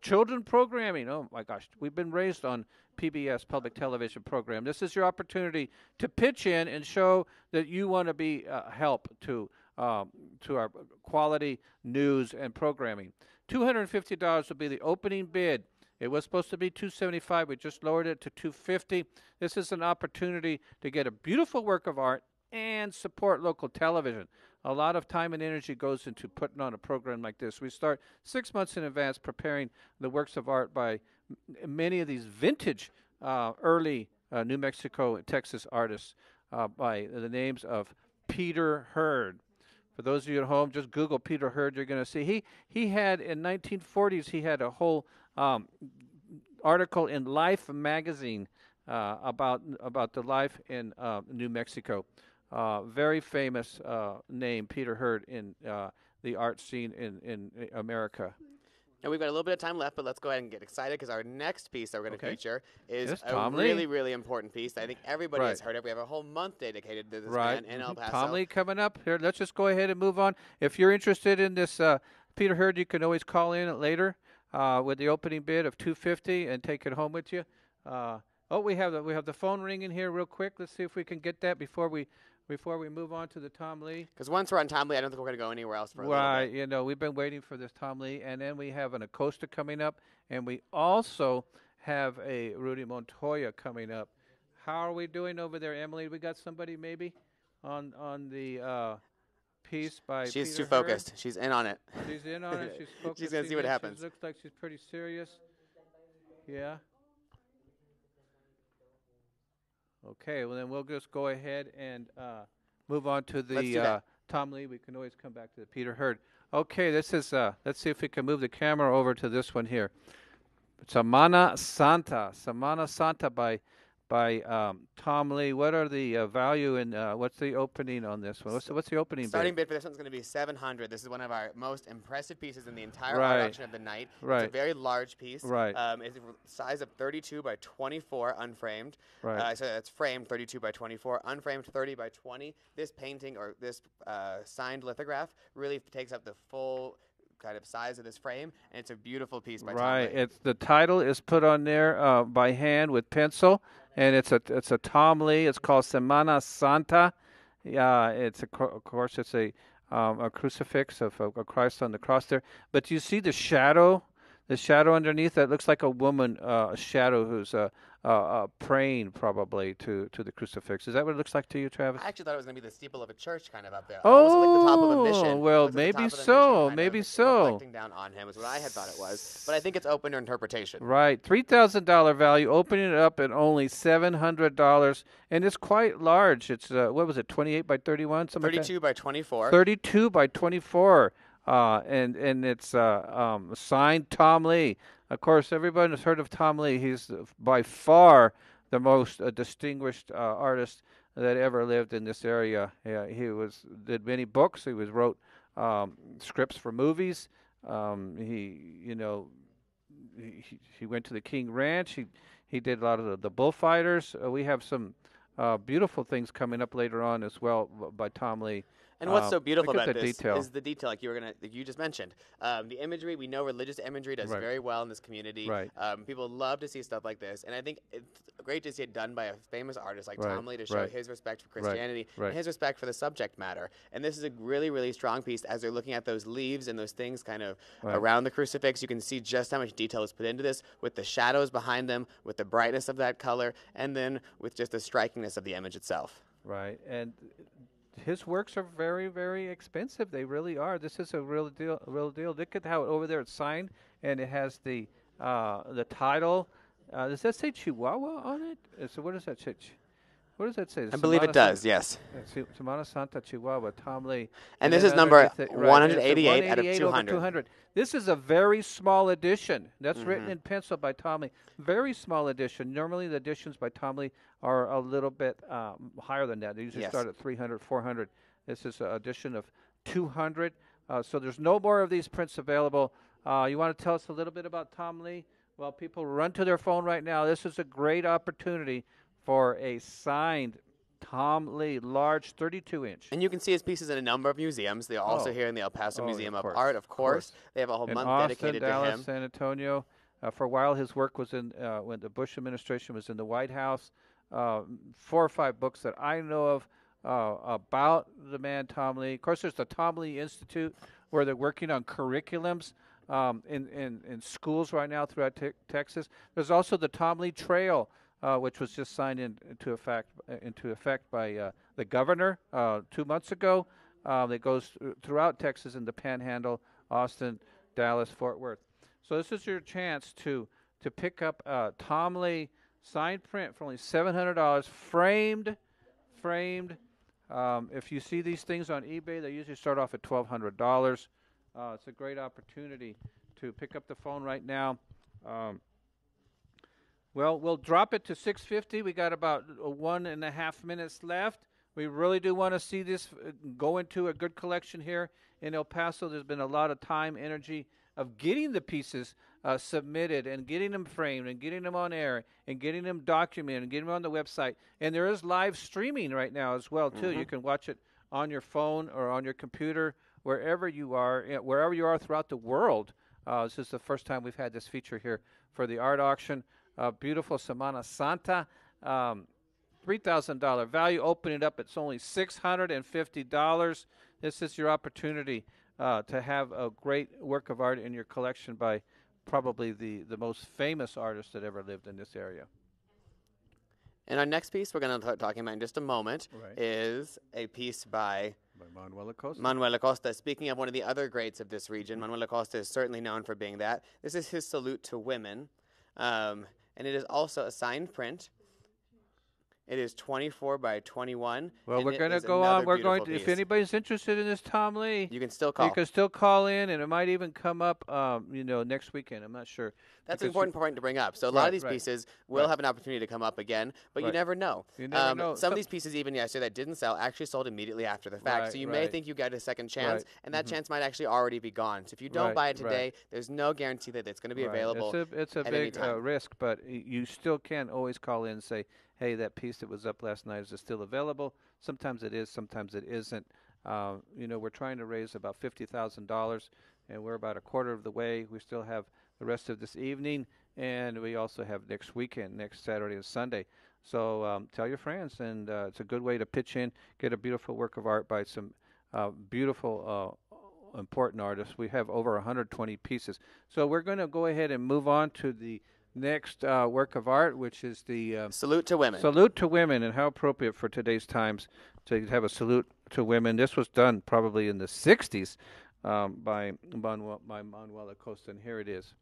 children programming. Oh my gosh, we've been raised on PBS public television program. This is your opportunity to pitch in and show that you want to be help to our quality news and programming. $250 will be the opening bid. It was supposed to be $275. We just lowered it to $250. This is an opportunity to get a beautiful work of art and support local television. A lot of time and energy goes into putting on a program like this. We start 6 months in advance preparing the works of art by many of these vintage early New Mexico and Texas artists by the names of Peter Hurd. For those of you at home, just Google Peter Hurd. You're going to see he had in 1940s he had a whole article in Life magazine about the life in New Mexico. Very famous name, Peter Hurd, in the art scene in America. And we've got a little bit of time left, but let's go ahead and get excited because our next piece that we're going to feature is Yes, a Tom Lee. really, really important piece. I think everybody has heard it. We have a whole month dedicated to this man in El Paso. Tom Lee coming up here. Let's just go ahead and move on. If you're interested in this Peter Hurd, you can always call in later with the opening bid of $250 and take it home with you. We have the phone ringing here real quick. Let's see if we can get that before we move on to the Tom Lee. Because once we're on Tom Lee, I don't think we're going to go anywhere else for a little bit. You know, we've been waiting for this Tom Lee, and then we have an Acosta coming up, and we also have a Rudy Montoya coming up. How are we doing over there, Emily? We got somebody maybe on the piece by She's Peter too focused. Hurd? She's in on it. She's in on it. She's focused. She's going to see what happens. She looks like she's pretty serious. Yeah. Okay, well then we'll just go ahead and move on to the Tom Lee. We can always come back to the Peter Hurd. Okay, this is let's see if we can move the camera over to this one here. Semana Santa by Tom Lee. What are the value and what's the opening on this one? What's the opening Starting bid? bid for this one's going to be $700. This is one of our most impressive pieces in the entire art auction of the night. Right. It's a very large piece. Right. It's a size of 32 by 24 unframed. Right. So that's framed 32 by 24, unframed 30 by 20. This painting or this signed lithograph really takes up the full kind of size of this frame, and it's a beautiful piece by Tom Lee. Right. The title is put on there by hand with pencil. And it's a Tom Lee. It's called Semana Santa. Of course it's a crucifix of Christ on the cross there. But you see the shadow underneath that looks like a woman, a shadow who's praying probably to the crucifix. Is that what it looks like to you, Travis? I actually thought it was going to be the steeple of a church kind of up there. Oh, almost like the top of a mission. well, Looks like the maybe top of the so, mission, maybe kind of so. reflecting down on him is what I had thought it was. But I think it's open to interpretation. Right, $3,000 value, opening it up at only $700, and it's quite large. It's, what was it, 28 by 31? 32 by 24. 32 by 24. and it's signed Tom Lee. Of course, everybody has heard of Tom Lee. He's by far the most distinguished artist that ever lived in this area. He did many books. He wrote scripts for movies. He went to the King Ranch. He did a lot of the bullfighters. We have some beautiful things coming up later on as well by Tom Lee. And what's so beautiful about this detail. is the detail, like you just mentioned. The imagery, we know religious imagery does very well in this community. Right. People love to see stuff like this. And I think it's great to see it done by a famous artist like Tom Lee to show his respect for Christianity and his respect for the subject matter. And this is a really, really strong piece. As they're looking at those leaves and those things kind of around the crucifix, you can see just how much detail is put into this with the shadows behind them, with the brightness of that color, and then with just the strikingness of the image itself. Right. And his works are very, very expensive. They really are. This is a real deal. Look at how over there it's signed, and it has the title. Does that say Chihuahua on it? So what does that say? What does that say? I believe it does, yes. Semana Santa, Chihuahua, Tom Lee. And this is number 188 out of 200. This is a very small edition. That's written in pencil by Tom Lee. Very small edition. Normally the editions by Tom Lee are a little bit higher than that. They usually start at 300, 400. This is an edition of 200. So there's no more of these prints available. You want to tell us a little bit about Tom Lee? Well, people run to their phone right now. This is a great opportunity for a signed Tom Lee, large 32-inch. And you can see his pieces in a number of museums. They're also here in the El Paso Museum of Art, of course. They have a whole month Austin, dedicated Dallas, to him. San Antonio. For a while, his work was in, when the Bush administration was in the White House. 4 or 5 books that I know of about the man Tom Lee. Of course, there's the Tom Lee Institute where they're working on curriculums in schools right now throughout Texas. There's also the Tom Lee Trail, which was just signed into effect by the governor 2 months ago. That goes throughout Texas in the Panhandle, Austin, Dallas, Fort Worth. So this is your chance to pick up Tom Lee signed print for only $700, framed. If you see these things on eBay, they usually start off at $1,200. It's a great opportunity to pick up the phone right now. Well, we'll drop it to $650. We got about 1.5 minutes left. We really do want to see this go into a good collection here in El Paso. There's been a lot of time, energy of getting the pieces submitted and getting them framed and getting them on air and getting them documented and getting them on the website. And there is live streaming right now as well, too. You can watch it on your phone or on your computer, wherever you are throughout the world. This is the first time we've had this feature here for the art auction. Beautiful Semana Santa, $3,000 value. Open it up, it's only $650. This is your opportunity to have a great work of art in your collection by probably the most famous artist that ever lived in this area. And our next piece we're going to start talking about in just a moment is a piece by Manuel Acosta. Manuel Acosta. Speaking of one of the other greats of this region, Manuel Acosta is certainly known for being that. This is his Salute to Women, and it is also a signed print. It is 24 by 21. Well, we're going to go on. We're going to, if anybody's interested in this Tom Lee, you can still call. You can still call in, and it might even come up, next weekend. I'm not sure. That's an important point to bring up. So a lot of these pieces will have an opportunity to come up again, but you never know. You never know. Some of these pieces, even yesterday, that didn't sell, actually sold immediately after the fact. So you may think you got a second chance, and that chance might actually already be gone. So if you don't buy it today, there's no guarantee that it's going to be available. It's a big risk, but you still can always call in and say, hey, that piece that was up last night, is it still available? Sometimes it is, sometimes it isn't. We're trying to raise about $50,000, and we're about a quarter of the way. We still have the rest of this evening, and we also have next weekend, next Saturday and Sunday. So tell your friends, and it's a good way to pitch in, get a beautiful work of art by some beautiful, important artists. We have over 120 pieces. So we're going to go ahead and move on to the next work of art, which is the Salute to Women. Salute to Women, and how appropriate for today's times to have a salute to women. This was done probably in the 60s by Manuel Acosta, and here it is.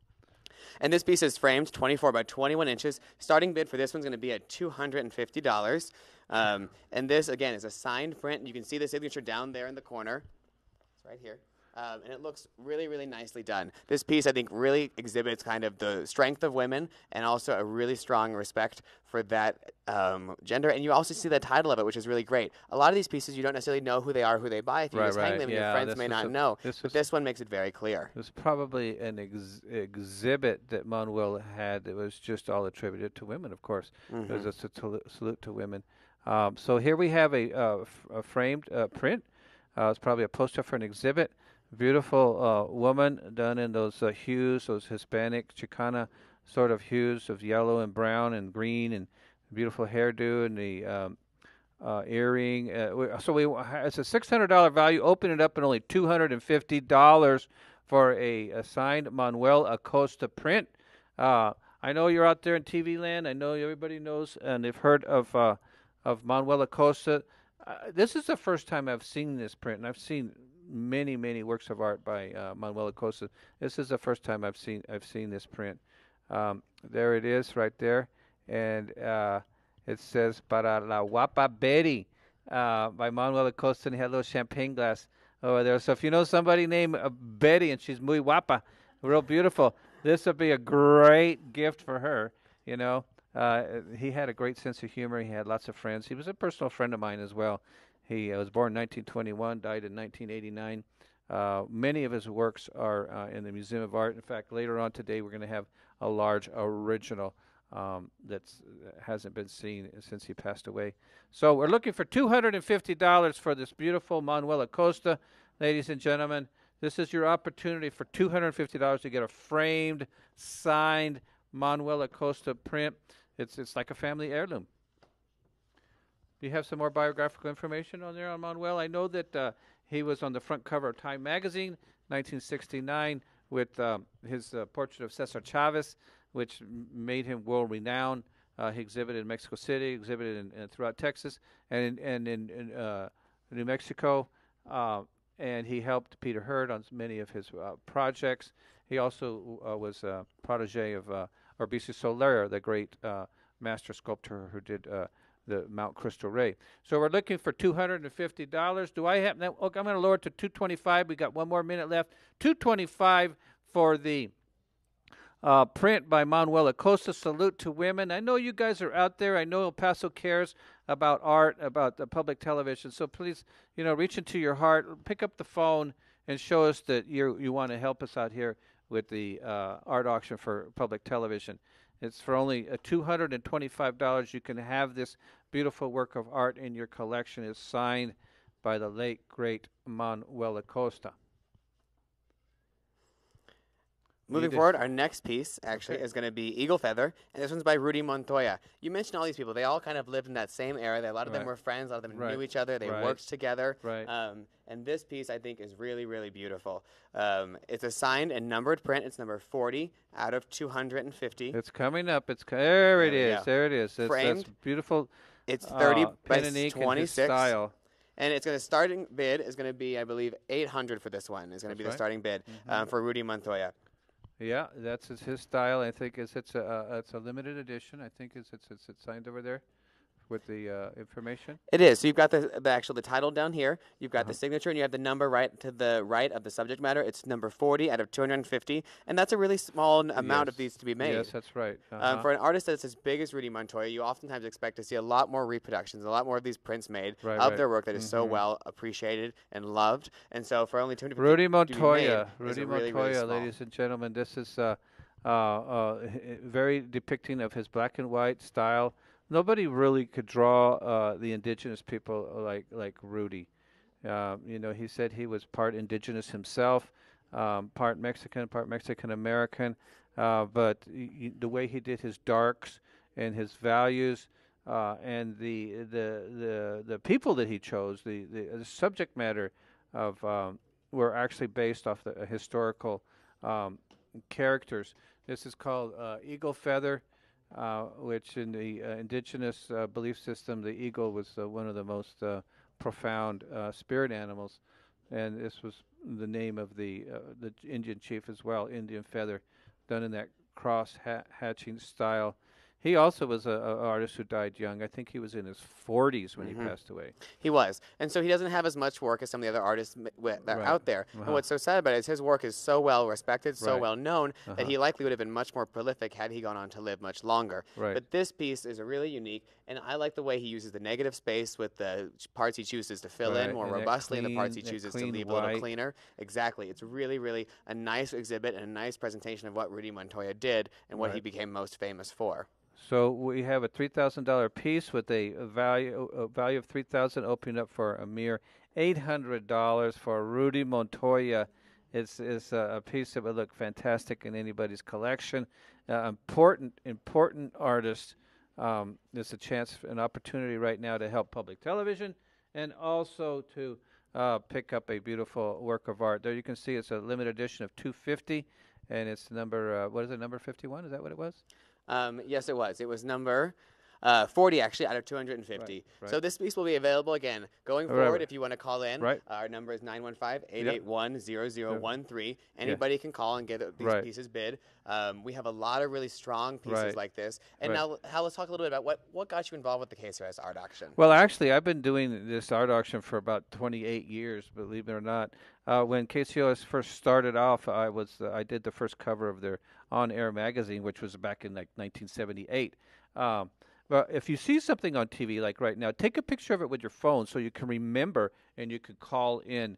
And this piece is framed 24 by 21 inches. Starting bid for this one's going to be at $250. And this, again, is a signed print. You can see the signature down there in the corner. It's right here. And it looks really, really nicely done. This piece, I think, really exhibits kind of the strength of women and also a really strong respect for that gender. And you also see the title of it, which is really great. A lot of these pieces, you don't necessarily know who they are, who they buy. If you just hang them, and your friends may not know. But this one makes it very clear. It was probably an exhibit that Manuel had that was just all attributed to women, of course. It was a salute to women. So here we have a framed print. It's probably a poster for an exhibit. Beautiful woman done in those hues, those Hispanic Chicana sort of hues of yellow and brown and green, and beautiful hairdo and the earring. So it's a $600 value. Open it up at only $250 for a signed Manuel Acosta print. I know you're out there in TV land. I know everybody knows and they've heard of Manuel Acosta. This is the first time I've seen this print, and I've seen many works of art by Manuel Acosta. This is the first time I've seen this print. There it is, right there, and it says "Para la Guapa Betty" by Manuel Acosta, and he had a little champagne glass over there. So if you know somebody named Betty and she's muy guapa, real beautiful, this would be a great gift for her. You know, he had a great sense of humor. He had lots of friends. He was a personal friend of mine as well. He was born in 1921, died in 1989. Many of his works are in the Museum of Art. In fact, later on today, we're going to have a large original that hasn't been seen since he passed away. So we're looking for $250 for this beautiful Manuel Acosta. Ladies and gentlemen, this is your opportunity for $250 to get a framed, signed Manuel Acosta print. It's like a family heirloom. Do you have some more biographical information on there on Manuel? I know that he was on the front cover of Time magazine, 1969, with his portrait of Cesar Chavez, which made him world-renowned. He exhibited in Mexico City, exhibited throughout Texas, and in New Mexico, and he helped Peter Hurd on many of his projects. He also was a protege of Urbizu Soler, the great master sculptor who did the Mount Cristo Rey. So we're looking for $250. Do I have that? Okay, I'm going to lower it to $225. We got one more minute left. $225 for the print by Manuel Acosta, Salute to Women. I know you guys are out there. I know El Paso cares about art, about the public television. So please, reach into your heart, pick up the phone, and show us that you want to help us out here with the art auction for public television. It's for only $225. You can have this beautiful work of art in your collection. It's signed by the late, great Manuel Acosta. Moving forward, our next piece actually is going to be Eagle Feather, and this one's by Rudy Montoya. You mentioned all these people. They all kind of lived in that same era. A lot of them were friends. A lot of them knew each other. They worked together. And this piece, I think, is really, really beautiful. It's a signed and numbered print. It's number 40 out of 250. It's coming up. There it is. There it is. Framed. That's beautiful. It's 30 by pen and ink 26. Style. And it's going to starting bid is going to be, I believe, $800 for this one. Is going to be the starting bid for Rudy Montoya. Yeah, that's his style. I think it's a limited edition. I think it's signed over there with the information. It is. So you've got the title down here. You've got the signature, and you have the number right to the right of the subject matter. It's number 40 out of 250, and that's a really small amount of these to be made. Yes, that's right. For an artist that's as big as Rudy Montoya, you oftentimes expect to see a lot more reproductions, a lot more of these prints made of their work that is so well appreciated and loved. And so for only 250, Rudy Montoya, really ladies and gentlemen, this is very depicting of his black and white style. Nobody really could draw the indigenous people like Rudy. He said he was part indigenous himself, part Mexican American. But the way he did his darks and his values, and the people that he chose, the subject matter of were actually based off the historical characters. This is called Eagle Feather. Which in the indigenous belief system, the eagle was one of the most profound spirit animals, and this was the name of the Indian chief as well, Indian Feather, done in that cross hatching style. He also was an artist who died young. I think he was in his 40s when he passed away. He was. And so he doesn't have as much work as some of the other artists that are out there. And what's so sad about it is his work is so well respected, so well known, that he likely would have been much more prolific had he gone on to live much longer. But this piece is really unique, and I like the way he uses the negative space with the parts he chooses to fill in more robustly and the parts he chooses to leave a little cleaner. Exactly. It's really, really a nice exhibit and a nice presentation of what Rudy Montoya did and what he became most famous for. So we have a $3,000 piece with a value of $3,000, opening up for a mere $800 for Rudy Montoya. It's a piece that would look fantastic in anybody's collection. Important artist. There's a chance, an opportunity right now to help public television, and also to pick up a beautiful work of art. There you can see it's a limited edition of 250, and it's number what is it? Number 51? Is that what it was? Yes, it was. It was number 40, actually, out of 250. So this piece will be available again going forward. If you want to call in, our number is 915-881-0013. Anybody can call and get these pieces bid. We have a lot of really strong pieces like this. And now, Hal, let's talk a little bit about what got you involved with the KCOS Art Auction. Well, actually, I've been doing this art auction for about 28 years, believe it or not. When KCOS first started off, I did the first cover of their on-air magazine, which was back in like 1978. But if you see something on TV like right now, take a picture of it with your phone so you can remember and you can call in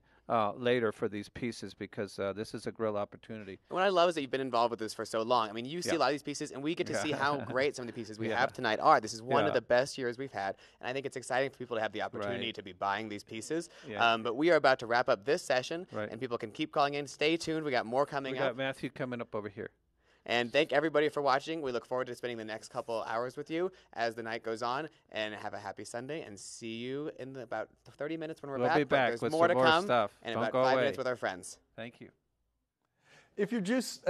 later for these pieces, because this is a real opportunity. And what I love is that you've been involved with this for so long. I mean, you see a lot of these pieces, and we get to see how great some of the pieces we have tonight are. This is one of the best years we've had, and I think it's exciting for people to have the opportunity to be buying these pieces. But we are about to wrap up this session, and people can keep calling in. Stay tuned. We got more coming up. We got Matthew coming up over here. And thank everybody for watching. We look forward to spending the next couple hours with you as the night goes on. And have a happy Sunday. And see you in about 30 minutes when we're back. We'll be back There's with more some to more come. stuff. And Don't about go 5 away. minutes with our friends. Thank you. If you're just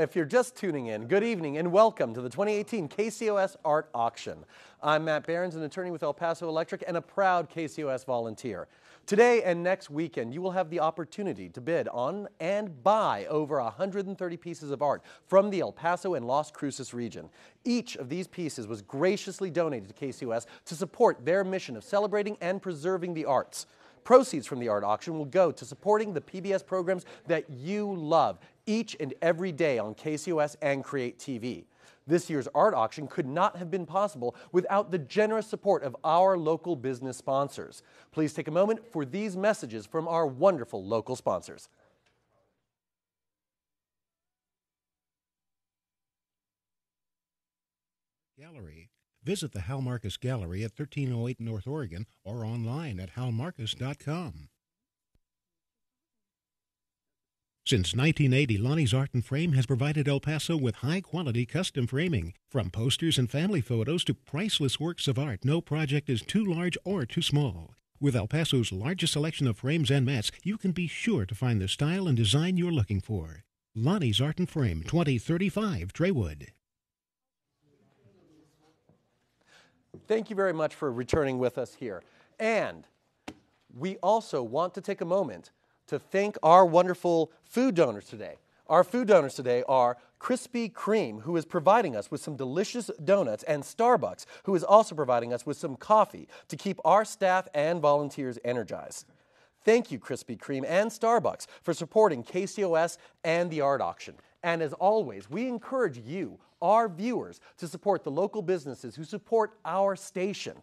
tuning in, good evening and welcome to the 2018 KCOS Art Auction. I'm Matt Behrens, an attorney with El Paso Electric and a proud KCOS volunteer. Today and next weekend, you will have the opportunity to bid on and buy over 130 pieces of art from the El Paso and Las Cruces region. Each of these pieces was graciously donated to KCOS to support their mission of celebrating and preserving the arts. Proceeds from the art auction will go to supporting the PBS programs that you love each and every day on KCOS and Create TV. This year's art auction could not have been possible without the generous support of our local business sponsors. Please take a moment for these messages from our wonderful local sponsors. Gallery. Visit the Hal Marcus Gallery at 1308 North Oregon or online at halmarcus.com. Since 1980, Lonnie's Art and Frame has provided El Paso with high-quality custom framing. From posters and family photos to priceless works of art, no project is too large or too small. With El Paso's largest selection of frames and mats, you can be sure to find the style and design you're looking for. Lonnie's Art and Frame, 2035 Traywood. Thank you very much for returning with us here. And we also want to take a moment to thank our wonderful food donors today. Our food donors today are Krispy Kreme, who is providing us with some delicious donuts, and Starbucks, who is also providing us with some coffee to keep our staff and volunteers energized. Thank you, Krispy Kreme and Starbucks, for supporting KCOS and the art auction. And as always, we encourage you, our viewers, to support the local businesses who support our station.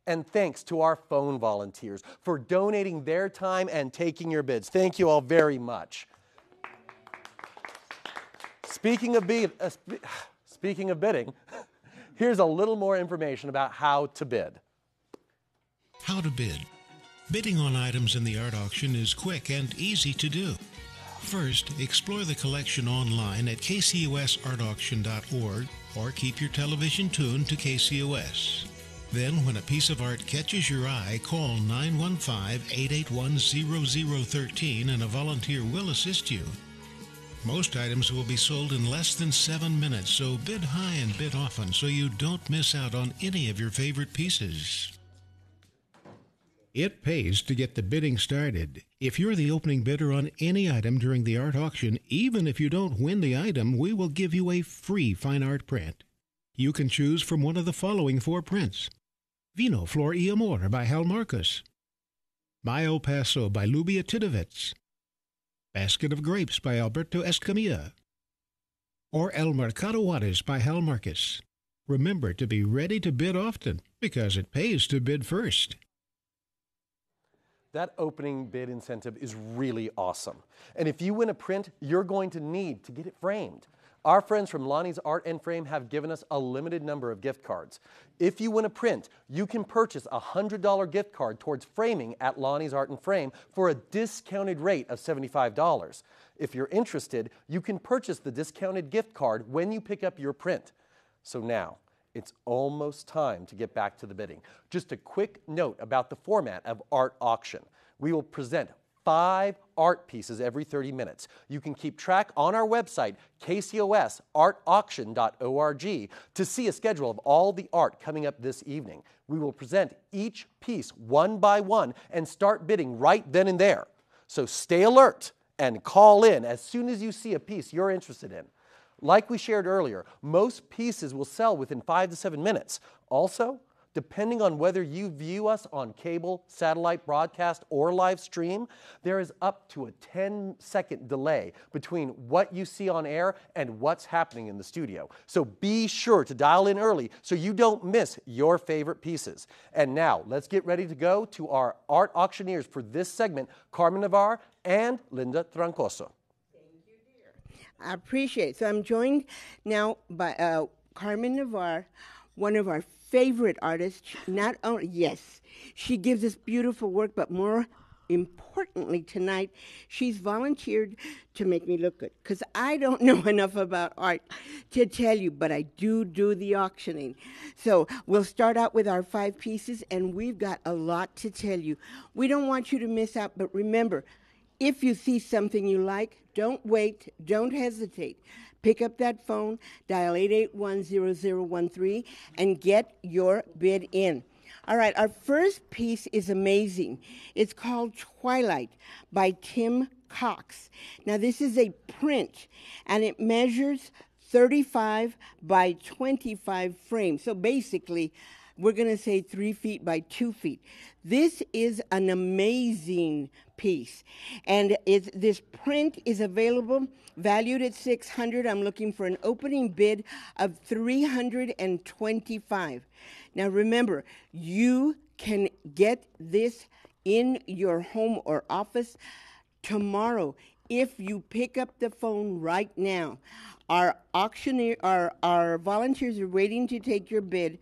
And thanks to our phone volunteers for donating their time and taking your bids. Thank you all very much. Speaking of bidding, here's a little more information about how to bid. How to bid. Bidding on items in the art auction is quick and easy to do. First, explore the collection online at KCOSArtAuction.org or keep your television tuned to KCOS. Then, when a piece of art catches your eye, call 915-881-0013 and a volunteer will assist you. Most items will be sold in less than 7 minutes, so bid high and bid often so you don't miss out on any of your favorite pieces. It pays to get the bidding started. If you're the opening bidder on any item during the art auction, even if you don't win the item, we will give you a free fine art print. You can choose from one of the following 4 prints: Vino Flor y Amor by Hal Marcus, My El Paso by Lubia Tidovitz, Basket of Grapes by Alberto Escamilla, or El Mercado Juarez by Hal Marcus. Remember to be ready to bid often, because it pays to bid first. That opening bid incentive is really awesome. And if you win a print, you're going to need to get it framed. Our friends from Lonnie's Art and Frame have given us a limited number of gift cards. If you win a print, you can purchase a $100 gift card towards framing at Lonnie's Art and Frame for a discounted rate of $75. If you're interested, you can purchase the discounted gift card when you pick up your print. So now, it's almost time to get back to the bidding. Just a quick note about the format of Art Auction. We will present 5 art pieces every 30 minutes. You can keep track on our website, KCOS-ArtAuction.org, to see a schedule of all the art coming up this evening. We will present each piece one by one and start bidding right then and there. So stay alert and call in as soon as you see a piece you're interested in. Like we shared earlier, most pieces will sell within 5 to 7 minutes. Also, depending on whether you view us on cable, satellite broadcast, or live stream, there is up to a 10-second delay between what you see on air and what's happening in the studio. So be sure to dial in early so you don't miss your favorite pieces. And now, let's get ready to go to our art auctioneers for this segment, Carmen Navarre and Linda Trancoso. I appreciate it. So I'm joined now by Carmen Navarre, one of our favorite artists. Not only, yes, she gives us beautiful work, but more importantly tonight, she's volunteered to make me look good, because I don't know enough about art to tell you, but I do the auctioning. So we'll start out with our 5 pieces, and we've got a lot to tell you. We don't want you to miss out, but remember, if you see something you like, don't wait, don't hesitate. Pick up that phone, dial 881-0013, and get your bid in. All right, our first piece is amazing. It's called Twilight by Tim Cox. Now, this is a print, and it measures 35 by 25 frames. So basically, we're going to say 3 feet by 2 feet. This is an amazing piece, and this print is available, valued at $600. I'm looking for an opening bid of $325. Now remember, you can get this in your home or office tomorrow if you pick up the phone right now. Our volunteers are waiting to take your bid,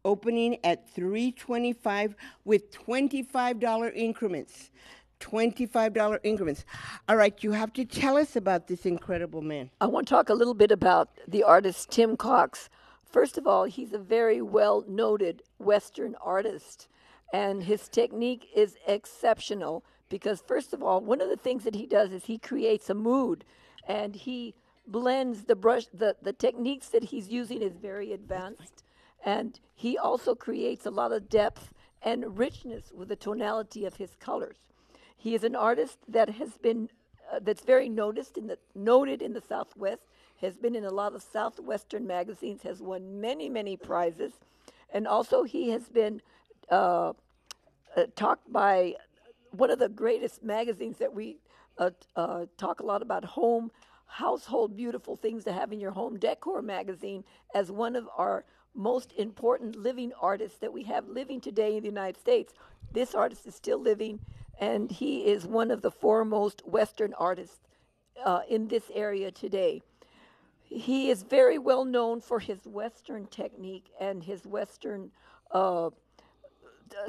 opening at $325 with $25 increments. $25 increments. All right, you have to tell us about this incredible man. I want to talk a little bit about the artist Tim Cox. First of all, he's a very well-noted Western artist, and his technique is exceptional because, first of all, one of the things that he does is he creates a mood, and he blends the brush. The techniques that he's using is very advanced, and he also creates a lot of depth and richness with the tonality of his colors. He is an artist that has been that's very noted in the Southwest, has been in a lot of Southwestern magazines, has won many prizes, and also he has been talked by one of the greatest magazines that we talk a lot about, household beautiful things to have in your home, Decor magazine, as one of our most important living artists that we have living today in the United States. This artist is still living, and he is one of the foremost Western artists in this area today. He is very well known for his Western technique and his Western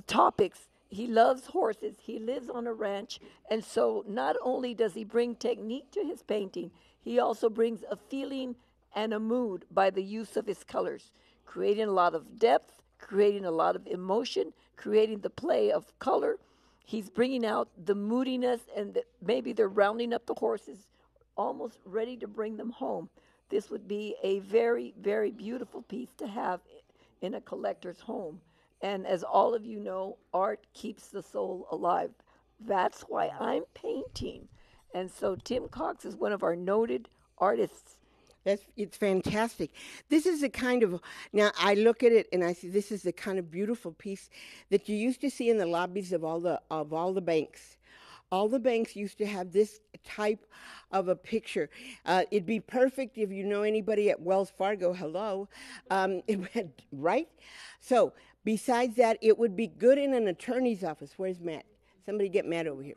topics. He loves horses. He lives on a ranch. And so not only does he bring technique to his painting, he also brings a feeling and a mood by the use of his colors, creating a lot of depth, creating a lot of emotion, creating the play of color. He's bringing out the moodiness, and maybe they're rounding up the horses, almost ready to bring them home. This would be a very, very beautiful piece to have in a collector's home. And as all of you know, art keeps the soul alive. That's why I'm painting. And so Tim Cox is one of our noted artists It's fantastic. This is the kind of, now I look at it and I see this is the kind of beautiful piece that you used to see in the lobbies of all the banks. All the banks used to have this type of a picture. It'd be perfect if you know anybody at Wells Fargo. Hello, right? So besides that, it would be good in an attorney's office. Where's Matt? Somebody get Matt over here.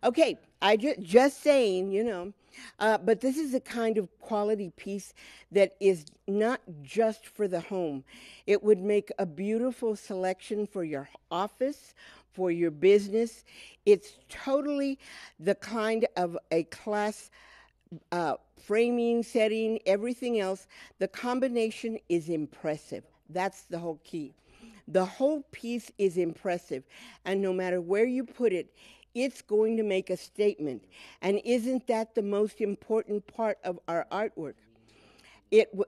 Okay, I just saying, you know. But this is a kind of quality piece that is not just for the home. It would make a beautiful selection for your office, for your business. It's totally the kind of a class framing, setting, everything else. The combination is impressive. That's the whole key. The whole piece is impressive, and no matter where you put it, it's going to make a statement. And isn't that the most important part of our artwork?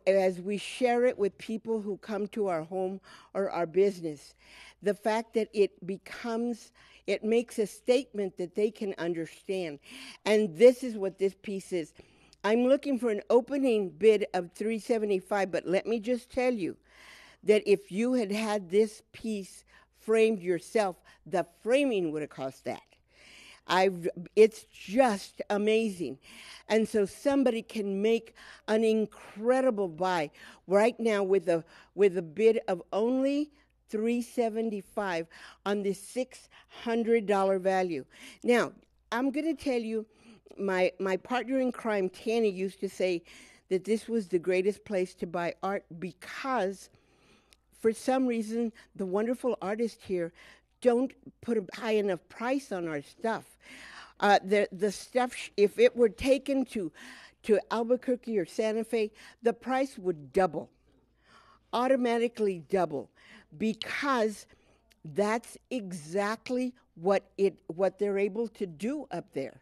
As we share it with people who come to our home or our business, the fact that it makes a statement that they can understand. And this is what this piece is. I'm looking for an opening bid of $375, but let me just tell you that if you had had this piece framed yourself, the framing would have cost that. It's just amazing. And so somebody can make an incredible buy right now with a bid of only $375 on the $600 value. Now, I'm going to tell you, my partner in crime, Tanny, used to say that this was the greatest place to buy art because for some reason, the wonderful artists here don't put a high enough price on our stuff. The stuff, if it were taken to Albuquerque or Santa Fe, the price would double, automatically double, because that's exactly what they're able to do up there.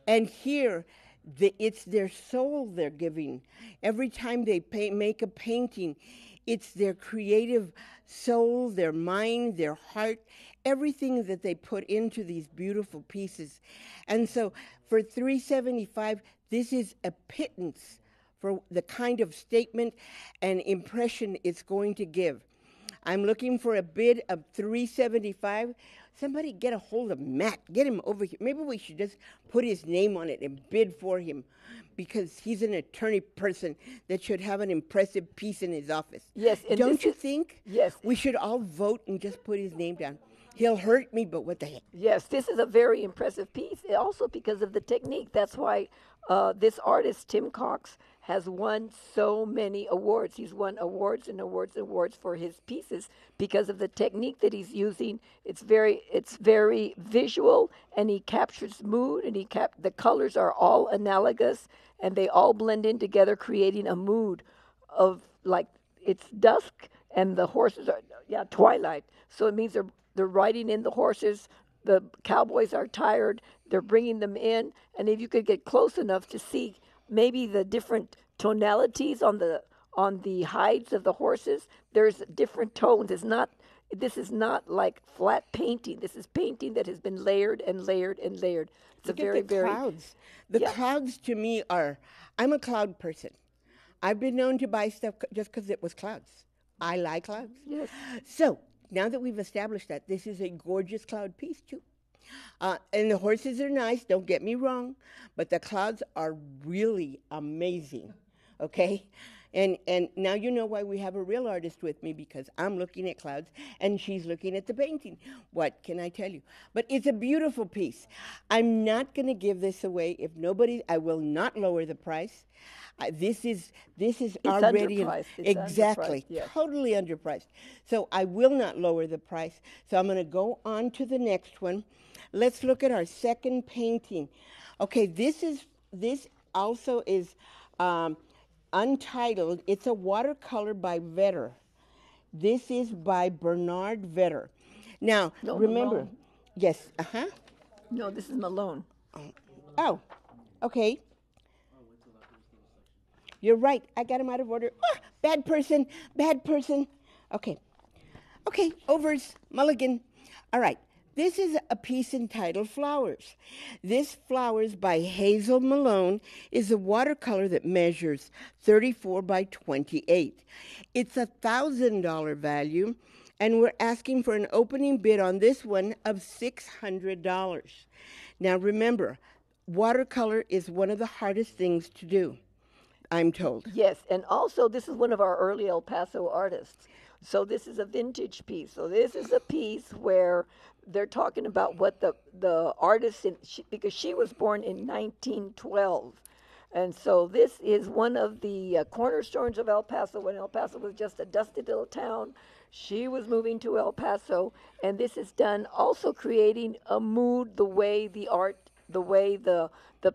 And here, it's their soul they're giving. Every time they make a painting, it's their creative soul, their mind, their heart, everything that they put into these beautiful pieces. And so for $375, this is a pittance for the kind of statement and impression it's going to give. I'm looking for a bid of $375. Somebody get a hold of Matt. Get him over here. Maybe we should just put his name on it and bid for him, because he's an attorney person that should have an impressive piece in his office. Yes. And don't you think? Yes. We should all vote and just put his name down. He'll hurt me, but what the heck? Yes, this is a very impressive piece, also because of the technique. That's why this artist, Tim Cox, has won so many awards. He's won awards and awards and awards for his pieces because of the technique that he's using. It's very visual, and he captures mood, and the colors are all analogous, and they all blend in together, creating a mood of, like, it's dusk and the horses are twilight. So it means they're riding in the horses. The cowboys are tired. They're bringing them in, and if you could get close enough to see maybe the different tonalities on the hides of the horses, there's different tones. This is not like flat painting. This is painting that has been layered and layered and layered. It's Look at the clouds. The clouds to me I'm a cloud person. I've been known to buy stuff just because it was clouds. I like clouds. Yes. So now that we've established that, this is a gorgeous cloud piece too. And the horses are nice, don't get me wrong, but the clouds are really amazing, okay? And now you know why we have a real artist with me, because I'm looking at clouds and she's looking at the painting. What can I tell you? But it's a beautiful piece. I'm not going to give this away. I will not lower the price. This is already underpriced. Exactly, yes. Totally underpriced. So I will not lower the price. So I'm going to go on to the next one. Let's look at our second painting. Okay, this also is untitled. It's a watercolor by Vetter. This is by Bernard Vetter. Now, remember, Malone. Yes, No, this is Malone. Oh, okay. You're right. I got him out of order. Bad person. Okay, overs, mulligan. All right. This is a piece entitled Flowers. This Flowers by Hazel Malone is a watercolor that measures 34 by 28. It's a $1,000 value, and we're asking for an opening bid on this one of $600. Now remember, watercolor is one of the hardest things to do, I'm told. Yes, and also this is one of our early El Paso artists. So this is a vintage piece. So this is a piece where they're talking about what the artist, because she was born in 1912. And so this is one of the cornerstones of El Paso when El Paso was just a dusty little town. She was moving to El Paso, and this is done also creating a mood, the way the art, the way the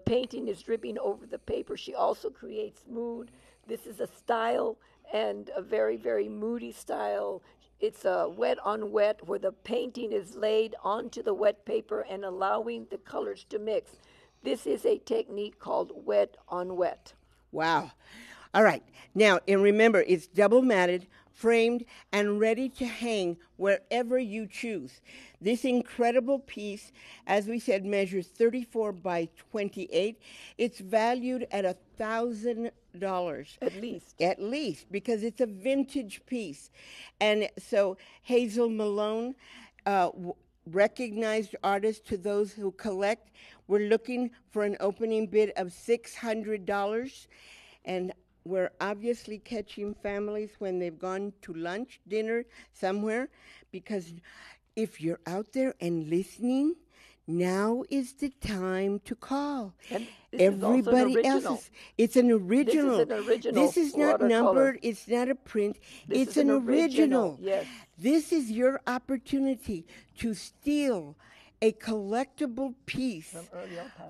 painting is dripping over the paper. She also creates mood. This is a style, and a very, very moody style. It's a wet on wet where the painting is laid onto the wet paper and allowing the colors to mix. This is a technique called wet on wet. Wow. All right. Now, and remember, it's double matted, framed, and ready to hang wherever you choose. This incredible piece, as we said, measures 34 by 28. It's valued at $1,000. At least. At least, because it's a vintage piece. And so Hazel Malone, recognized artist to those who collect, we're looking for an opening bid of $600. And we're obviously catching families when they've gone to lunch, dinner, somewhere, because if you're out there and listening, now is the time to call. And this everybody is also an else original. is. It's an original. This is an original. This is not watercolor. numbered. It's not a print. This it's is an original. original. Yes. This is your opportunity to steal a collectible piece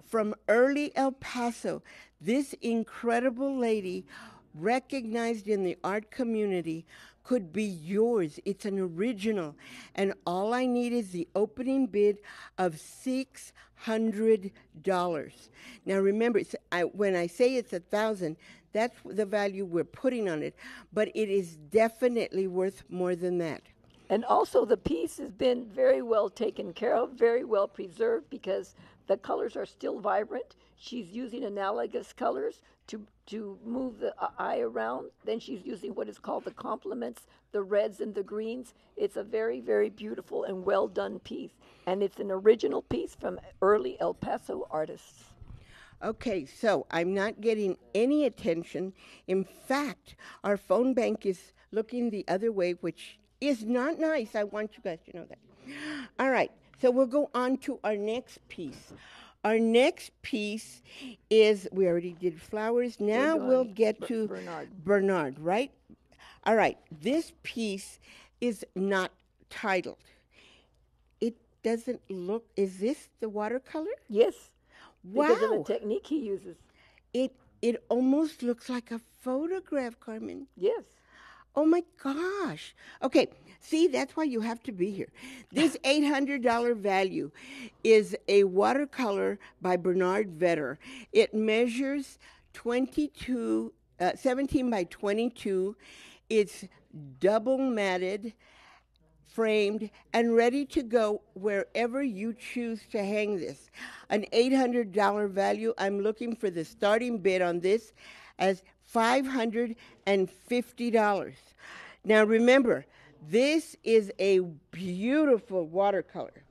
from Early El Paso. This incredible lady, recognized in the art community, could be yours. It's an original. And all I need is the opening bid of $600. Now remember, when I say it's $1,000, that's the value we're putting on it. But it is definitely worth more than that. And also the piece has been very well taken care of, very well preserved, because the colors are still vibrant. She's using analogous colors to move the eye around. Then she's using what is called the complements, the reds and the greens. It's a very, very beautiful and well done piece. And it's an original piece from early El Paso artists. Okay, so I'm not getting any attention. In fact, our phone bank is looking the other way, which is not nice. I want you guys to know that. All right, so we'll go on to our next piece. Our next piece is, we already did flowers. Now we'll get to Bernard, right? All right, this piece is not titled. It doesn't look, is this the watercolor? Yes. Wow. Because of the technique he uses. It almost looks like a photograph, Carmen. Yes. Oh my gosh. Okay, see, that's why you have to be here. This $800 value is a watercolor by Bernard Vetter. It measures 17 by 22. It's double matted, framed, and ready to go wherever you choose to hang this. An $800 value. I'm looking for the starting bid on this as $550. Now remember, this is a beautiful watercolor.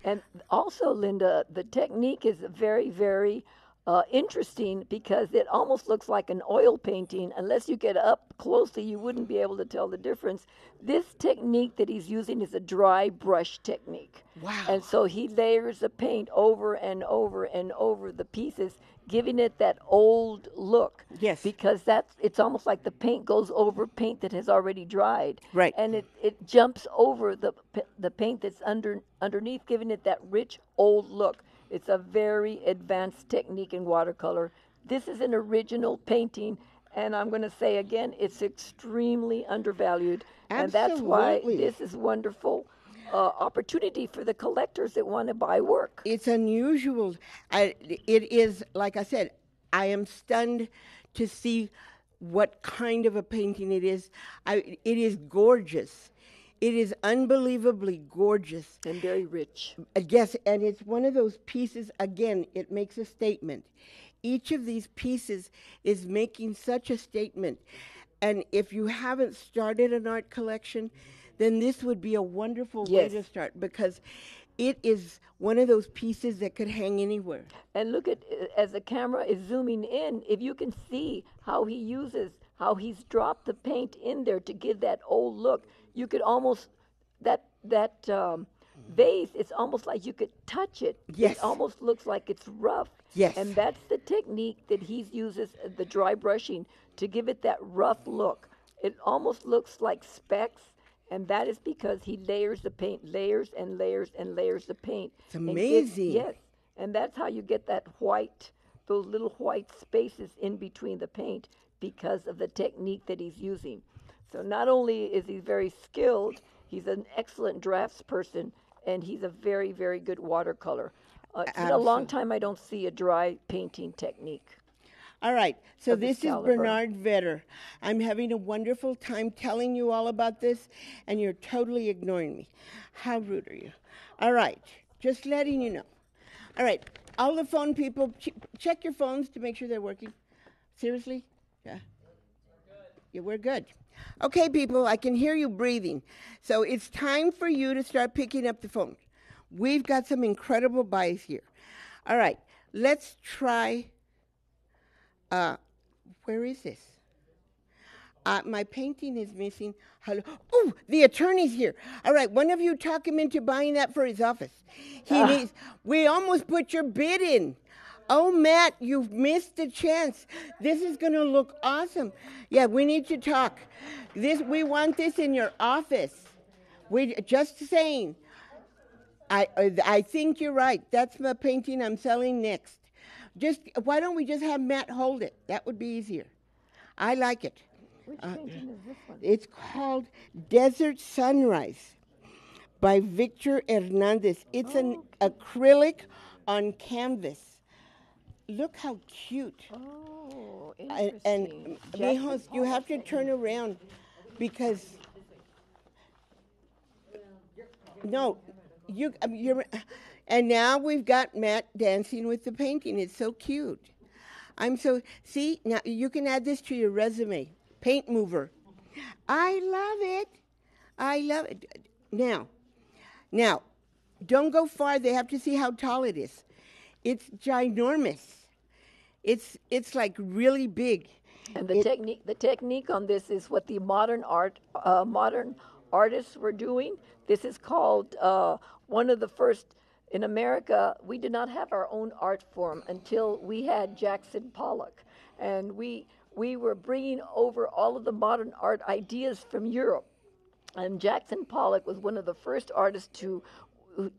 And also, Linda, the technique is very, very interesting because it almost looks like an oil painting. Unless you get up closely, you wouldn't be able to tell the difference. This technique that he's using is a dry brush technique. Wow. And so he layers the paint over and over and over the pieces, giving it that old look. Yes. Because it's almost like the paint goes over paint that has already dried. Right. And it jumps over the paint that's underneath, giving it that rich old look. It's a very advanced technique in watercolor. This is an original painting, and I'm going to say again, it's extremely undervalued. Absolutely. And that's why this is wonderful opportunity for the collectors that want to buy work. It's unusual. It is, like I said, I am stunned to see what kind of a painting it is. It is gorgeous. It is unbelievably gorgeous. And very rich. Yes, and it's one of those pieces, again, it makes a statement. Each of these pieces is making such a statement. And if you haven't started an art collection, then this would be a wonderful way to start, because it is one of those pieces that could hang anywhere. And look at, as the camera is zooming in, if you can see how he's dropped the paint in there to give that old look, you could almost, that vase, it's almost like you could touch it. Yes. It almost looks like it's rough. Yes. And that's the technique that he uses, the dry brushing, to give it that rough look. It almost looks like specks. And that is because he layers the paint, layers and layers and layers the paint. It's amazing. Yes, and that's how you get that white, those little white spaces in between the paint, because of the technique that he's using. So not only is he very skilled, he's an excellent draftsperson, and he's a very, very good watercolor. It's been a long time I don't see a dry painting technique. All right, so this is caliber. Bernard Vetter. I'm having a wonderful time telling you all about this, and you're totally ignoring me. How rude are you? All right, just letting you know. All right, all the phone people, check your phones to make sure they're working. Seriously? Yeah? Yeah, we're good. Okay, people, I can hear you breathing. So it's time for you to start picking up the phone. We've got some incredible buys here. All right, let's try... where is this? My painting is missing. Hello. Oh, the attorney's here. All right, one of you talk him into buying that for his office. He needs. We almost put your bid in. Oh, Matt, you've missed the chance. This is going to look awesome. Yeah, we need to talk. We want this in your office. We just saying. I think you're right. That's the painting I'm selling next. Why don't we just have Matt hold it? That would be easier. I like it. Which painting is this one? It's called Desert Sunrise by Victor Hernandez. It's an acrylic on canvas. Look how cute. Oh, And interesting. Mijos, you have to turn around because you're. And now we've got Matt dancing with the painting. It's so cute. See, now you can add this to your resume. Paint mover. I love it. Now, don't go far. They have to see how tall it is. It's ginormous. It's like really big. And the technique on this is what the modern artists were doing. This is called one of the first. In America, we did not have our own art form until we had Jackson Pollock. And we were bringing over all of the modern art ideas from Europe. And Jackson Pollock was one of the first artists who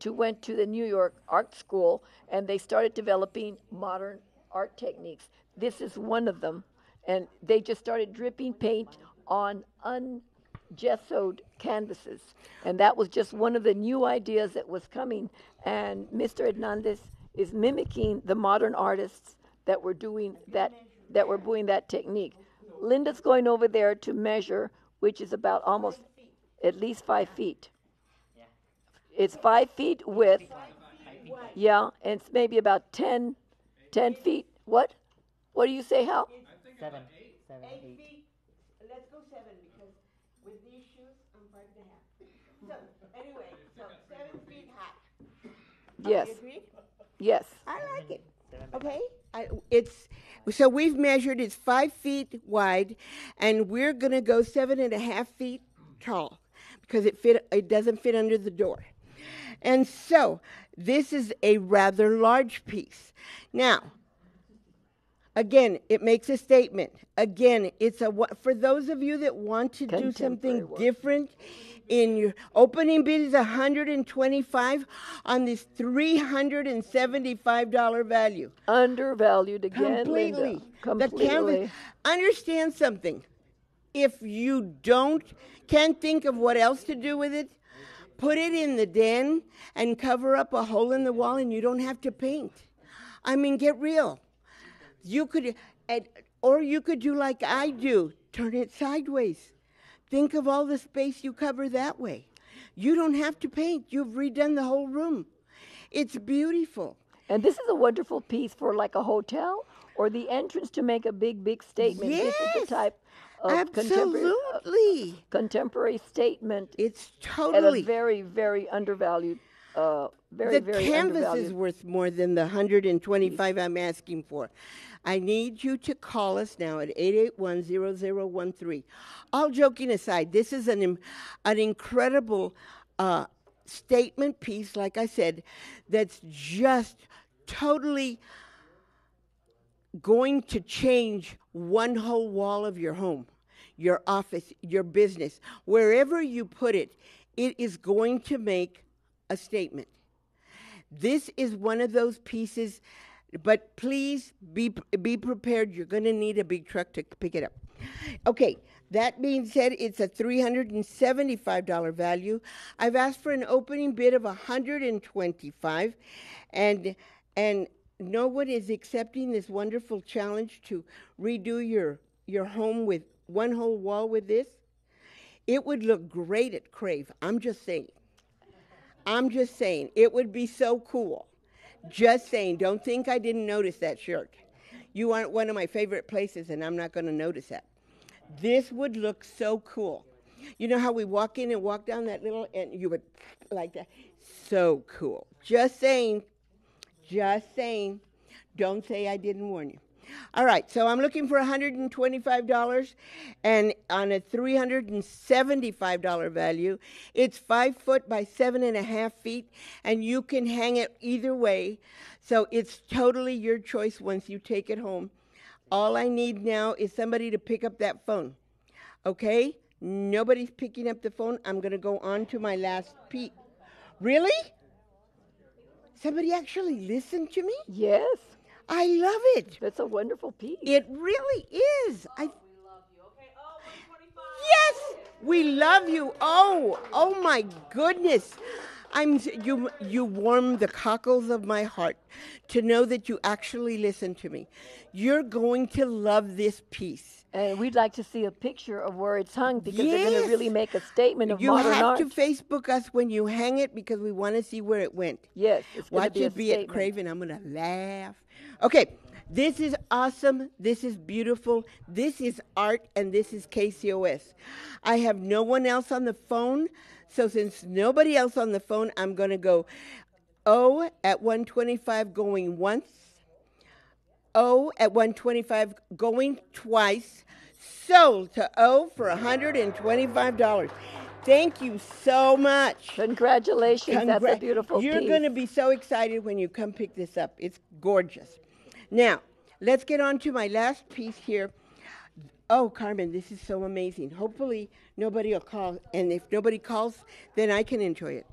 went to the New York Art School, and they started developing modern art techniques. This is one of them. And they just started dripping paint on gessoed canvases, and that was just one of the new ideas that was coming. And Mr. Hernandez is mimicking the modern artists that were doing that technique. Linda's going over there to measure, which is about almost at least 5 feet. It's 5 feet width. Yeah, and it's maybe about 10 feet. What do you say, Hal? 7, 8 feet. Let's go 7 because with these shoes, I'm 5.5. So anyway, 7 feet high. Yes. You agree? Yes. I like it. Okay. So we've measured. It's 5 feet wide, and we're gonna go 7.5 feet tall because it doesn't fit under the door. And so this is a rather large piece. Now, again, it makes a statement. Again, for those of you that want to do something different, in your opening bid is $125 on this $375 value. Undervalued again, Completely. Linda. Completely. The canvas. Understand something. If you can't think of what else to do with it, put it in the den and cover up a hole in the wall, and you don't have to paint. I mean, get real. Or you could do like I do, turn it sideways. Think of all the space you cover that way. You don't have to paint. You've redone the whole room. It's beautiful. And this is a wonderful piece for like a hotel or the entrance to make a big statement. Yes, this is the type of absolutely contemporary statement. It's totally at a very undervalued. Very canvas undervalued. is worth more than the $125 I'm asking for. I need you to call us now at 881-0013. All joking aside, this is an incredible statement piece, like I said, that's just totally going to change one whole wall of your home, your office, your business. Wherever you put it, it is going to make a statement. This is one of those pieces, but please be prepared. You're going to need a big truck to pick it up. Okay, that being said, it's a $375 value. I've asked for an opening bid of $125, and no one is accepting this wonderful challenge to redo your home with one whole wall with this. It would look great at Crave. I'm just saying. It would be so cool. Just saying. Don't think I didn't notice that shirt. You aren't one of my favorite places, and I'm not going to notice that. This would look so cool. You know how we walk in and walk down that little, and you would like that? So cool. Just saying. Don't say I didn't warn you. All right, so I'm looking for $125, and on a $375 value, it's 5 foot by 7.5 feet, and you can hang it either way. So it's totally your choice once you take it home. All I need now is somebody to pick up that phone. Okay? Nobody's picking up the phone. I'm going to go on to my last piece. Really? Somebody actually listened to me? Yes. I love it. That's a wonderful piece. It really is. We love you. Okay. Oh, 125. Yes, we love you. Oh my goodness. You warm the cockles of my heart to know that you actually listen to me. You're going to love this piece. And we'd like to see a picture of where it's hung because they're going to really make a statement of modern art. You have to Facebook us when you hang it because we want to see where it went. Yes, it's going to be a Watch it be at Craven. I'm going to laugh. Okay, this is awesome. This is beautiful. This is art, and this is KCOS. I have no one else on the phone, so since nobody else on the phone, I'm going to go O at 125 going once, O at 125 going twice, sold to O for $125. Thank you so much. Congratulations. That's a beautiful piece. You're going to be so excited when you come pick this up. It's gorgeous. Now, let's get on to my last piece here. Oh, Carmen, this is so amazing. Hopefully nobody will call, and if nobody calls, then I can enjoy it.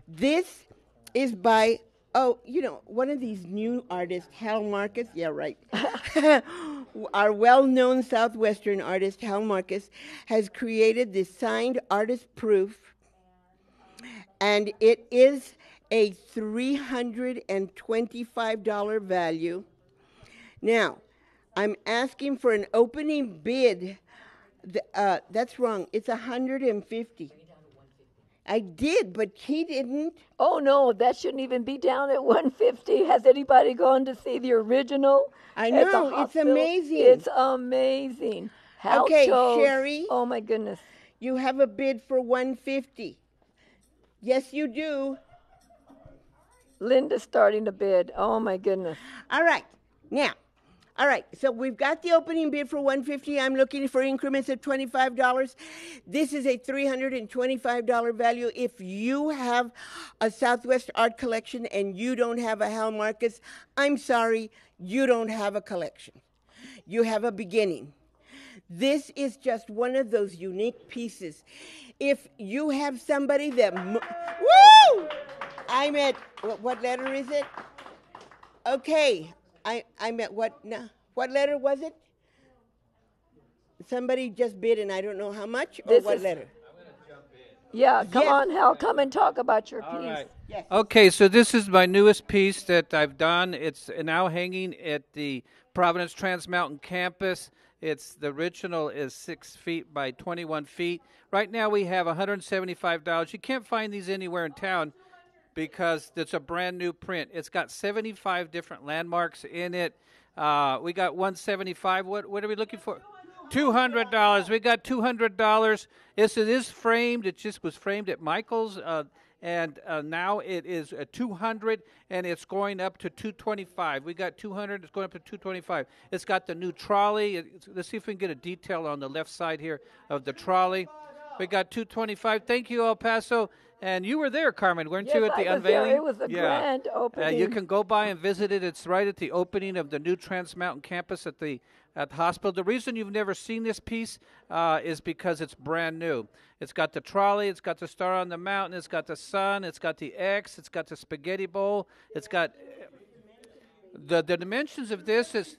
This is by, one of these new artists, Hal Marcus. Yeah, right. Our well-known Southwestern artist, Hal Marcus, has created this signed artist proof, and it is a $325 value. Now, I'm asking for an opening bid. That's wrong. It's $150. I did, but he didn't. Oh, no, that shouldn't even be down at $150. Has anybody gone to see the original? I know, it's amazing. It's amazing. Hal okay, chose. Sherry. Oh, my goodness. You have a bid for $150. Yes, you do. Linda's starting to bid. Oh, my goodness. All right. Now, so we've got the opening bid for $150. I'm looking for increments of $25. This is a $325 value. If you have a Southwest art collection and you don't have a Hal Marcus, I'm sorry, you don't have a collection. You have a beginning. This is just one of those unique pieces. If you have somebody that... Woo! I'm at... What letter is it? Okay. I'm at what now? What letter was it? Somebody just bid and I don't know how much or what letter? I'm going to jump in. Yeah, come on, Hal. Come and talk about your piece. All right. Yes. Okay, so this is my newest piece that I've done. It's now hanging at the Providence Trans Mountain campus. The original is 6 feet by 21 feet. Right now we have $175. You can't find these anywhere in town because it's a brand new print. It's got 75 different landmarks in it. We got $175. What are we looking for? $200. We got $200. It is framed. It just was framed at Michael's, and now it is a $200, and it's going up to $225. We got $200. It's going up to $225. It's got the new trolley. Let's see if we can get a detail on the left side here of the trolley. We got $225. Thank you, El Paso. And you were there, Carmen, weren't you, at the unveiling? There. It was a grand opening. You can go by and visit it. It's right at the opening of the new Trans Mountain campus at the hospital. The reason you've never seen this piece is because it's brand new. It's got the trolley. It's got the star on the mountain. It's got the sun. It's got the X. It's got the spaghetti bowl. It's got the dimensions of this is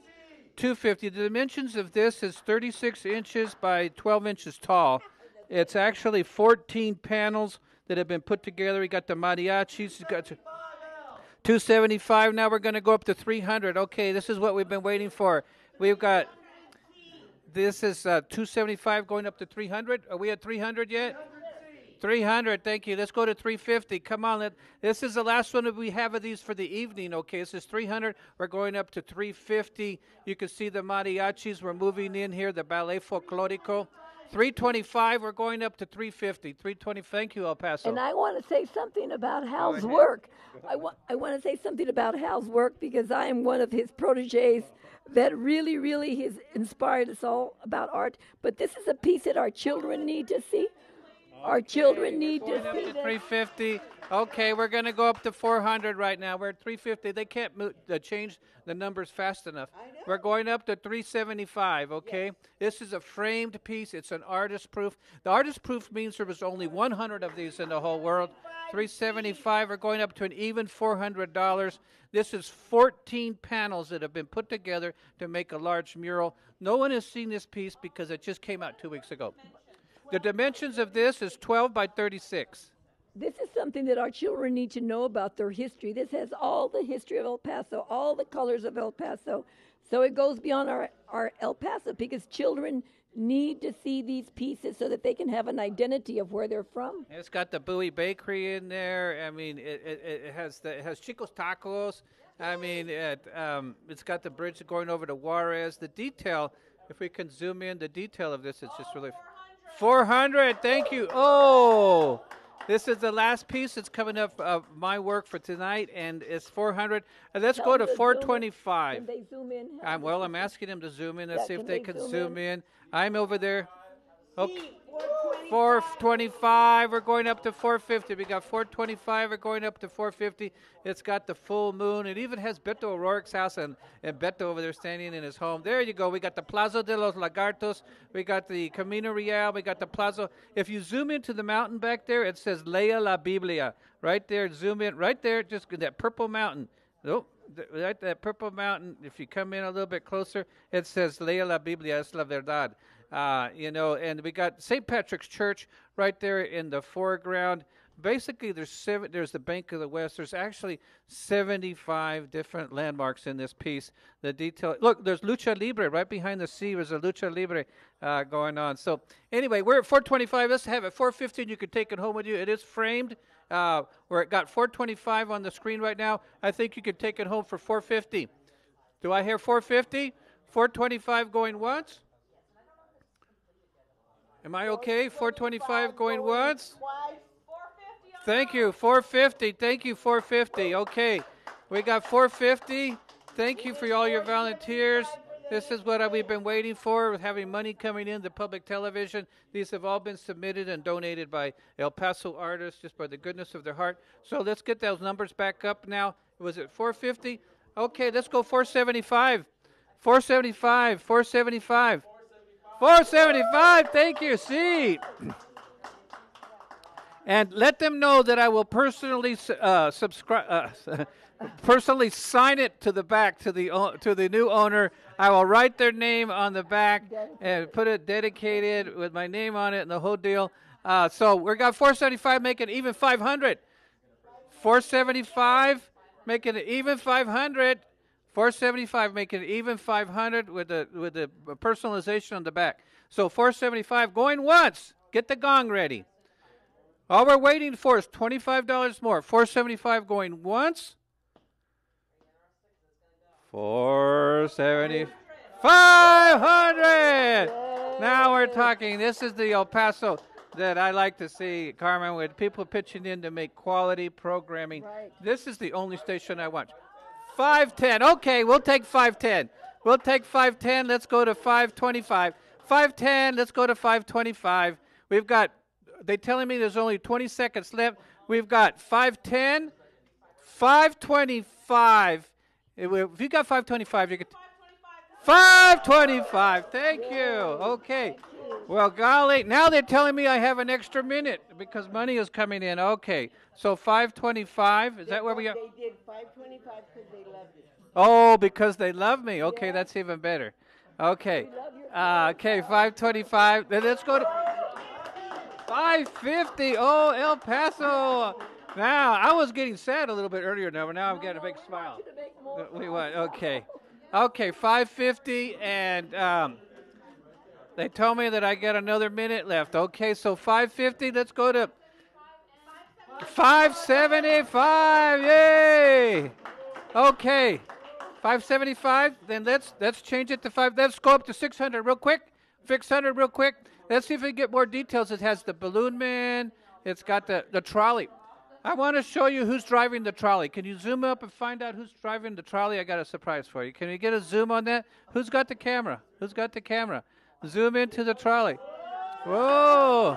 250. The dimensions of this is 36 inches by 12 inches tall. It's actually 14 panels that have been put together. We got the mariachis. We got 275. Now we're going to go up to 300. Okay, this is what we've been waiting for. We've got, this is 275 going up to 300. Are we at 300 yet? 300, thank you. Let's go to 350. Come on. This is the last one that we have of these for the evening. Okay, this is 300. We're going up to 350. You can see the mariachis. We're moving in here, the ballet folklorico. 325, we're going up to 350. 320, thank you, El Paso. And I want to say something about Hal's work. I want to say something about Hal's work because I am one of his proteges that really, really has inspired us all about art. But this is a piece that our children need to see. Our children need to see this. 350. Okay, we're going to go up to 400 right now. We're at 350. They can't change the numbers fast enough. We're going up to 375, okay? Yes. This is a framed piece. It's an artist proof. The artist proof means there was only 100 of these in the whole world. 375. We're going up to an even $400. This is 14 panels that have been put together to make a large mural. No one has seen this piece because it just came out 2 weeks ago. The dimensions of this is 12 by 36. This is something that our children need to know about their history. This has all the history of El Paso, all the colors of El Paso. So it goes beyond our El Paso because children need to see these pieces so that they can have an identity of where they're from. It's got the Bowie Bakery in there. I mean, it has Chico's Tacos. I mean, it's got the bridge going over to Juarez. The detail, if we can zoom in, the detail of this is just really... 400, thank you. Oh, this is the last piece that's coming up of my work for tonight, and it's 400. Let's go to 425. Can they zoom in? I'm asking them to zoom in. Let's see if they can zoom in. I'm over there. Okay. 425, we're going up to 450. We got 425, we're going up to 450. It's got the full moon. It even has Beto O'Rourke's house and Beto over there standing in his home. There you go. We got the Plaza de los Lagartos. We got the Camino Real. We got the Plaza. If you zoom into the mountain back there, it says Lea la Biblia. Right there, zoom in. Right there, just that purple mountain. Nope. Right, that purple mountain, if you come in a little bit closer, it says Lea la Biblia, es la verdad. And we got St. Patrick's Church right there in the foreground. Basically, there's the Bank of the West. There's actually 75 different landmarks in this piece. The detail. Look, there's Lucha Libre right behind the sea. There's a Lucha Libre going on. So anyway, we're at 425. Let's have it 450. You can take it home with you. It is framed. We're got 425 on the screen right now. I think you could take it home for 450. Do I hear 450? 425 going once? Am I okay? 425 going once? Thank you, 450. Thank you, 450. Okay, we got 450. Thank you for all your volunteers. This is what we've been waiting for, with having money coming in to public television. These have all been submitted and donated by El Paso artists, just by the goodness of their heart. So let's get those numbers back up now. Was it 450? Okay, let's go 475. 475, 475. 475, thank you, see. And let them know that I will personally personally sign it to the back to the new owner. I will write their name on the back and put it dedicated with my name on it and the whole deal. So we got 475, making it even 500. 475, making it even 500. $475, make it even 500 with the personalization on the back. So $475 going once. Get the gong ready. All we're waiting for is $25 more. $475 going once. $475. 500. Now we're talking. This is the El Paso that I like to see, Carmen, with people pitching in to make quality programming. Right. This is the only station I watch. 510. Okay, we'll take 510. We'll take 510. Let's go to 525. 510. Let's go to 525. We've got, they're telling me there's only 20 seconds left. We've got 510, 525. If you got 525, you can. 525. Thank you. Okay. Well, golly, now they're telling me I have an extra minute because money is coming in. Okay. So 525. Is that where we are? They did 525 because they loved it. Oh, because they love me. Okay, Yeah. that's even better. Okay. Okay, 525. Then let's go to 550. Oh, El Paso. Now, I was getting sad a little bit earlier now, but now I'm getting a big smile. We want, okay. Okay, 550, and they told me that I got another minute left. Okay, so 550, let's go to 575. Yay! Okay, 575. Then let's change it to 5. Let's go up to 600 real quick. 600 real quick. Let's see if we can get more details. It has the balloon man. It's got the trolley. I want to show you who's driving the trolley. Can you zoom up and find out who's driving the trolley? I got a surprise for you. Can you get a zoom on that? Who's got the camera? Who's got the camera? Zoom into the trolley. Whoa.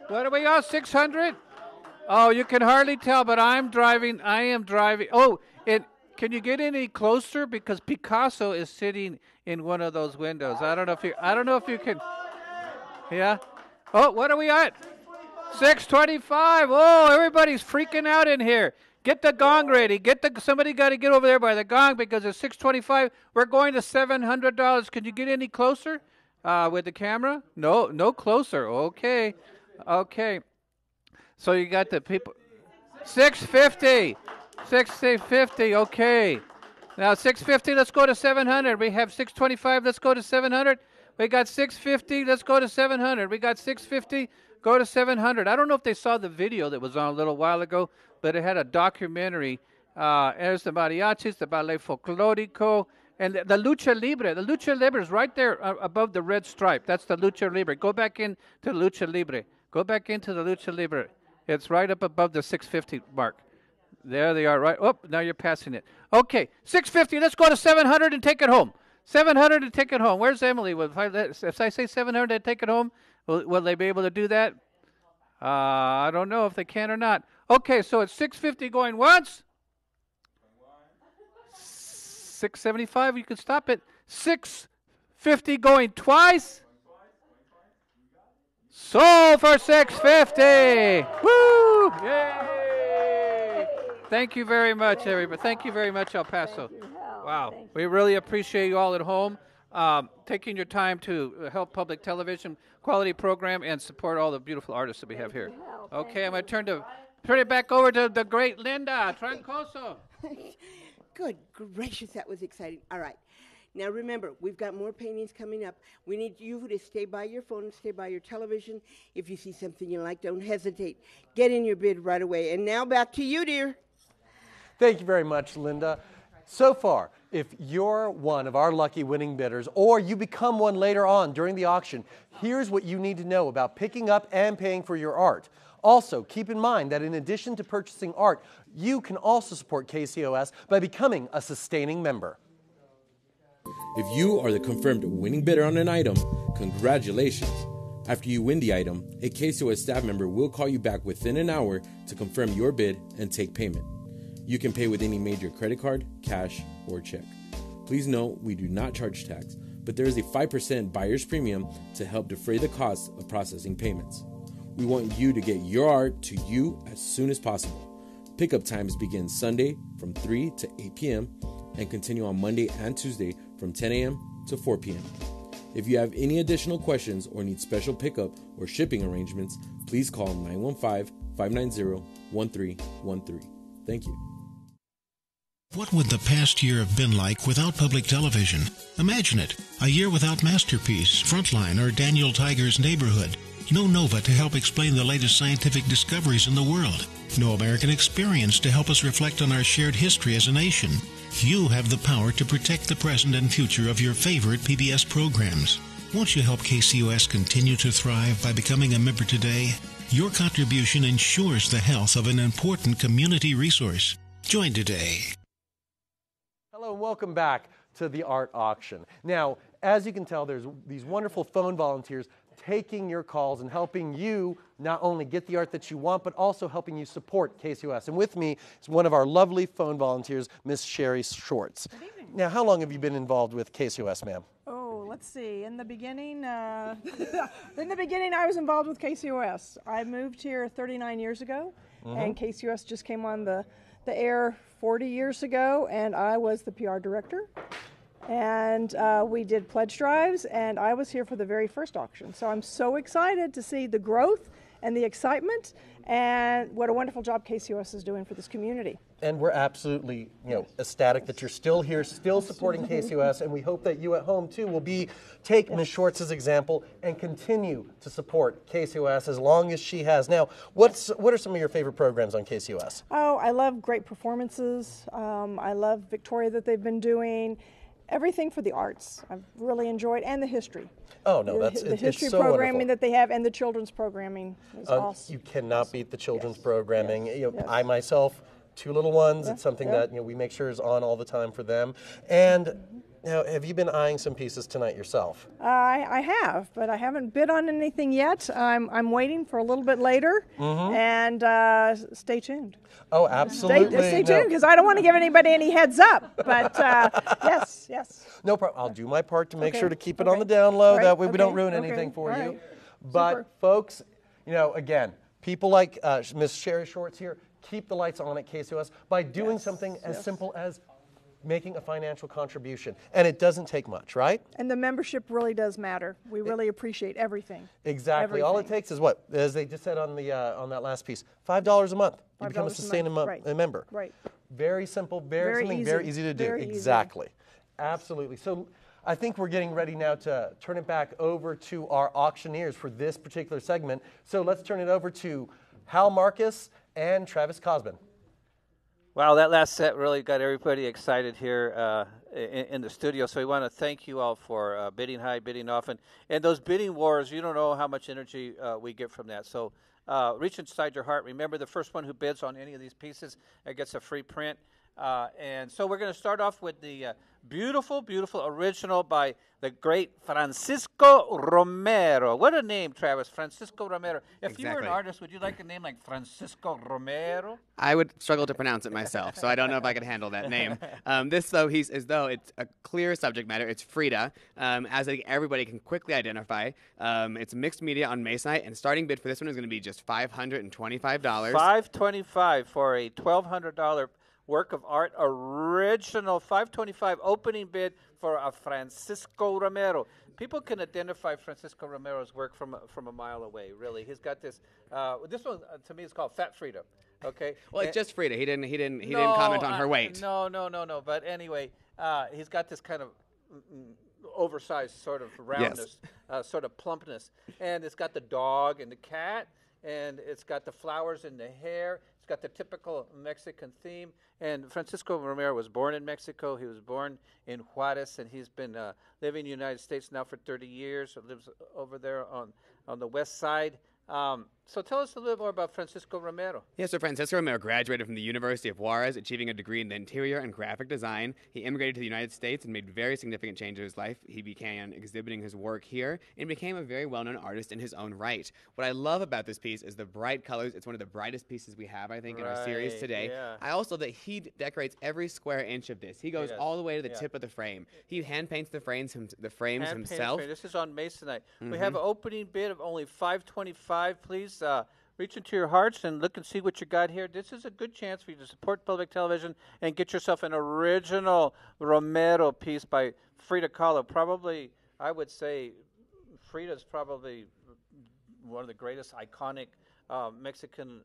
What are we on, 600? Oh, you can hardly tell, but I am driving. Oh, can you get any closer? Because Picasso is sitting in one of those windows. I don't know if you can. Yeah. Oh, what are we at? 625. Oh, everybody's freaking out in here. Get the gong ready. Somebody got to get over there by the gong because it's 625. We're going to $700. Can you get any closer with the camera? No closer. Okay. So you got the people. 650. 650. Okay. Now 650. Let's go to 700. We have 625. Let's go to 700. We got 650. Let's go to 700. We got 650. Go to 700. I don't know if they saw the video that was on a little while ago, but it had a documentary. There's the mariachis, the ballet folklorico, and the lucha libre. The lucha libre is right there above the red stripe. That's the lucha libre. Go back into the lucha libre. Go back into the lucha libre. It's right up above the 650 mark. There they are, right. Oh, now you're passing it. Okay, 650. Let's go to 700 and take it home. 700 and take it home. Where's Emily? If I say 700 and take it home, will they be able to do that? I don't know if they can or not. Okay, so it's 650 going once. 675, you can stop it. 650 going twice. Sold for 650. Woo! Yay! Thank you very much, everybody. Thank you very much, El Paso. Wow. We really appreciate you all at home taking your time to help public television quality program and support all the beautiful artists that we have here. Okay, I'm going to turn it back over to the great Linda Trancoso. Good gracious, that was exciting. All right. Now remember, we've got more paintings coming up. We need you to stay by your phone, stay by your television. If you see something you like, don't hesitate. Get in your bid right away. And now back to you, dear. Thank you very much, Linda. So far, if you're one of our lucky winning bidders or you become one later on during the auction, here's what you need to know about picking up and paying for your art. Also, keep in mind that in addition to purchasing art, you can also support KCOS by becoming a sustaining member. If you are the confirmed winning bidder on an item, congratulations. After you win the item, a KCOS staff member will call you back within an hour to confirm your bid and take payment. You can pay with any major credit card, cash, or check. Please note we do not charge tax, but there is a 5% buyer's premium to help defray the cost of processing payments. We want you to get your art to you as soon as possible. Pickup times begin Sunday from 3 to 8 p.m. and continue on Monday and Tuesday from 10 a.m. to 4 p.m. If you have any additional questions or need special pickup or shipping arrangements, please call 915-590-1313. Thank you. What would the past year have been like without public television? Imagine it. A year without Masterpiece, Frontline, or Daniel Tiger's Neighborhood. No Nova to help explain the latest scientific discoveries in the world. No American Experience to help us reflect on our shared history as a nation. You have the power to protect the present and future of your favorite PBS programs. Won't you help KCOS continue to thrive by becoming a member today? Your contribution ensures the health of an important community resource. Join today. Hello and welcome back to the art auction. Now, as you can tell, there's these wonderful phone volunteers taking your calls and helping you not only get the art that you want, but also helping you support KCOS. And with me is one of our lovely phone volunteers, Miss Sherry Shorts. Good evening. Now, how long have you been involved with KCOS, ma'am? Oh, let's see. In the beginning, I was involved with KCOS. I moved here 39 years ago, and KCOS just came on the air 40 years ago, and I was the PR director. And we did pledge drives, and I was here for the very first auction. So I'm so excited to see the growth and the excitement, and what a wonderful job KCOS is doing for this community. And we're absolutely, ecstatic that you're still here, still supporting KCOS, and we hope that you at home too will take Ms. Schwartz's example and continue to support KCOS as long as she has. Now, what are some of your favorite programs on KCOS? Oh, I love great performances. I love Victoria that they've been doing. Everything for the arts, I've really enjoyed, and the history. Oh no, the history so programming wonderful. that they have, and the children's programming is awesome. You cannot beat the children's programming. Yes. I myself, 2 little ones. It's something that we make sure is on all the time for them. And now, have you been eyeing some pieces tonight yourself? I have, but I haven't bid on anything yet. I'm waiting for a little bit later, and stay tuned. Oh, absolutely. Stay tuned, because I don't want to give anybody any heads up. But yes. No problem. I'll do my part to make sure to keep it on the down low. That way we don't ruin anything for you. Right. But Super. folks, again, people like Miss Sherry Shorts here keep the lights on at KCOS by doing something as simple as making a financial contribution. And it doesn't take much, right? And the membership really does matter. We really appreciate everything. Exactly. Everything. All it takes is what? As they just said on that last piece, $5 a month. You become a $5 sustained right. member. Right. Very simple, very easy to do. Very exactly. Absolutely. So I think we're getting ready now to turn it back over to our auctioneers for this particular segment. So let's turn it over to Hal Marcus and Travis Cosman. Wow, that last set really got everybody excited here in the studio. So we want to thank you all for bidding high, bidding often. And those bidding wars, you don't know how much energy we get from that. So reach inside your heart. Remember, the first one who bids on any of these pieces gets a free print. And so we're going to start off with the beautiful, beautiful original by the great Francisco Romero. What a name, Travis, Francisco Romero. If you were an artist, would you like a name like Francisco Romero? I would struggle to pronounce it myself, so I don't know if I could handle that name. This, though, he's as though it's a clear subject matter. It's Frida, as I think everybody can quickly identify. It's mixed media on Masonite, and starting bid for this one is going to be just $525. $525 for a $1,200 work of art, original, $525 opening bid for a Francisco Romero. People can identify Francisco Romero's work from a mile away. Really, he's got this. This one to me is called Fat Frida. Okay. Well, it's just Frida. He didn't comment on her weight. No. But anyway, he's got this kind of oversized sort of roundness, sort of plumpness, and it's got the dog and the cat, and it's got the flowers in the hair. It's got the typical Mexican theme. And Francisco Romero was born in Mexico. He was born in Juarez, and he's been living in the United States now for 30 years. Lives over there on the west side. So tell us a little more about Francisco Romero. Yeah, so Francisco Romero graduated from the University of Juarez, achieving a degree in the interior and graphic design. He immigrated to the United States and made very significant changes in his life. He began exhibiting his work here and became a very well-known artist in his own right. What I love about this piece is the bright colors. It's one of the brightest pieces we have, I think, in our series today. Yeah. I also that he decorates every square inch of this. He goes all the way to the tip of the frame. He hand paints the frames himself. This is on Masonite. We have an opening bid of only $525. Please reach into your hearts and look and see what you got here. This is a good chance for you to support public television and get yourself an original Romero piece by Frida Kahlo. Probably, I would say, Frida's probably one of the greatest iconic Mexican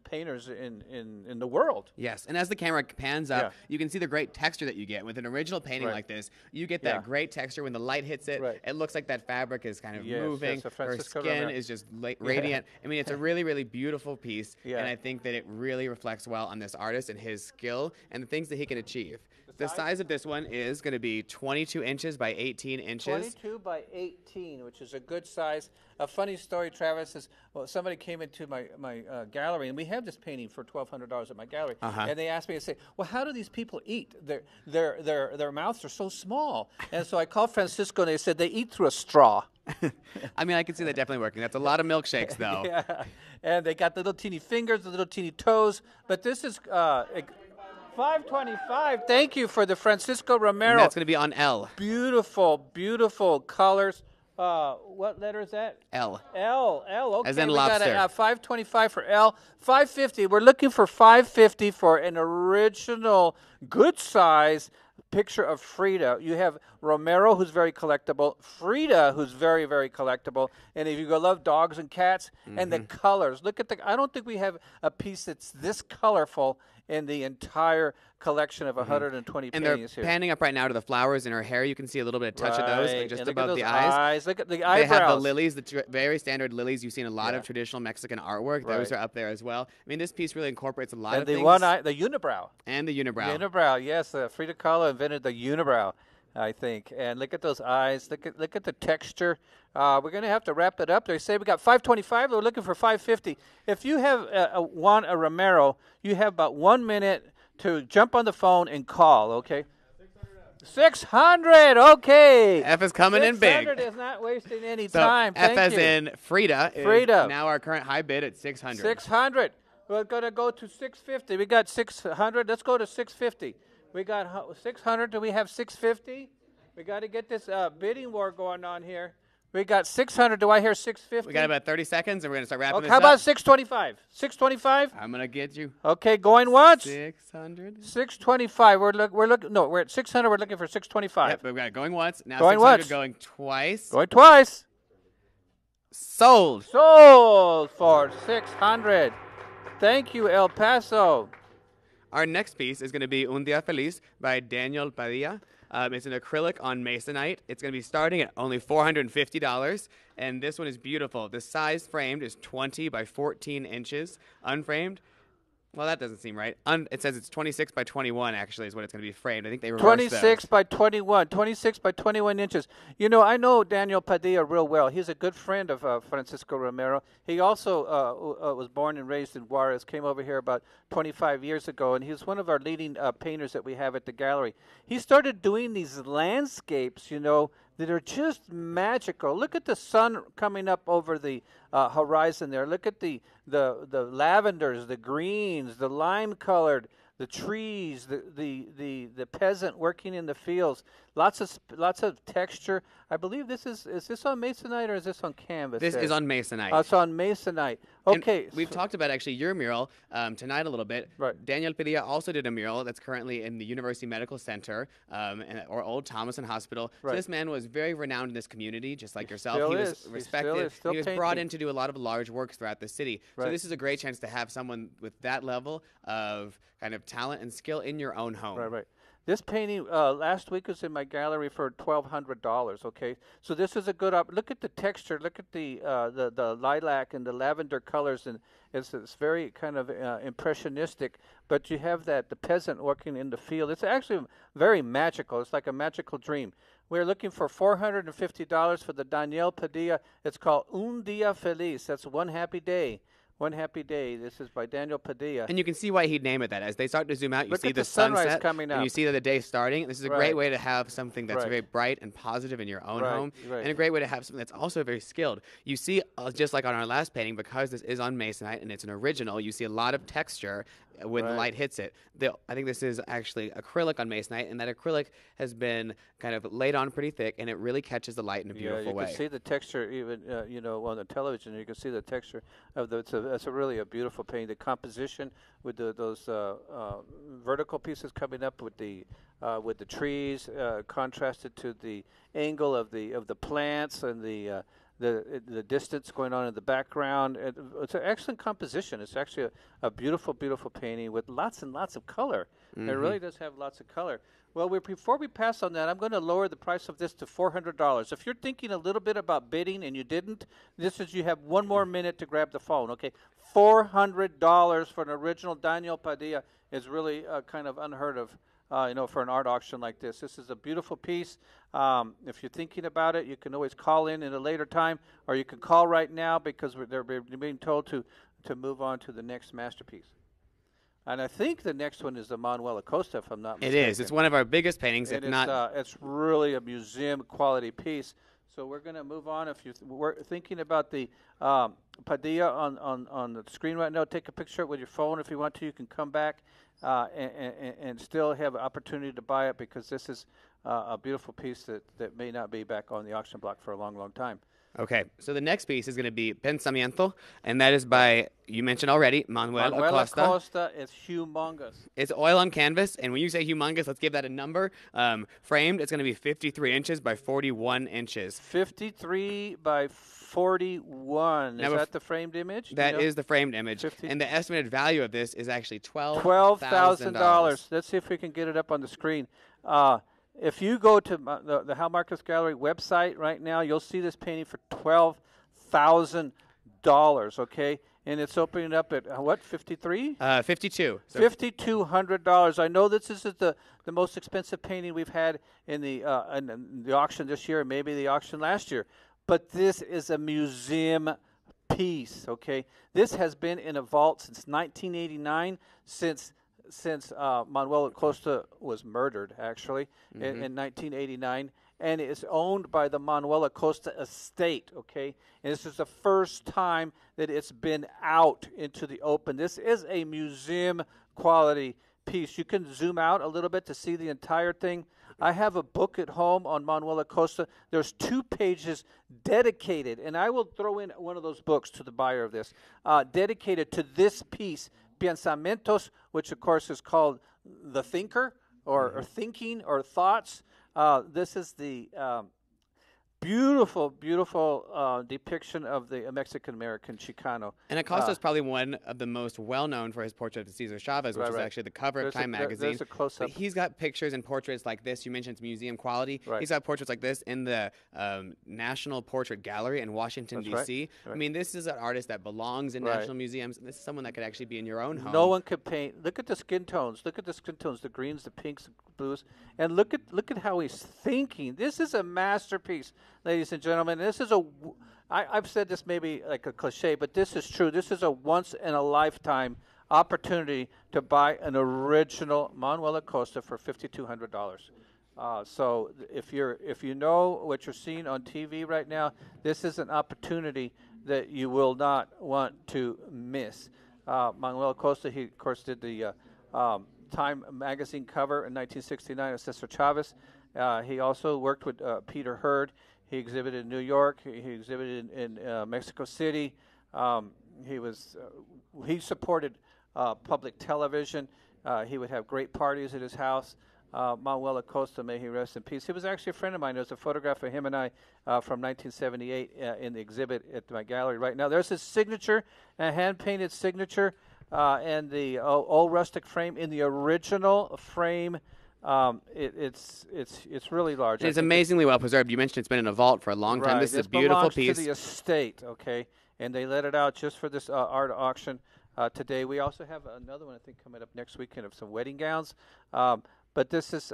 painters in the world. Yes, and as the camera pans up, you can see the great texture that you get with an original painting like this. You get that great texture when the light hits it. It looks like that fabric is kind of moving. Her skin is just radiant. I mean, it's a really, really beautiful piece, and I think that it really reflects well on this artist and his skill and the things that he can achieve. The size of this one is going to be 22 inches by 18 inches. 22 by 18, which is a good size. A funny story, Travis, is somebody came into my gallery, and we have this painting for $1,200 at my gallery, and they asked me to say, well, how do these people eat? Their mouths are so small. And so I called Francisco, and they said they eat through a straw. I mean, I can see that definitely working. That's a lot of milkshakes, though. And they got the little teeny fingers, the little teeny toes. But this is $525. Thank you for the Francisco Romero. And that's going to be on L. Beautiful, beautiful colors. What letter is that? L. L. Okay. As in we lobster. got $525 for L. $550. We're looking for $550 for an original, good size picture of Frida. You have Romero, who's very collectible, Frida, who's very, very collectible, and if you love dogs and cats, and the colors. Look at I don't think we have a piece that's this colorful in the entire collection of 120 and paintings they're here. panning up right now to the flowers in her hair. You can see a little bit of touch of those, like just and look above at the those eyes. Look at the eyebrows. They have the lilies, the very standard lilies you've seen in a lot of traditional Mexican artwork. Those are up there as well. I mean, this piece really incorporates a lot of things. And the one eye, the unibrow. And the unibrow. Unibrow, yes. Frida Kahlo invented the unibrow, I think. And look at those eyes. Look at the texture. We're going to have to wrap it up. They say we got $525. We're looking for $550. If you have a Romero, you have about 1 minute to jump on the phone and call, okay? 600, okay. F is coming in big. 600 is not wasting any So time. F Thank as you. in Frida. Frida. Is now our current high bid at 600. 600. We're going to go to 650. We got 600. Let's go to 650. We got 600. Do we have 650? We got to get this bidding war going on here. We got 600. Do I hear 650? We got about 30 seconds, and we're going to start wrapping this How up. about 625? 625? I'm going to get you. Okay, going once. 600. 625. We're looking. No, we're at 600. We're looking for 625. Yep, we've got it going once. Now Going 600 once. going twice. Going twice. Sold. Sold for 600. Thank you, El Paso. Our next piece is going to be Un Día Feliz by Daniel Padilla. It's an acrylic on masonite. It's going to be starting at only $450, and this one is beautiful. The size framed is 20 by 14 inches. Unframed, well, that doesn't seem right. It says it's 26 by 21, actually, is what it's going to be framed. I think they reversed 26 those. by 21. 26 by 21 inches. You know, I know Daniel Padilla real well. He's a good friend of Francisco Romero. He also was born and raised in Juarez, came over here about 25 years ago, and he's one of our leading painters that we have at the gallery. He started doing these landscapes, you know, that are just magical. Look at the sun coming up over the horizon there. Look at the lavenders, the greens, the lime-colored, the trees, the peasant working in the fields. Lots of texture. I believe is this on masonite or is this on canvas? This is on masonite. It's on masonite. Okay. And we've talked about actually your mural tonight a little bit. Right. Daniel Padilla also did a mural that's currently in the University Medical Center or Old Thomason Hospital. Right. So this man was very renowned in this community, just like yourself. Still He is. was He respected. still He was painting. brought in to do a lot of large works throughout the city. Right. So this is a great chance to have someone with that level of kind of talent and skill in your own home. Right. This painting last week was in my gallery for $1,200. Okay, so this is a good look at the texture. Look at the lilac and the lavender colors, and it's very kind of impressionistic. But you have the peasant working in the field. It's actually very magical. It's like a magical dream. We're looking for $450 for the Daniel Padilla. It's called Un Día Feliz. That's one happy day. One happy day. This is by Daniel Padilla. And you can see why he'd name it that. As they start to zoom out, you Look see at the sunrise sunset coming up. and you see the day starting. This is a Right. great way to have something that's Right. very bright and positive in your own Right, home, right. and a great way to have something that's also very skilled. You see, just like on our last painting, because this is on masonite and it's an original, you see a lot of texture when the Right. light hits it. I think this is actually acrylic on masonite, and that acrylic has been kind of laid on pretty thick, and it really catches the light in a beautiful way. You can see the texture even, on the television. You can see the texture of it's a really a beautiful painting. The composition with those vertical pieces coming up with the trees contrasted to the angle of the plants and the the distance going on in the background. It's an excellent composition. It's actually a beautiful, beautiful painting with lots and lots of color. It really does have lots of color. Well, before we pass on that, I'm going to lower the price of this to $400. If you're thinking a little bit about bidding and you didn't, you have one more minute to grab the phone. Okay, $400 for an original Daniel Padilla is really kind of unheard of. For an art auction like this. This is a beautiful piece. If you're thinking about it, you can always call in at a later time, or you can call right now because they're being told to move on to the next masterpiece. And I think the next one is the Manuel Acosta, if I'm not mistaken. It is. It's one of our biggest paintings, if not. It's really a museum quality piece. So we're going to move on. If we're thinking about the Padilla on the screen right now, take a picture with your phone. If you want to, you can come back and still have an opportunity to buy it because this is a beautiful piece that may not be back on the auction block for a long, long time. Okay, so the next piece is going to be Pensamiento, and that is by, you mentioned already, Manuel Acosta. Acosta is humongous. It's oil on canvas, and when you say humongous, let's give that a number. Framed, it's going to be 53 inches by 41 inches. 53 by 41. Is that the framed image? That is the framed image. And the estimated value of this is actually $12,000. Let's see if we can get it up on the screen. If you go to the Hal Marcus Gallery website right now, you'll see this painting for $12,000, okay? And it's opening up at, what, 53? 52. So $5,200. I know this is the most expensive painting we've had in the auction this year, and maybe the auction last year. But this is a museum piece, okay? This has been in a vault since 1989, since Manuel Acosta was murdered, actually, in 1989, and it's owned by the Manuel Acosta estate, okay? And this is the first time that it's been out into the open. This is a museum-quality piece. You can zoom out a little bit to see the entire thing. I have a book at home on Manuel Acosta. There's 2 pages dedicated, and I will throw in one of those books to the buyer of this, dedicated to this piece, Pensamientos, which of course is called the thinker or thinking or thoughts. This is the beautiful, beautiful depiction of the Mexican-American Chicano. And Acosta is probably one of the most well-known for his portrait of Cesar Chavez, which is actually the cover of Time magazine. There's a close-up. But he's got pictures and portraits like this. You mentioned it's museum quality. Right. He's got portraits like this in the National Portrait Gallery in Washington, D.C. Right. I mean, this is an artist that belongs in national museums. This is someone that could actually be in your own home. No one could paint. Look at the skin tones. Look at the skin tones, the greens, the pinks, the blues. And look at how he's thinking. This is a masterpiece. Ladies and gentlemen, this is I've said this maybe like a cliche, but this is true. This is a once-in-a-lifetime opportunity to buy an original Manuel Acosta for $5,200. So if you know what you're seeing on TV right now, this is an opportunity that you will not want to miss. Manuel Acosta, he, of course, did the Time magazine cover in 1969 as Cesar Chavez. He also worked with Peter Hurd. He exhibited in New York. He exhibited in Mexico City. He supported public television. He would have great parties at his house. Manuel Acosta, may he rest in peace. He was actually a friend of mine. There's a photograph of him and I from 1978 in the exhibit at my gallery right now. There's his signature, a hand-painted signature, and the old rustic frame in the original frame. It's really large. It's amazingly well preserved. You mentioned it's been in a vault for a long time. This is a beautiful piece. Belongs to the estate, okay, and they let it out just for this art auction today. We also have another one I think coming up next weekend of some wedding gowns. But this is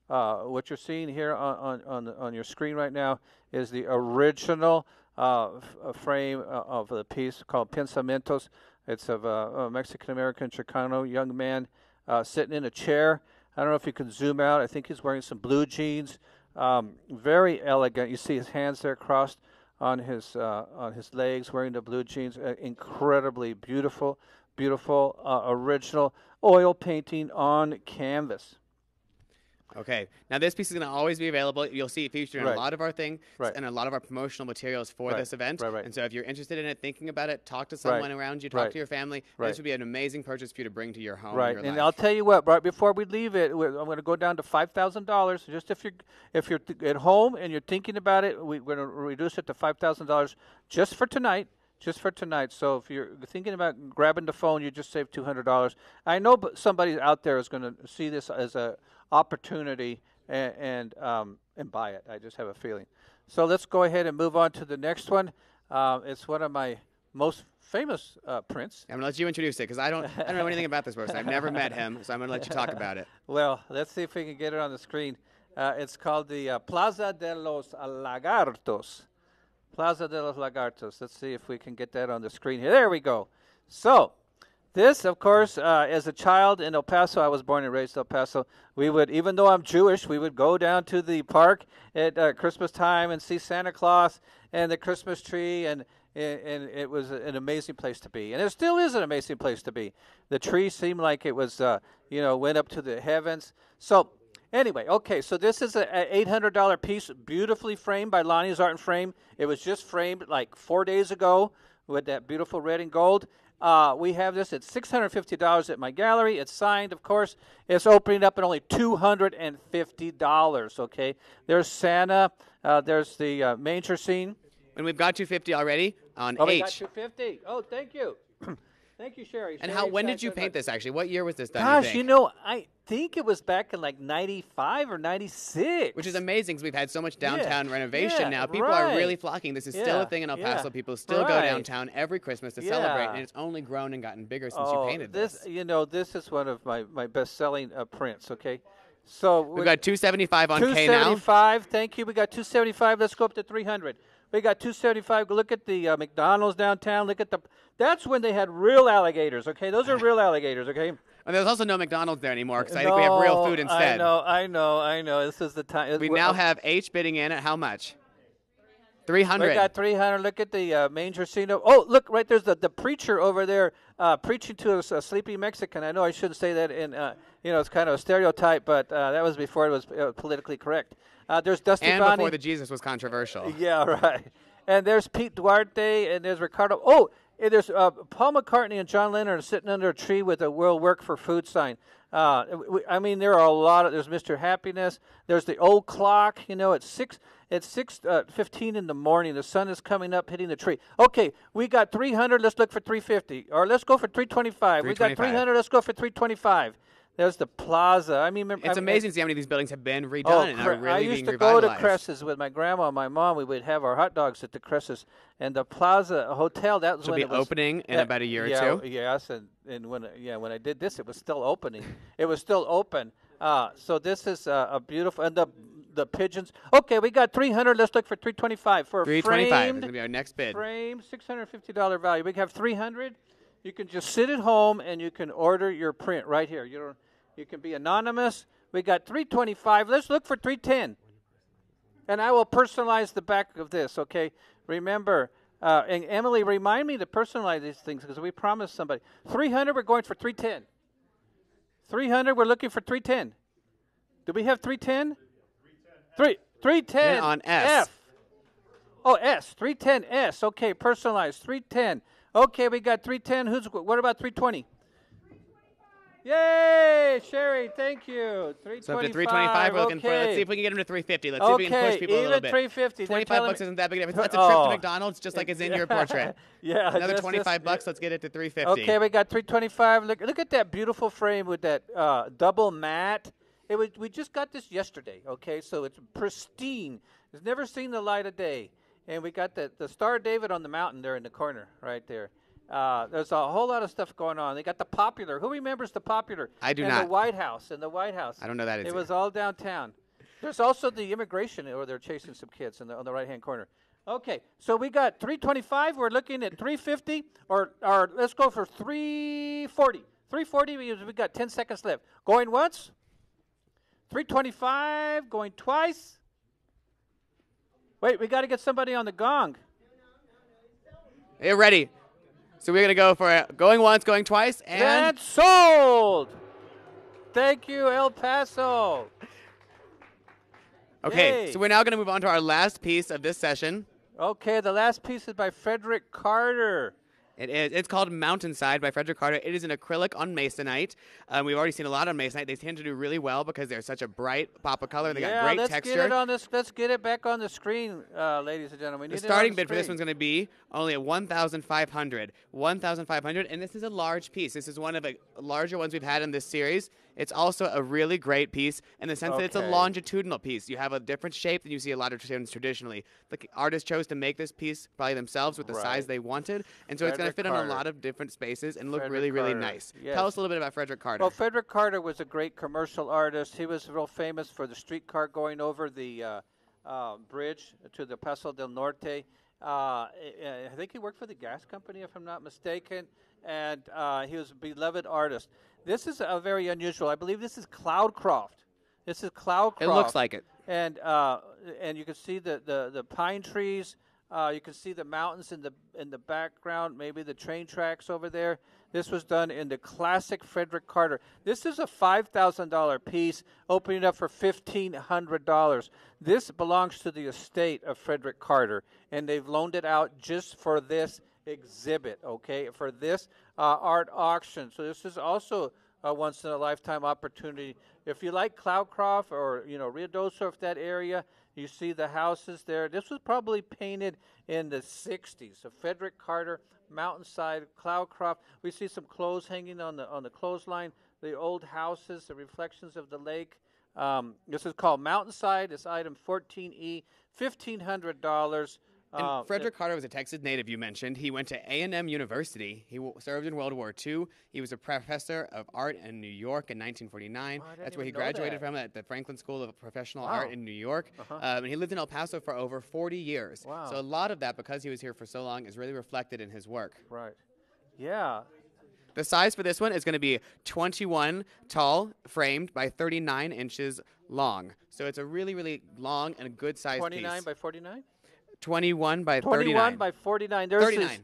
what you're seeing here on your screen right now is the original frame of the piece called Pensamientos. It's of a Mexican-American Chicano young man sitting in a chair. I don't know if you can zoom out. I think he's wearing some blue jeans. Very elegant. You see his hands there crossed on his legs, wearing the blue jeans. Incredibly beautiful, original oil painting on canvas. Okay. Now, this piece is going to always be available. You'll see it featured in Right. a lot of our things Right. and a lot of our promotional materials for Right. this event. Right. And so if you're interested in it, thinking about it, talk to someone around you, talk to your family. Right. This would be an amazing purchase for you to bring to your home. Right, Your and life. I'll tell you what. Right before we leave it, I'm going to go down to $5,000. Just if you're at home and you're thinking about it, we're going to reduce it to $5,000 just for tonight. Just for tonight. So if you're thinking about grabbing the phone, you just save $200. I know somebody out there is going to see this as a opportunity and buy it. I just have a feeling. So let's go ahead and move on to the next one. It's one of my most famous prints. I'm going to let you introduce it because I don't know anything about this person. I've never met him, so I'm going to let you talk about it. Well, let's see if we can get it on the screen. It's called the Plaza de los Lagartos. Plaza de los Lagartos. Let's see if we can get that on the screen here. There we go. So, this, of course, as a child in El Paso, I was born and raised in El Paso. We would, even though I'm Jewish, we would go down to the park at Christmas time and see Santa Claus and the Christmas tree, and it was an amazing place to be. And it still is an amazing place to be. The tree seemed like it was, went up to the heavens. So, anyway, okay, so this is an $800 piece, beautifully framed by Lonnie's Art and Frame. It was just framed like 4 days ago with that beautiful red and gold. We have this at $650 at my gallery. It's signed, of course. It's opening up at only $250, okay? There's Santa. There's the manger scene. And we've got 250 already on Oh, we H. got 250. Oh, thank you. Thank you, Sherry. And Sherry, when did you thank paint this, actually? What year was this done, Gosh, think? I think it was back in like 95 or 96. Which is amazing because we've had so much downtown renovation yeah, now. People are really right. flocking. This is Yeah, still a thing in El Paso. yeah, People still go right. downtown every Christmas to celebrate, and it's only grown and gotten bigger since you painted this. This is one of my best-selling prints, okay? So We've got 275 on K now. 275, thank you. We got 275. Let's go up to 300. We got 275. Look at the McDonald's downtown. Look at that's when they had real alligators, okay? Those are real alligators, okay? And there's also no McDonald's there anymore because I think we have real food instead. I know. This is the time. We now have H bidding in at how much? 300. We got 300. Look at the manger scene. Oh, look, right there's the preacher over there preaching to a sleepy Mexican. I know I shouldn't say that in, it's kind of a stereotype, but that was before it was politically correct. There's Dusty and Bonnie. before the Jesus was controversial. Yeah, right. And there's Pete Duarte, and there's Ricardo. Oh, and there's Paul McCartney and John Lennon are sitting under a tree with a "We'll Work for Food" sign. There are a lot of. There's Mr. Happiness. There's the old clock. It's 6:15 in the morning. The sun is coming up, hitting the tree. Okay, we got 300. Let's look for 350, or let's go for 325. We got 300. Let's go for 325. There's the plaza. It's amazing to see how many of these buildings have been redone and are really being revitalized. I used to go to Cresses with my grandma and my mom. We would have our hot dogs at the Cresses. And the Plaza Hotel, that was when it was opening in about a year or two? Yes, and when I did this, it was still opening. It was still open. So this is a beautiful, and the pigeons. Okay, we got 300. Let's look for 325 for a 325 framed. is going to be our next bid. Frame, $650 value. We have 300. You can just sit at home and you can order your print right here. You can be anonymous. We got 325. Let's look for 310. And I will personalize the back of this, okay? Remember, and Emily, remind me to personalize these things because we promised somebody. 300, we're going for 310. 300, we're looking for 310. Do we have 310? 310. And on S. F. Oh, S. 310S. Okay, personalized. 310. Okay, we got 310. What about 320? Yay, Sherry, thank you. 325. So up to 325, we're looking for. Let's see if we can get them to 350. Let's see if we can push people a little bit. 350. 25 bucks isn't that big. That's a trip to McDonald's, just like it's in your portrait. Yeah. Another 25 bucks. Let's get it to 350. Okay, we got 325. Look at that beautiful frame with that double matte. We just got this yesterday. Okay, so it's pristine. It's never seen the light of day. And we got the Star of David on the mountain there in the corner, right there. There's a whole lot of stuff going on. They got the Popular. Who remembers the Popular? I do and not. The White House. And the White House. I don't know that it was all downtown. There's also the immigration where they're chasing some kids on the right-hand corner. Okay, so we got 325. We're looking at 350, or let's go for 340. 340. We got 10 seconds left. Going once. 325. Going twice. Wait, we got to get somebody on the gong. You're ready. So we're going to go for going once, going twice, and... That's sold! Thank you, El Paso. Okay, Yay. so we're now going to move on to our last piece of this session. Okay, the last piece is by Frederick Carter. It is. It's called Mountainside by Frederick Carter. It is an acrylic on masonite. We've already seen a lot on masonite. They tend to do really well because they're such a bright pop of color. They got great texture. Let's get it back on the screen, ladies and gentlemen. The starting bid for this one's going to be only at $1,500. $1,500, and this is a large piece. This is one of the larger ones we've had in this series. It's also a really great piece in the sense that it's a longitudinal piece. You have a different shape than you see a lot of stones traditionally. The artist chose to make this piece probably themselves with the size they wanted, and so it's going to fit in a lot of different spaces and look really, really nice. Yes. Tell us a little bit about Frederick Carter. Well, Frederick Carter was a great commercial artist. He was real famous for the streetcar going over the bridge to the Paso del Norte. I think he worked for the gas company, if I'm not mistaken, and he was a beloved artist. This is very unusual. I believe this is Cloudcroft. This is Cloudcroft. It looks like it. And you can see the pine trees. You can see the mountains in the background. Maybe the train tracks over there. This was done in the classic Frederick Carter. This is a $5,000 piece, opening up for $1,500. This belongs to the estate of Frederick Carter, and they've loaned it out just for this exhibit, okay, for this art auction. So this is also a once-in-a-lifetime opportunity. If you like Cloudcroft or, Rio Doso, if that area, you see the houses there. This was probably painted in the 60s. So Frederick Carter, Mountainside, Cloudcroft. We see some clothes hanging on the clothesline, the old houses, the reflections of the lake. This is called Mountainside. It's item 14E, $1,500. And Frederick Carter was a Texas native, you mentioned. He went to A&M University. He served in World War II. He was a professor of art in New York in 1949. That's where he graduated from, at the Franklin School of Professional Art in New York. And he lived in El Paso for over 40 years. Wow. So a lot of that, because he was here for so long, is really reflected in his work. Right. Yeah. The size for this one is going to be 21 tall, framed, by 39 inches long. So it's a really, really long and a good size piece. 29 by 49? 21 by 39. 21 by 49. There's 39.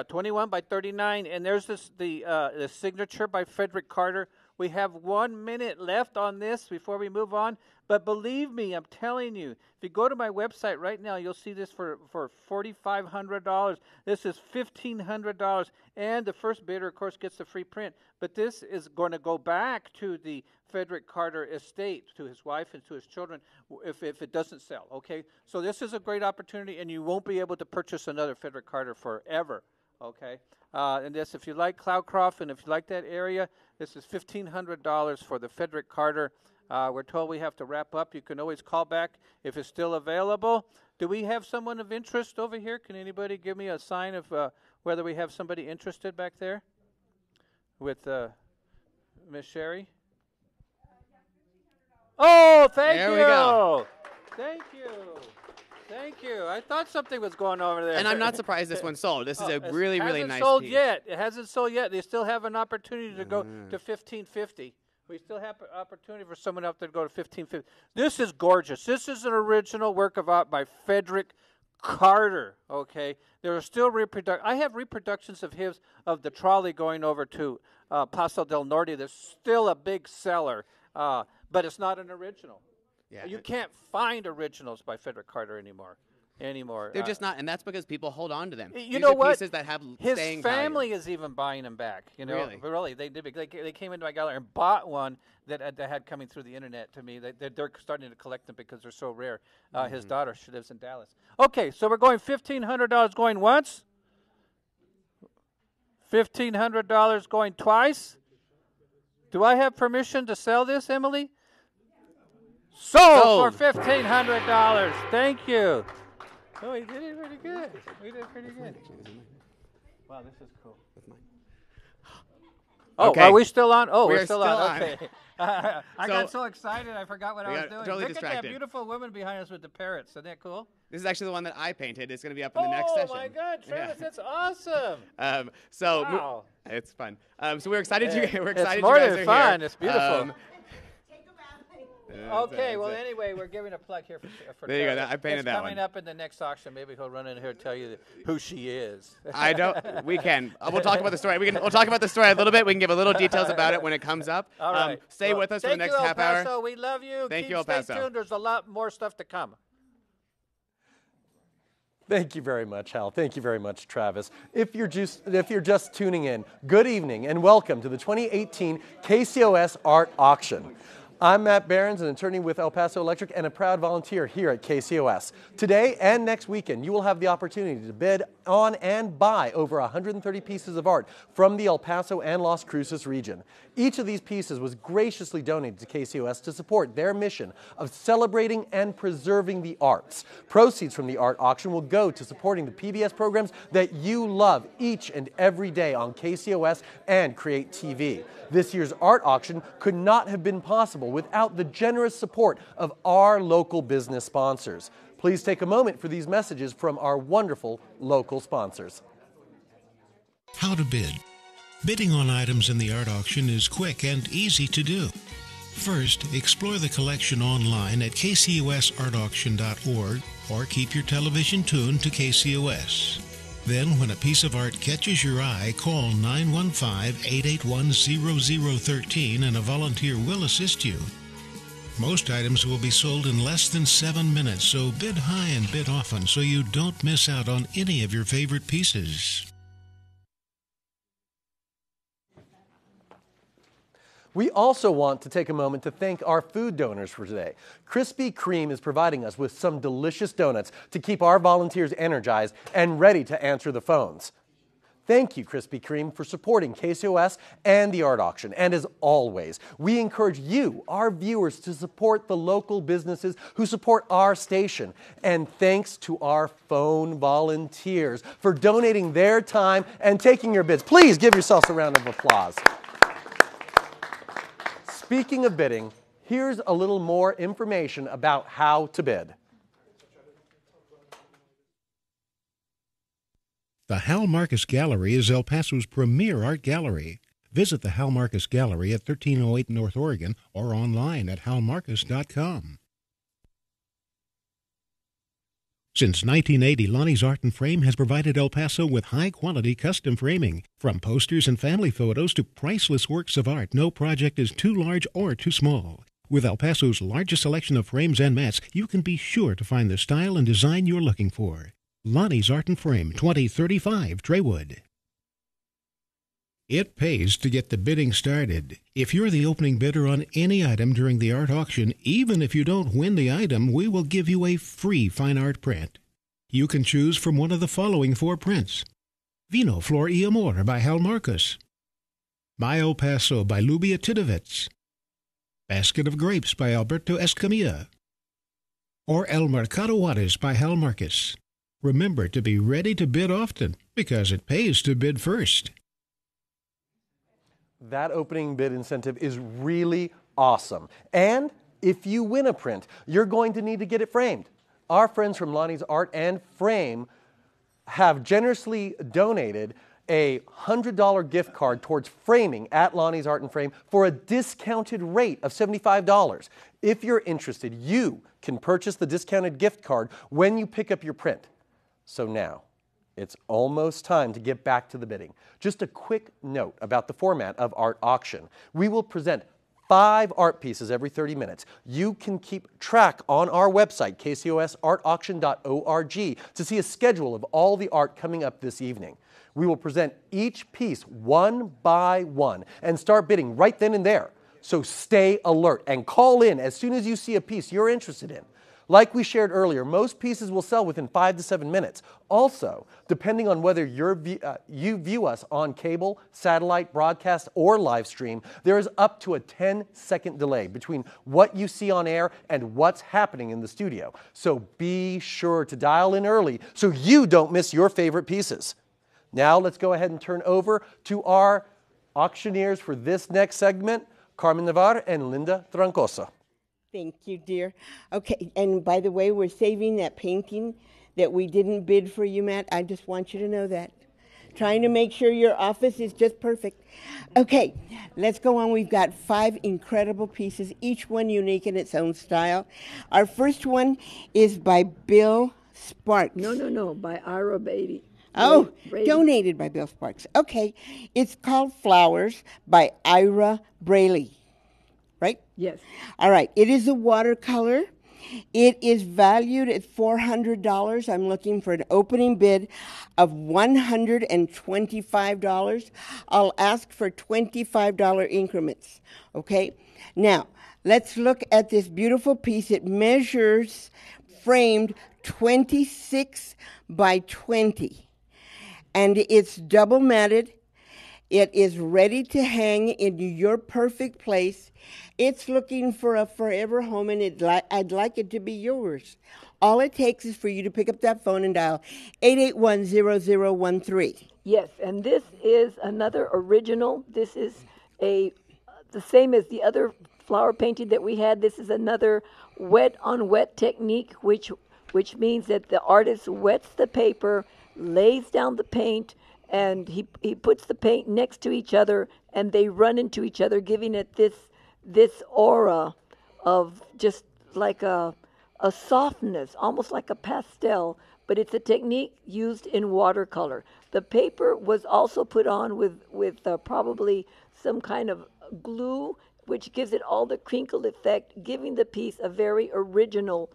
21 by 39. And there's the signature by Frederick Carter. We have 1 minute left on this before we move on. But believe me, I'm telling you, if you go to my website right now, you'll see this for $4,500. This is $1,500. And the first bidder, of course, gets the free print. But this is going to go back to the Frederick Carter estate, to his wife and to his children, if it doesn't sell, okay? So this is a great opportunity, and you won't be able to purchase another Frederick Carter forever, okay? And this, if you like Cloudcroft and if you like that area, this is $1,500 for the Frederick Carter. We're told we have to wrap up. You can always call back if it's still available. Do we have someone of interest over here? Can anybody give me a sign of whether we have somebody interested back there with Miss Sherry? Oh, thank you. There we go. Thank you. Thank you. I thought something was going over there. And I'm not surprised this one sold. This is a really, really nice sold piece. Yet. It hasn't sold yet. They still have an opportunity to go to $1,550. We still have an opportunity for someone out there to go to $1,550. This is gorgeous. This is an original work of art by Frederick Carter, okay? There are still I have reproductions of his, of the trolley going over to Paso del Norte. There's still a big seller, but it's not an original. Yeah. You can't find originals by Frederick Carter anymore. They're just not, and that's because people hold on to them. You know what? Pieces that have his staying family value. is even buying them back. You know, really, they came into my gallery and bought one that had coming through the internet to me. They're starting to collect them because they're so rare. His daughter, she lives in Dallas. Okay, so we're going $1,500 going once. $1,500 going twice. Do I have permission to sell this, Emily? Sold for $1,500. Thank you. Oh, we did it pretty good. Wow, this is cool. Oh, okay. Are we still on? Oh, we're still on. Okay. I got so excited I forgot what I was doing. Totally Look distracted. at that beautiful woman behind us with the parrots. Isn't that cool? This is actually the one that I painted. It's going to be up in the next session. Oh, my God, Travis, that's awesome. Wow. It's fun. So we're excited. We're excited. It's more you guys than are fun. Here. It's beautiful. Okay, well, anyway, we're giving a plug here for There you go. Tara. I painted that one. Coming up in the next auction. Maybe he'll run in here and tell you who she is. I don't. We can. We'll talk about the story. We'll talk about the story a little bit. We can give a little details about it when it comes up. All right. Stay with us for the next half half hour. Thank you, El Paso. We love you. Thank you, El Paso. Stay tuned. There's a lot more stuff to come. Thank you very much, Hal. Thank you very much, Travis. If you're just tuning in, good evening and welcome to the 2018 KCOS Art Auction. I'm Matt Behrens, an attorney with El Paso Electric and a proud volunteer here at KCOS. Today and next weekend, you will have the opportunity to bid on and buy over 130 pieces of art from the El Paso and Las Cruces region. Each of these pieces was graciously donated to KCOS to support their mission of celebrating and preserving the arts. Proceeds from the art auction will go to supporting the PBS programs that you love each and every day on KCOS and Create TV. This year's art auction could not have been possible without the generous support of our local business sponsors. Please take a moment for these messages from our wonderful local sponsors. How to bid. Bidding on items in the art auction is quick and easy to do. First, explore the collection online at kcosartauction.org or keep your television tuned to KCOS. Then, when a piece of art catches your eye, call 915-881-0013 and a volunteer will assist you. Most items will be sold in less than 7 minutes, so bid high and bid often so you don't miss out on any of your favorite pieces. We also want to take a moment to thank our food donors for today. Krispy Kreme is providing us with some delicious donuts to keep our volunteers energized and ready to answer the phones. Thank you, Krispy Kreme, for supporting KCOS and the art auction. And as always, we encourage you, our viewers, to support the local businesses who support our station. And thanks to our phone volunteers for donating their time and taking your bids. Please give yourselves a round of applause. Speaking of bidding, here's a little more information about how to bid. The Hal Marcus Gallery is El Paso's premier art gallery. Visit the Hal Marcus Gallery at 1308 North Oregon or online at halmarcus.com. Since 1980, Lonnie's Art and Frame has provided El Paso with high-quality custom framing. From posters and family photos to priceless works of art, no project is too large or too small. With El Paso's largest selection of frames and mats, you can be sure to find the style and design you're looking for. Lonnie's Art and Frame, 2035 Traywood. It pays to get the bidding started. If you're the opening bidder on any item during the art auction, even if you don't win the item, we will give you a free fine art print. You can choose from one of the following 4 prints. Vino Flor y Amor by Hal Marcus. My El Paso by Lubia Tidovitz. Basket of Grapes by Alberto Escamilla. Or El Mercado Juarez by Hal Marcus. Remember to be ready to bid often, because it pays to bid first. That opening bid incentive is really awesome. And if you win a print, you're going to need to get it framed. Our friends from Lonnie's Art and Frame have generously donated a $100 gift card towards framing at Lonnie's Art and Frame for a discounted rate of $75. If you're interested, you can purchase the discounted gift card when you pick up your print. So now, it's almost time to get back to the bidding. Just a quick note about the format of Art Auction. We will present 5 art pieces every 30 minutes. You can keep track on our website, KCOSartauction.org, to see a schedule of all the art coming up this evening. We will present each piece one by one and start bidding right then and there. So stay alert and call in as soon as you see a piece you're interested in. Like we shared earlier, most pieces will sell within 5 to 7 minutes. Also, depending on whether you view us on cable, satellite, broadcast, or live stream, there is up to a 10-second delay between what you see on air and what's happening in the studio. So be sure to dial in early so you don't miss your favorite pieces. Now let's go ahead and turn over to our auctioneers for this next segment, Carmen Navarre and Linda Troncoso. Thank you, dear. Okay, and by the way, we're saving that painting that we didn't bid for you, Matt. I just want you to know that. trying to make sure your office is just perfect. Okay, let's go on. We've got 5 incredible pieces, each one unique in its own style. Our first one is by Bill Sparks. No, by Ira Beatty. Oh, donated by Bill Sparks. Okay, it's called Flowers by Ira Braley, right? Yes. All right, it is a watercolor. It is valued at $400. I'm looking for an opening bid of $125. I'll ask for $25 increments, okay? Now, let's look at this beautiful piece. It measures, framed, 26 by 20. And it's double matted. It is ready to hang in your perfect place. It's looking for a forever home, and I'd like it to be yours. All it takes is for you to pick up that phone and dial 881-0013. Yes, and this is another original. This is the same as the other flower painting that we had. This is another wet-on-wet technique, which means that the artist wets the paper, lays down the paint, and he puts the paint next to each other, and they run into each other, giving it this aura of just like a softness, almost like a pastel, but it's a technique used in watercolor. The paper was also put on with probably some kind of glue, which gives it all the crinkle effect, giving the piece a very original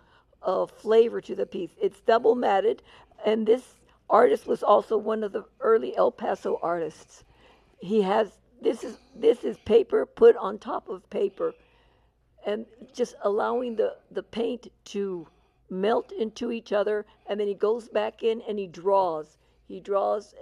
flavor to the piece. It's double matted, and this artist was also one of the early El Paso artists. He has this is paper put on top of paper, and just allowing the paint to melt into each other, and then he goes back in and he draws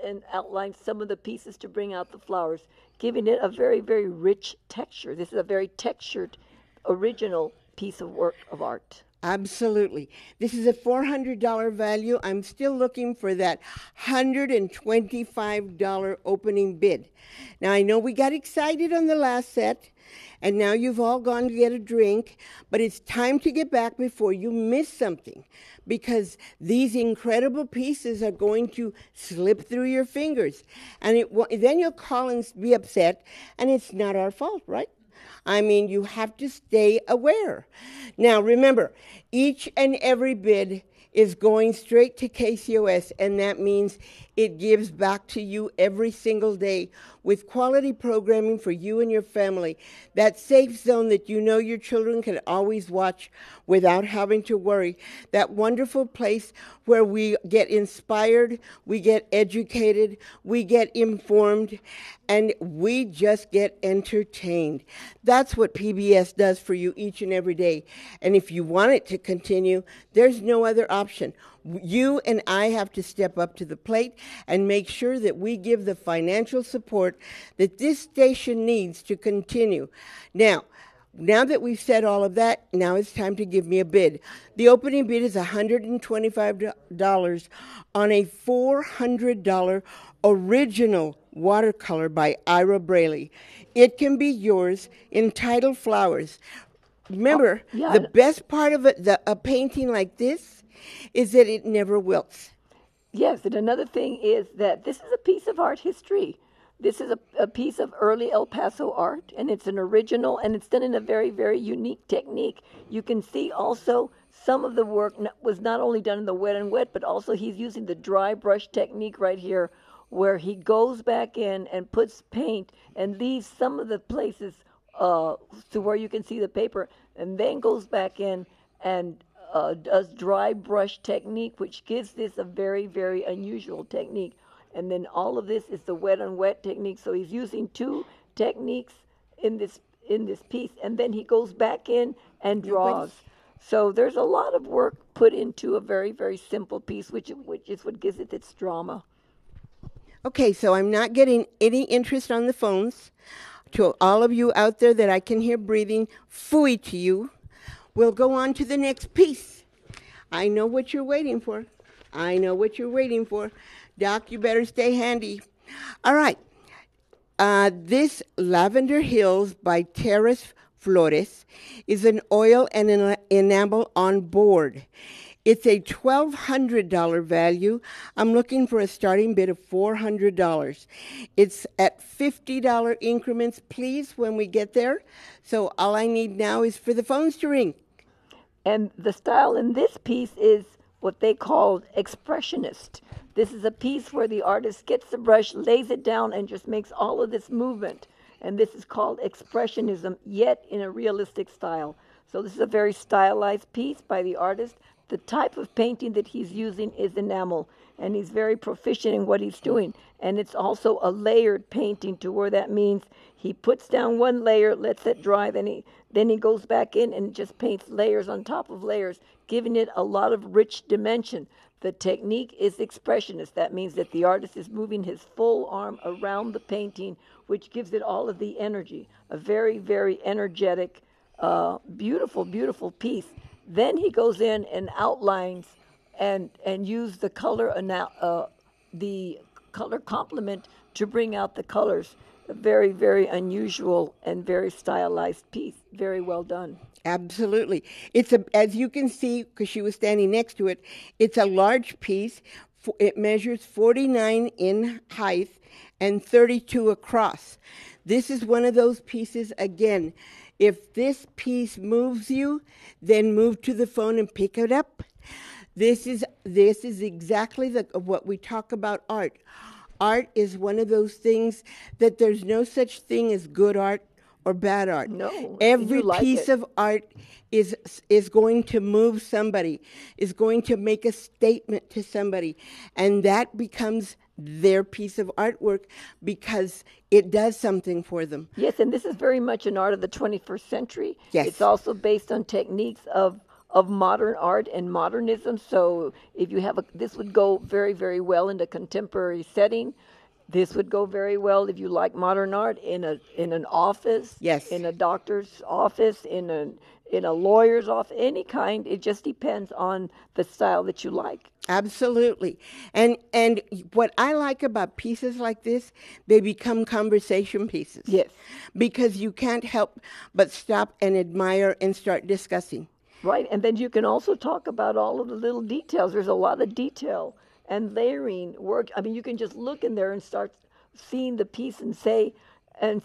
and outlines some of the pieces to bring out the flowers, giving it a very, very rich texture. This is a very textured, original piece of work of art. Absolutely. This is a $400 value. I'm still looking for that $125 opening bid. Now, I know we got excited on the last set, and now you've all gone to get a drink, but it's time to get back before you miss something, because these incredible pieces are going to slip through your fingers. And then you'll call and be upset, and it's not our fault, right? I mean, you have to stay aware. Now, remember, each and every bid is going straight to KCOS, and that means it gives back to you every single day with quality programming for you and your family. That safe zone that you know your children can always watch without having to worry. That wonderful place where we get inspired, we get educated, we get informed, and we just get entertained. That's what PBS does for you each and every day. And if you want it to continue, there's no other option. You and I have to step up to the plate and make sure that we give the financial support that this station needs to continue. Now that we've said all of that, now it's time to give me a bid. The opening bid is $125 on a $400 original watercolor by Ira Braley. It can be yours, entitled Flowers. Remember, the best part of a painting like this is that it never wilts. Yes, and another thing is that this is a piece of art history. This is a piece of early El Paso art, and it's an original, and it's done in a very, very unique technique. You can see also some of the work was not only done in the wet and wet, but also he's using the dry brush technique right here, where he goes back in and puts paint and leaves some of the places to where you can see the paper, and then goes back in and does dry brush technique, which gives this a very, very unusual technique. And then all of this is the wet on wet technique. So he's using 2 techniques in this piece, and then he goes back in and draws. So there's a lot of work put into a very, very simple piece, which is what gives it its drama. Okay, so I'm not getting any interest on the phones. To all of you out there that I can hear breathing, phooey to you. We'll go on to the next piece. I know what you're waiting for. Doc, you better stay handy. All right. This Lavender Hills by Terrace Flores is an oil and an enamel on board. It's a $1,200 value. I'm looking for a starting bid of $400. It's at $50 increments, please, when we get there. So all I need now is for the phones to ring. And the style in this piece is what they call expressionist. This is a piece where the artist gets the brush, lays it down, and just makes all of this movement. And this is called expressionism, yet in a realistic style. So this is a very stylized piece by the artist. The type of painting that he's using is enamel, and he's very proficient in what he's doing. And it's also a layered painting, to where that means he puts down one layer, lets it dry, then he goes back in and just paints layers on top of layers, giving it a lot of rich dimension. The technique is expressionist. That means that the artist is moving his full arm around the painting, which gives it all of the energy. A very, very energetic, beautiful, beautiful piece. Then he goes in and outlines and use the color complement to bring out the colors. A very, very unusual and very stylized piece. Very well done. Absolutely. As you can see, because she was standing next to it, it's a large piece. It measures 49 in height and 32 across. This is one of those pieces, again, if this piece moves you, then move to the phone and pick it up. This is exactly what we talk about art. Art is one of those things that there's no such thing as good art or bad art. No. Every piece of art is going to move somebody, is going to make a statement to somebody, and that becomes their piece of artwork because it does something for them. Yes, and this is very much an art of the 21st century. Yes. It's also based on techniques of modern art and modernism. So if you have this would go very, very well in a contemporary setting. This would go very well if you like modern art in an office, yes, in a doctor's office, in a lawyer's office, any kind. It just depends on the style that you like. Absolutely. And what I like about pieces like this, they become conversation pieces. Yes. Because you can't help but stop and admire and start discussing. Right, and then you can also talk about all of the little details. There's a lot of detail and layering work. I mean, you can just look in there and start seeing the piece and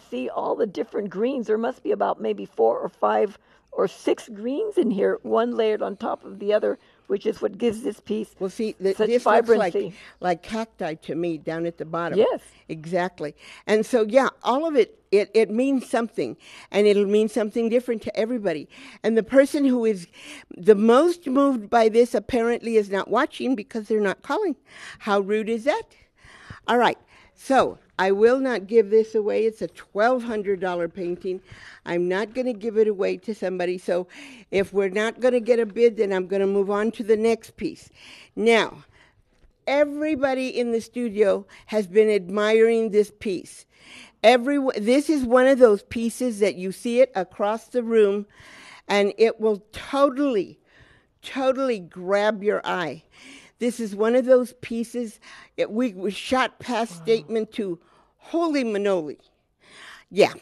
see all the different greens. There must be about maybe 4 or 5 or 6 greens in here, one layered on top of the other, which is what gives this piece such this vibrancy. Looks like cacti to me down at the bottom. Yes. Exactly. And so, yeah, all of it means something, and it'll mean something different to everybody. And the person who is the most moved by this apparently is not watching because they're not calling. How rude is that? All right. So I will not give this away. It's a $1,200 painting. I'm not going to give it away to somebody. So if we're not going to get a bid, then I'm going to move on to the next piece. Now, everybody in the studio has been admiring this piece. This is one of those pieces that you see it across the room, and it will totally, totally grab your eye. This is one of those pieces, we shot past statement to holy manoli. Yeah.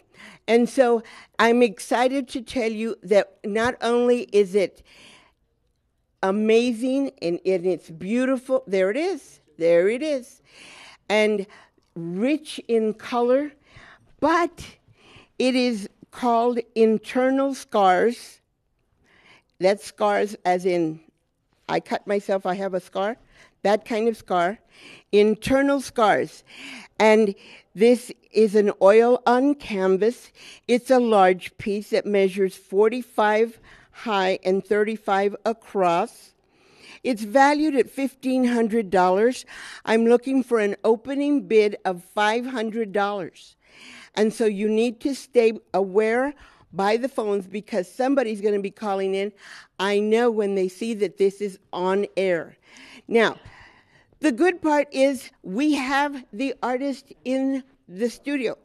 And so I'm excited to tell you that not only is it amazing and it's beautiful, there it is, and rich in color, but it is called internal scars. That's scars as in I cut myself, I have a scar, that kind of scar, internal scars. And this is an oil on canvas. It's a large piece that measures 45 high and 35 across. It's valued at $1,500. I'm looking for an opening bid of $500. And so you need to stay aware by the phones because somebody's going to be calling in. I know when they see that this is on air. Now, the good part is we have the artist in the studio.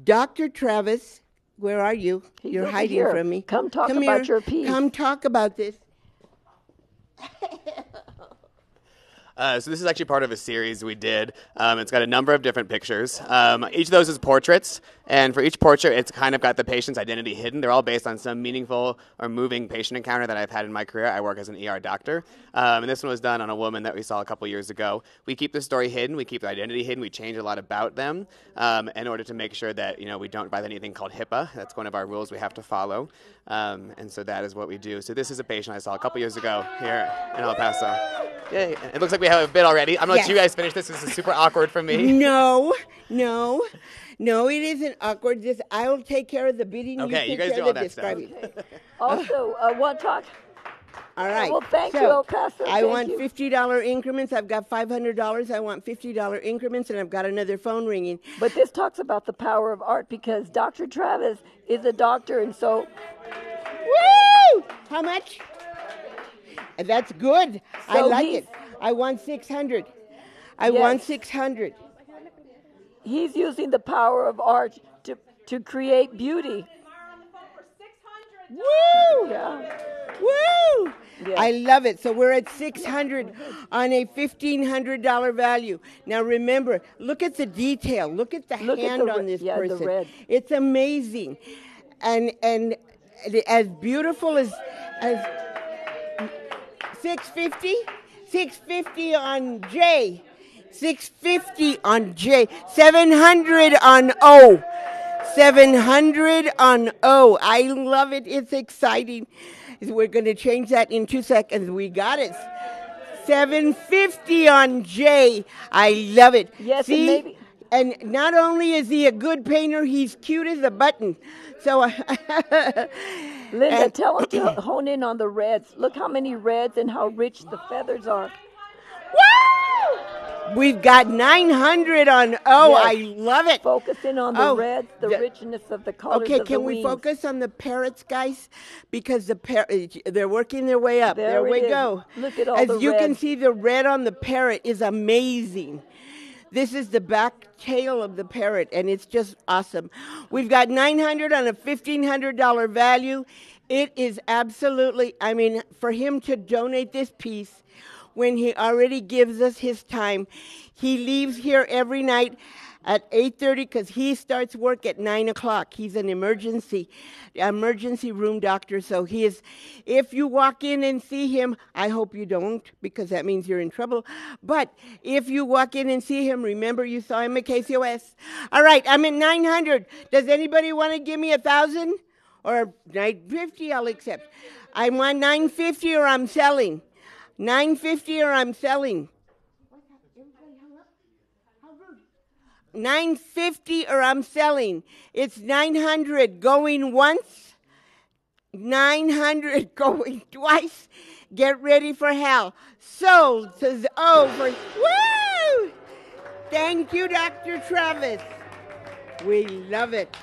Dr. Travis, where are you? You're hiding here. From me. Come talk about your piece. Come talk about this. So this is actually part of a series we did. It's got a number of different pictures. Each of those is portraits, and for each portrait, it's kind of got the patient's identity hidden. They're all based on some meaningful or moving patient encounter that I've had in my career. I work as an ER doctor, and this one was done on a woman that we saw a couple years ago. We keep the story hidden. We keep the identity hidden. We change a lot about them in order to make sure that we don't violate anything called HIPAA. That's one of our rules we have to follow, and so that is what we do. So this is a patient I saw a couple years ago here in El Paso. Yay. It looks like we have a bit already. I'm going to let you guys finish this. This is super awkward for me. No, it isn't awkward. Just I'll take care of the bidding. Okay, you guys take do care all of the that stuff. describing. Also, one talk. All right. Well, thank you, so El Paso. I Thank want you. $50 increments. I've got $500. I want $50 increments, and I've got another phone ringing. But this talks about the power of art because Dr. Travis is a doctor, and so. Woo! How much? That's good. I So like he's- it. I want 600. I want 600. He's using the power of art to create beauty. Woo! Yeah. Woo! Yes. I love it. So we're at 600 on a $1,500 value. Now remember, look at the detail. Look at the hand on this the person. red. It's amazing, and as beautiful as 650, 650 on J, 650 on J, 700 on O. 700 on O. I love it. It's exciting. We're going to change that in 2 seconds. We got it. 750 on J. I love it. Yes, see? And not only is he a good painter, he's cute as a button. So, Linda, tell him to hone in on the reds. Look how many reds and how rich the feathers are. Woo! We've got 900 on O. Yes. I love it. Focus in on the reds, the richness of the colors Okay, of the can we wings. focus on the parrots, guys? Because they're working their way up. There we it is. go. Look at all As the you can red. see, the red on the parrot is amazing. This is the back tail of the parrot, and it's just awesome. We've got 900 on a $1,500 value. It is absolutely, I mean, for him to donate this piece when he already gives us his time. He leaves here every night at 8:30 because he starts work at 9 o'clock. He's an emergency room doctor. So he is, if you walk in and see him, I hope you don't because that means you're in trouble. But if you walk in and see him, remember you saw him at KCOS. All right, I'm at 900. Does anybody want to give me 1,000? Or 950, I'll accept. I want 950 or I'm selling. 950 or I'm selling. 950 or I'm selling. It's 900 going once, 900 going twice. Get ready for hell. Sold says over. Woo! Thank you, Dr. Travis. We love it.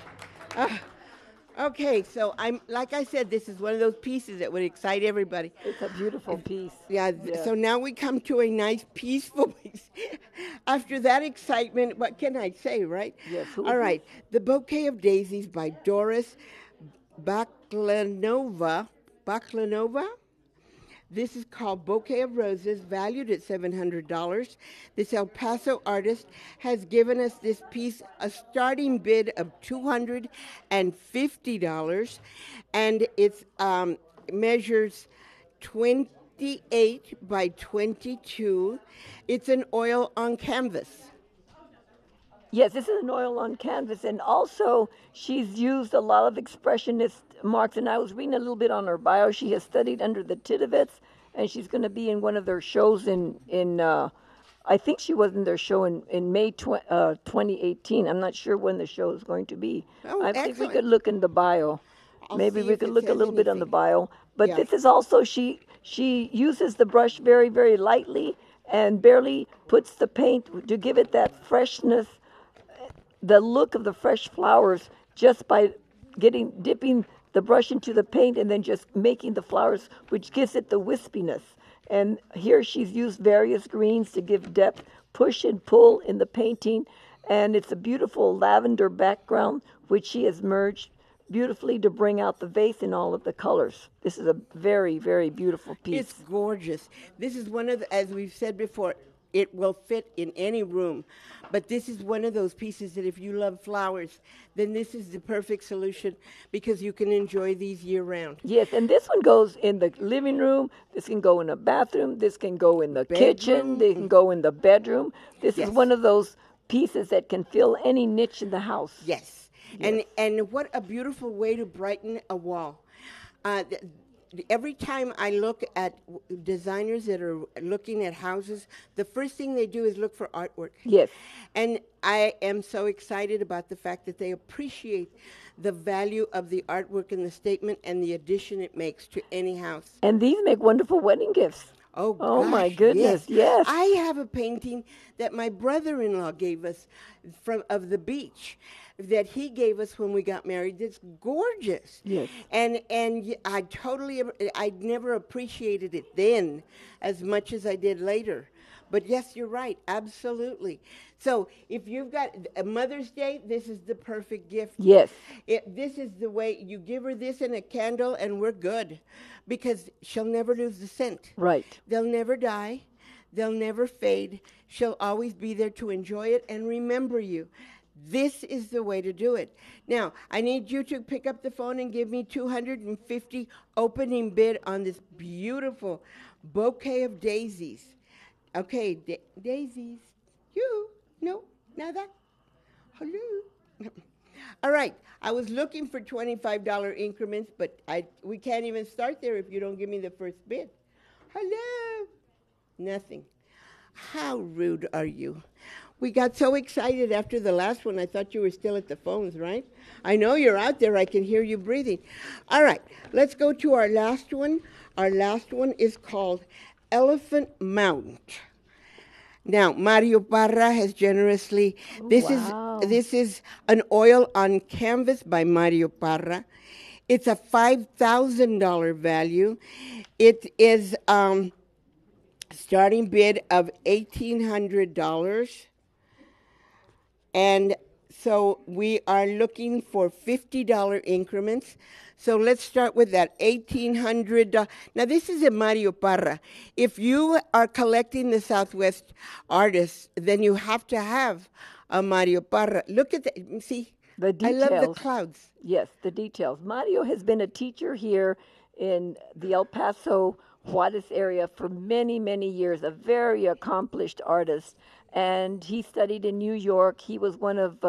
Okay, so like I said, this is one of those pieces that would excite everybody. It's a beautiful piece. Yeah, so now we come to a nice, peaceful piece. After that excitement, what can I say, right? Yes. All right, The Bouquet of Daisies by Doris Baklanova. This is called Bouquet of Roses, valued at $700. This El Paso artist has given us this piece a starting bid of $250, and it measures 28 by 22. It's an oil on canvas. Yes, this is an oil on canvas, and also she's used a lot of expressionist marks, and I was reading a little bit on her bio. She has studied under the Tidovets, and she's going to be in one of their shows in I think she was in their show in May 2018. I'm not sure when the show is going to be. Oh, I think we excellent. could look in the bio. Maybe see we if could it look a says little bit on the anything. bio. But Yeah. this is also, she uses the brush very, very lightly and barely puts the paint to give it that freshness, the look of the fresh flowers, just by dipping the brush into the paint and then just making the flowers, which gives it the wispiness. And here she's used various greens to give depth, push and pull in the painting. And it's a beautiful lavender background, which she has merged beautifully to bring out the vase in all of the colors. This is a very, very beautiful piece. It's gorgeous. This is one of the, as we've said before, it will fit in any room. But this is one of those pieces that if you love flowers, then this is the perfect solution because you can enjoy these year round. Yes, and this one goes in the living room. This can go in the bathroom. This can go in the kitchen. This can go in the bedroom. This is one of those pieces that can fill any niche in the house. Yes. And what a beautiful way to brighten a wall. Every time I look at designers that are looking at houses, the first thing they do is look for artwork. Yes. And I am so excited about the fact that they appreciate the value of the artwork and the statement and the addition it makes to any house. And these make wonderful wedding gifts. Oh, gosh, my goodness, yes. I have a painting that my brother-in-law gave us of the beach that he gave us when we got married. It's gorgeous. Yes. And I never appreciated it then as much as I did later. But yes, you're right, absolutely. So if you've got a Mother's Day, this is the perfect gift. Yes. This is the way you give her this and a candle and we're good because she'll never lose the scent. Right. They'll never die. They'll never fade. She'll always be there to enjoy it and remember you. This is the way to do it. Now, I need you to pick up the phone and give me $250 opening bid on this beautiful bouquet of daisies. Okay, daisies. You. No, nada. Hello. All right. I was looking for $25 increments, but we can't even start there if you don't give me the first bid. Hello. Nothing. How rude are you? We got so excited after the last one, I thought you were still at the phones, right? I know you're out there. I can hear you breathing. All right, let's go to our last one. Our last one is called Elephant Mount. Now, Mario Parra has generously, this is an oil on canvas by Mario Parra. It's a $5,000 value. It is starting bid of $1,800. And so we are looking for $50 increments. So let's start with that $1,800. Now this is a Mario Parra. If you are collecting the Southwest artists, then you have to have a Mario Parra. Look at that. See, the details. I love the clouds. Yes, the details. Mario has been a teacher here in the El Paso, Juarez area for many, many years, a very accomplished artist. And he studied in New York. He was one of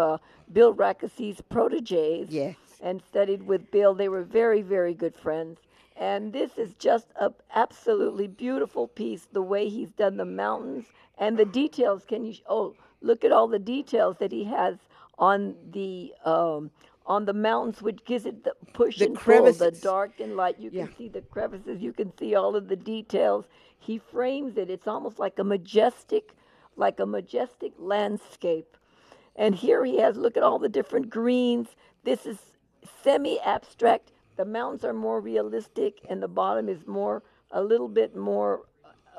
Bill Rackesy's proteges. Yes. And studied with Bill. They were very, very good friends. And this is just an absolutely beautiful piece, the way he's done the mountains and the details. Look at all the details that he has on the mountains, which gives it the push and pull, the dark and light. You can see the crevices. You can see all of the details. He frames it. It's almost like a majestic landscape. And here he has, look at all the different greens. This is semi-abstract. The mountains are more realistic, and the bottom is a little bit more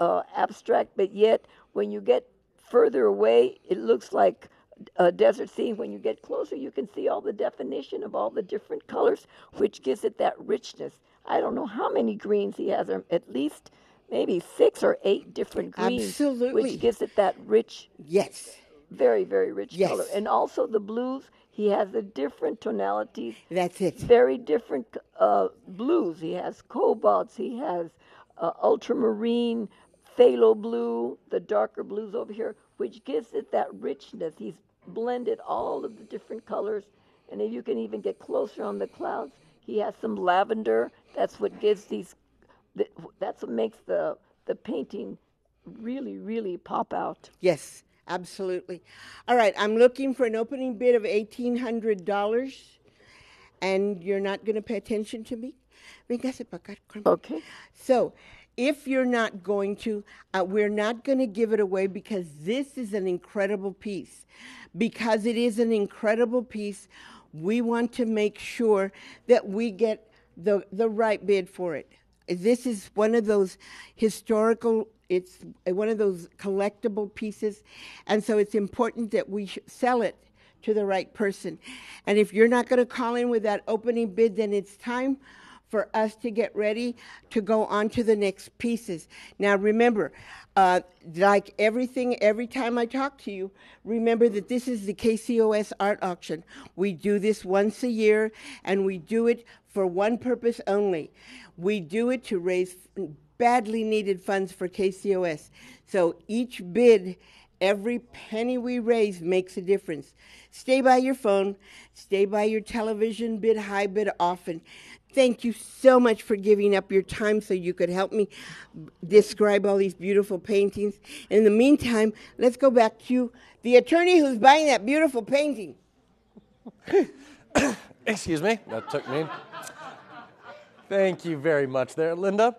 abstract. But yet, when you get further away, it looks like a desert scene. When you get closer, you can see all the definition of all the different colors, which gives it that richness. I don't know how many greens he has, or at least maybe 6 or 8 different greens. Absolutely. Which gives it that rich, very, very rich color. Yes. And also the blues. He has the different tonalities. That's it. Very different blues. He has cobalts. He has ultramarine, phthalo blue, the darker blues over here, which gives it that richness. He's blended all of the different colors. And if you can even get closer on the clouds, he has some lavender. That's what gives that's what makes the painting really, really pop out. Yes. Absolutely. All right, I'm looking for an opening bid of $1,800, and you're not going to pay attention to me? Okay. So, if you're not going to, we're not going to give it away because this is an incredible piece. Because it is an incredible piece, we want to make sure that we get the right bid for it. This is one of those historical, it's one of those collectible pieces, and so it's important that we sell it to the right person. And if you're not going to call in with that opening bid, then it's time for us to get ready to go on to the next pieces. Now remember, like everything, every time I talk to you, remember that this is the KCOS Art Auction. We do this once a year, and we do it for one purpose only. We do it to raise badly needed funds for KCOS. So each bid, every penny we raise makes a difference. Stay by your phone, stay by your television, bid high, bid often. Thank you so much for giving up your time so you could help me describe all these beautiful paintings. In the meantime, let's go back to the attorney who's buying that beautiful painting. Excuse me, that took me. Thank you very much there, Linda.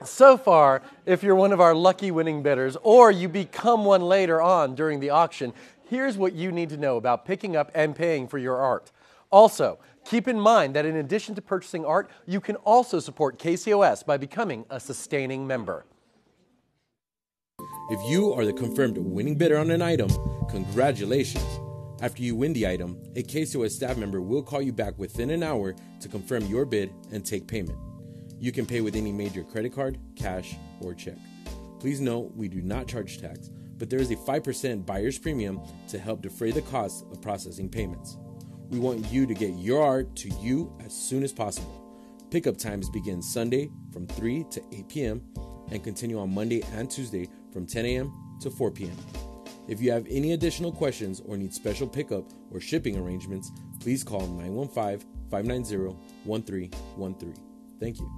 So far, if you're one of our lucky winning bidders or you become one later on during the auction, here's what you need to know about picking up and paying for your art. Also, keep in mind that in addition to purchasing art, you can also support KCOS by becoming a sustaining member. If you are the confirmed winning bidder on an item, congratulations. After you win the item, a KCOS staff member will call you back within an hour to confirm your bid and take payment. You can pay with any major credit card, cash, or check. Please note we do not charge tax, but there is a 5% buyer's premium to help defray the costs of processing payments. We want you to get your art to you as soon as possible. Pickup times begin Sunday from 3 to 8 p.m. and continue on Monday and Tuesday from 10 a.m. to 4 p.m. If you have any additional questions or need special pickup or shipping arrangements, please call 915-590-1313. Thank you.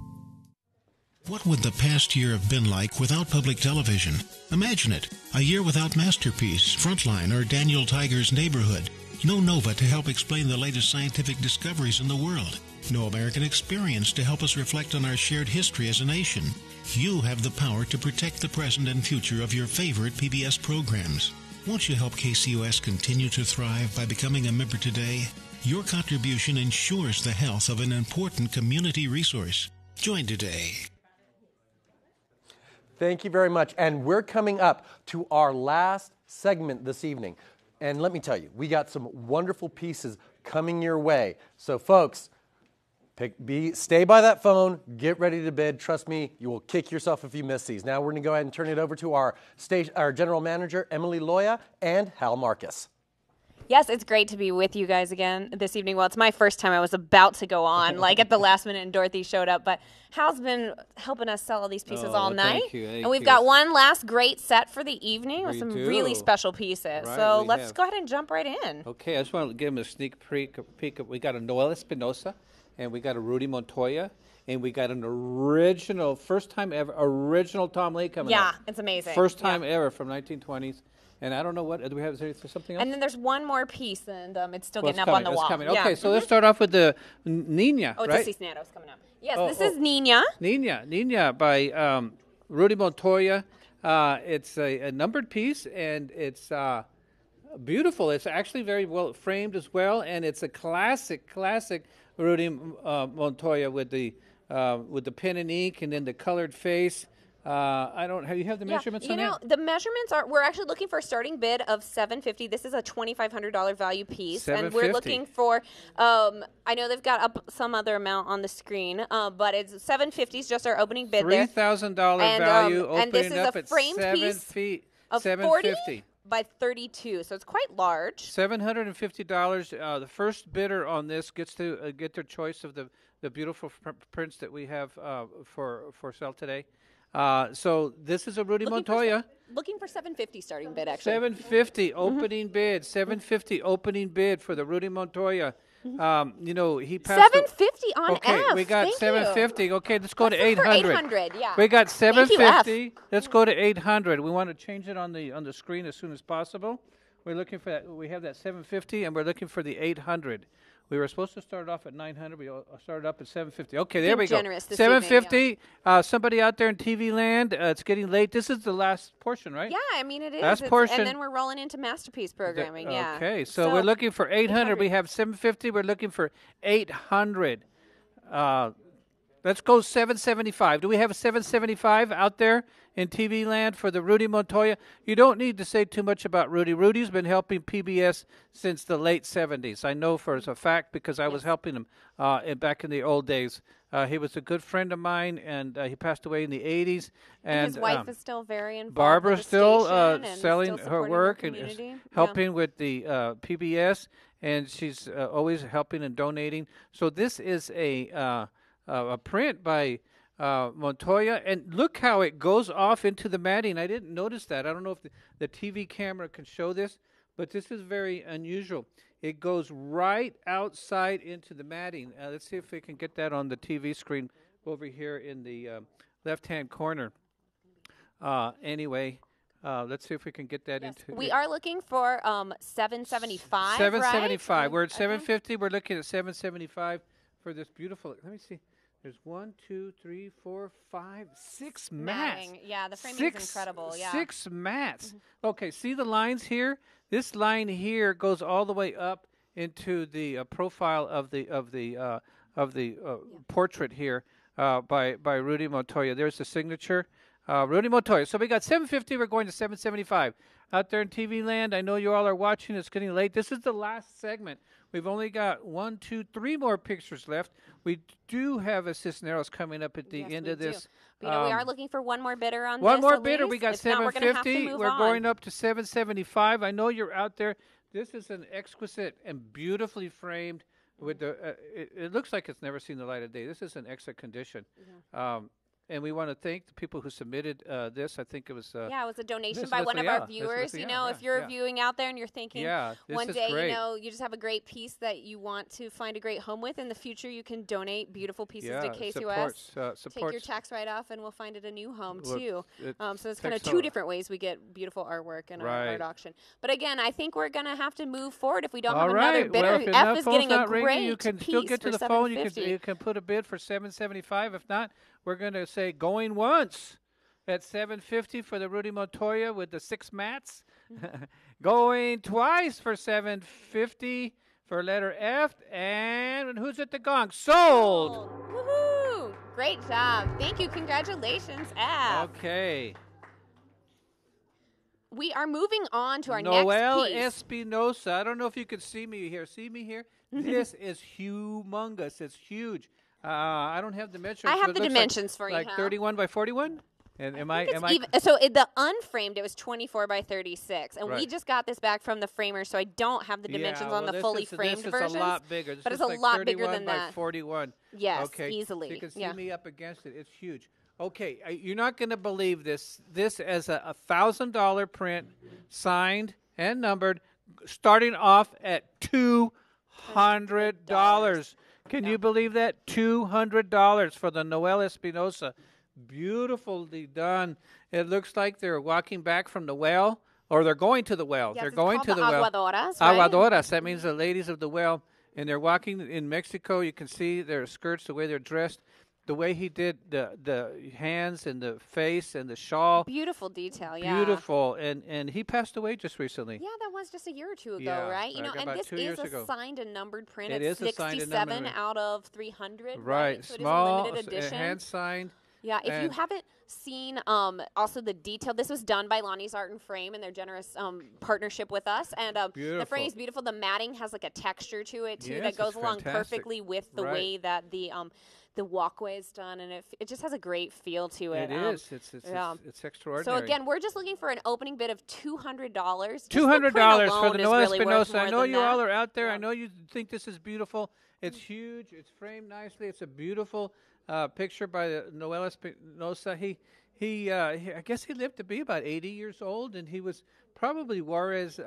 What would the past year have been like without public television? Imagine it, a year without Masterpiece, Frontline, or Daniel Tiger's Neighborhood. No Nova to help explain the latest scientific discoveries in the world. No American Experience to help us reflect on our shared history as a nation. You have the power to protect the present and future of your favorite PBS programs. Won't you help KCOS continue to thrive by becoming a member today? Your contribution ensures the health of an important community resource. Join today. Thank you very much. And we're coming up to our last segment this evening. And let me tell you, we got some wonderful pieces coming your way. So folks, stay by that phone, get ready to bid. Trust me, you will kick yourself if you miss these. Now we're going to go ahead and turn it over to our general manager, Emily Loya, and Hal Marcus. Yes, it's great to be with you guys again this evening. Well, it's my first time. I was about to go on, like at the last minute, and Dorothy showed up. But Hal's been helping us sell all these pieces all night. Thank you. And we've got one last great set for the evening with some really special pieces. Right, so let's go ahead and jump right in. Okay, I just want to give them a sneak peek. We got a Noel Espinosa, and we got a Rudy Montoya, and we got an original, first time ever, original Tom Lee coming up. Yeah, it's amazing. First time ever from 1920s. And I don't know what, do we have something else? And then there's one more piece, and it's still Well, getting up on the wall. Coming. Yeah. Okay, so let's start off with the Nina, Oh, it's right? a Cisneros coming up. Yes, this is Nina. Nina by Rudy Montoya. It's a numbered piece, and it's beautiful. It's actually very well framed as well, and it's a classic Rudy Montoya with the pen and ink, and then the colored face. Have you have the measurements on that? The measurements we're actually looking for a starting bid of $750. This is a $2,500 value piece. And we're looking for, I know they've got up some other amount on the screen, but it's $750 is just our opening bid there. $3,000 value, and this is up a at framed 7 piece feet, of 750 by 32, so it's quite large. $750. The first bidder on this gets to get their choice of the beautiful prints that we have for sale today. So this is a Rudy Montoya. Looking for $750 starting bid, actually. $750 opening bid. $750 opening bid for the Rudy Montoya. He passed. $750 on okay, F. we got $750. Okay, let's go to $800. Yeah. We got $750. Let's go to $800. We want to change it on the screen as soon as possible. We're looking for that. We have that $750, and we're looking for the $800. We were supposed to start off at $900. We started up at $750. Okay, there we go. $750. Somebody out there in TV land, it's getting late. This is the last portion, right? Yeah, I mean it is. Last portion. And then we're rolling into Masterpiece programming. Okay, so we're looking for $800. We have $750. We're looking for $800. Let's go 775. Do we have a 775 out there in TV land for the Rudy Montoya? You don't need to say too much about Rudy. Rudy's been helping PBS since the late 70s. I know for as a fact because I was helping him back in the old days. He was a good friend of mine, and he passed away in the 80s. And his wife is still very involved. Barbara's with the still station selling still her work and community. helping with the PBS, and she's always helping and donating. So this is a print by Montoya, and look how it goes off into the matting. I didn't notice that. I don't know if the TV camera can show this, but this is very unusual. It goes right outside into the matting. Let's see if we can get that on the TV screen over here in the left-hand corner. Anyway, let's see if we can get that into. We are looking for 775. 775. Right? We're at 750. We're looking at 775 for this beautiful. Let me see. There's 1, 2, 3, 4, 5, 6 mats. Yeah, the framing is incredible. Yeah. 6 mats. Okay, see the lines here? This line here goes all the way up into the profile of the portrait here by Rudy Montoya. There's the signature, Rudy Montoya. So we got 750. We're going to 775 out there in TV land. I know you all are watching. It's getting late. This is the last segment. We've only got 1, 2, 3 more pictures left. We do have a Cisneros coming up at the end of this. But, we are looking for one more bidder on this. One more bidder. We got if not, 750. We're going up to 775. I know you're out there. This is an exquisite and beautifully framed. With the, it looks like it's never seen the light of day. This is in excellent condition. And we want to thank the people who submitted this. I think it was... it was a donation by one of our viewers. If you're viewing out there and you're thinking one day, you just have a great piece that you want to find a great home with. In the future, you can donate beautiful pieces to KCOS. Take your tax write-off, and we'll find it a new home, too. So it's kind of 2 different ways we get beautiful artwork in our art auction. But again, I think we're going to have to move forward if we don't have another bidder. Well, F is getting a great you can piece still get to the phone. You can put a bid for 775. If not, we're going to say going once at 750 for the Rudy Montoya with the 6 mats. Going twice for 750 for letter F. And who's at the gong? Sold! Woohoo! Great job. Thank you. Congratulations, F. Okay. We are moving on to our next Noel piece. Espinosa. I don't know if you can see me here. See me here? This is humongous. It's huge. I don't have dimensions. I have the dimensions for you. Like 31 by 41? And am I so the unframed, it was 24 by 36. And we just got this back from the framer, so I don't have the dimensions on the fully framed version. This is a lot bigger. But it's a lot bigger than that. 31 by 41. Yes, okay. easily. So you can see me up against it. It's huge. Okay, you're not going to believe this. This is a $1,000 print, signed and numbered, starting off at $200. Can you believe that? $200 for the Noel Espinosa. Beautifully done. It looks like they're walking back from the well, or they're going to the well. Yes, they're going to the well. Aguadoras, right? Aguadoras. That means the ladies of the well. And they're walking in Mexico. You can see their skirts, the way they're dressed. The way he did the hands and the face and the shawl. Beautiful detail, yeah. Beautiful. And he passed away just recently. Yeah, that was just a year or two ago, right? You know, and this is a signed and numbered print. It it's is 67 out of 300. Right. So Small, it is a limited edition. hand signed. Yeah, if you haven't seen also the detail, this was done by Lonnie's Art and Frame and their generous partnership with us. And the frame is beautiful. The matting has like a texture to it, too, that goes along perfectly with the way that the walkway is done, and it just has a great feel to it. It is. It's extraordinary. So again, we're just looking for an opening bid of $200. $200 for the Noel Espinosa. I know you all are out there. Yeah. I know you think this is beautiful. It's huge. It's framed nicely. It's a beautiful picture by the Noel Espinosa. I guess he lived to be about 80 years old, and he was probably Juarez,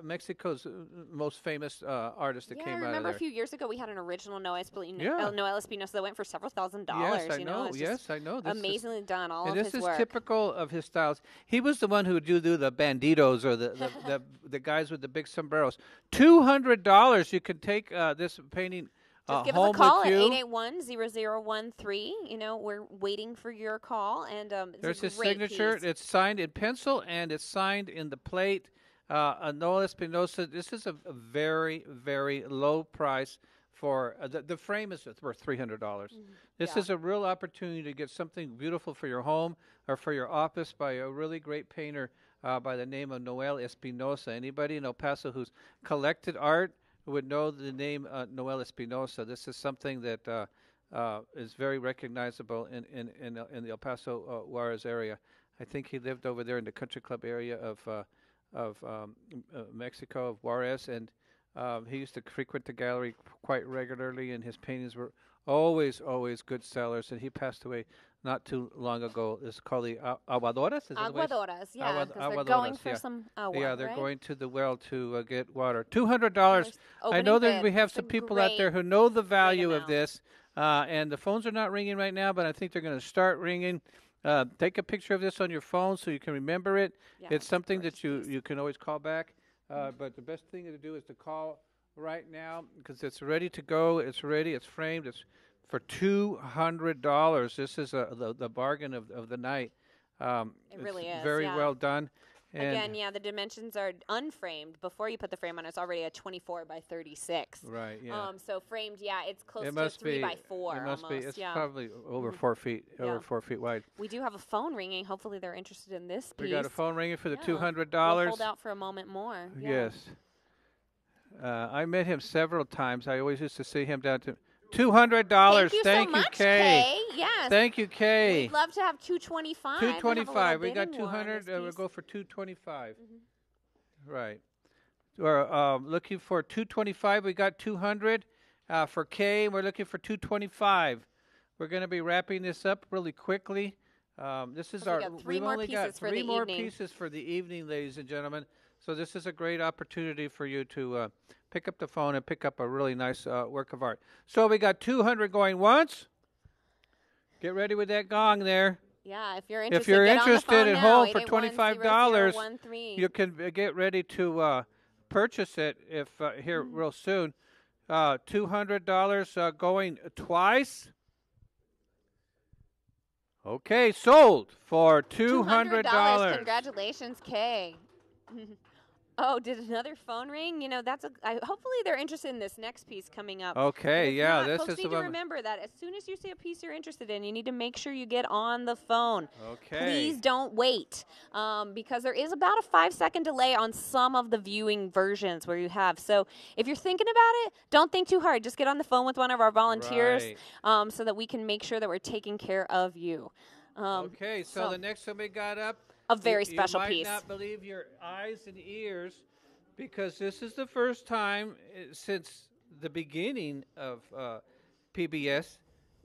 Mexico's most famous artist that came out of there. I remember a few years ago we had an original Noel Espinosa that went for several $1,000s. Yes, I know. Yes, I know. Amazingly done, all of his work. And this is typical of his styles. He was the one who would do the banditos or the guys with the big sombreros. $200, you can take this painting Just give us a call at 881-0013. You know, we're waiting for your call. And there's his great signature. piece. It's signed in pencil, and it's signed in the plate. Noel Espinosa, this is a very, very low price for the frame is worth $300. This is a real opportunity to get something beautiful for your home or for your office by a really great painter by the name of Noel Espinosa. Anybody in El Paso who's collected art would know the name Noel Espinosa. This is something that is very recognizable in the El Paso Juarez area. I think he lived over there in the country club area of Mexico, of Juarez, and he used to frequent the gallery quite regularly, and his paintings were always good sellers. And he passed away not too long ago. It's called the Aguadoras. Aguadoras, yeah. They're going for some water, yeah, they're right? going to the well to get water. $200. I know that we have some people out there who know the value of this, and the phones are not ringing right now, but I think they're going to start ringing. Take a picture of this on your phone so you can remember it. Yeah, it's something that you can always call back. But the best thing to do is to call right now because it's ready to go. It's ready. It's framed. It's for $200. This is the bargain of the night. It really is. Very well done. And again, yeah, the dimensions are unframed. Before you put the frame on, it's already a 24 by 36. Right, yeah. So framed, yeah, it's close to 3 by 4 It must almost. be. It's probably over 4 feet, over 4 feet wide. We do have a phone ringing. Hopefully they're interested in this piece. We got a phone ringing for the $200. We'll hold out for a moment more. Yeah. Yes. I met him several times. I always used to see him down to $200. Thank you Thank so much, Kay. Kay. Yes. Thank you, Kay. We'd love to have 225. 225. We got 200. We'll go for 225. Right. We're looking for 225. We got 200. For Kay, we're looking for 225. We're going to be wrapping this up really quickly. This is we've only got three more pieces for the evening, ladies and gentlemen. So this is a great opportunity for you to pick up the phone and pick up a really nice work of art. So we got 200 going once. Get ready with that gong there. Yeah, if you're interested, if you're interested at home for $25, you can get ready to purchase it here real soon. $200 going twice. Okay, sold for $200. Congratulations, Kay. Oh, did another phone ring? You know, hopefully they're interested in this next piece coming up. Okay, yeah, this folks is need to remember that as soon as you see a piece you're interested in, you need to make sure you get on the phone. Okay. Please don't wait, because there is about a 5-second delay on some of the viewing versions where you have. So if you're thinking about it, don't think too hard. Just get on the phone with one of our volunteers, so that we can make sure that we're taking care of you. Okay, so the next one we got up. A very special You piece. might not believe your eyes and ears because this is the first time since the beginning of PBS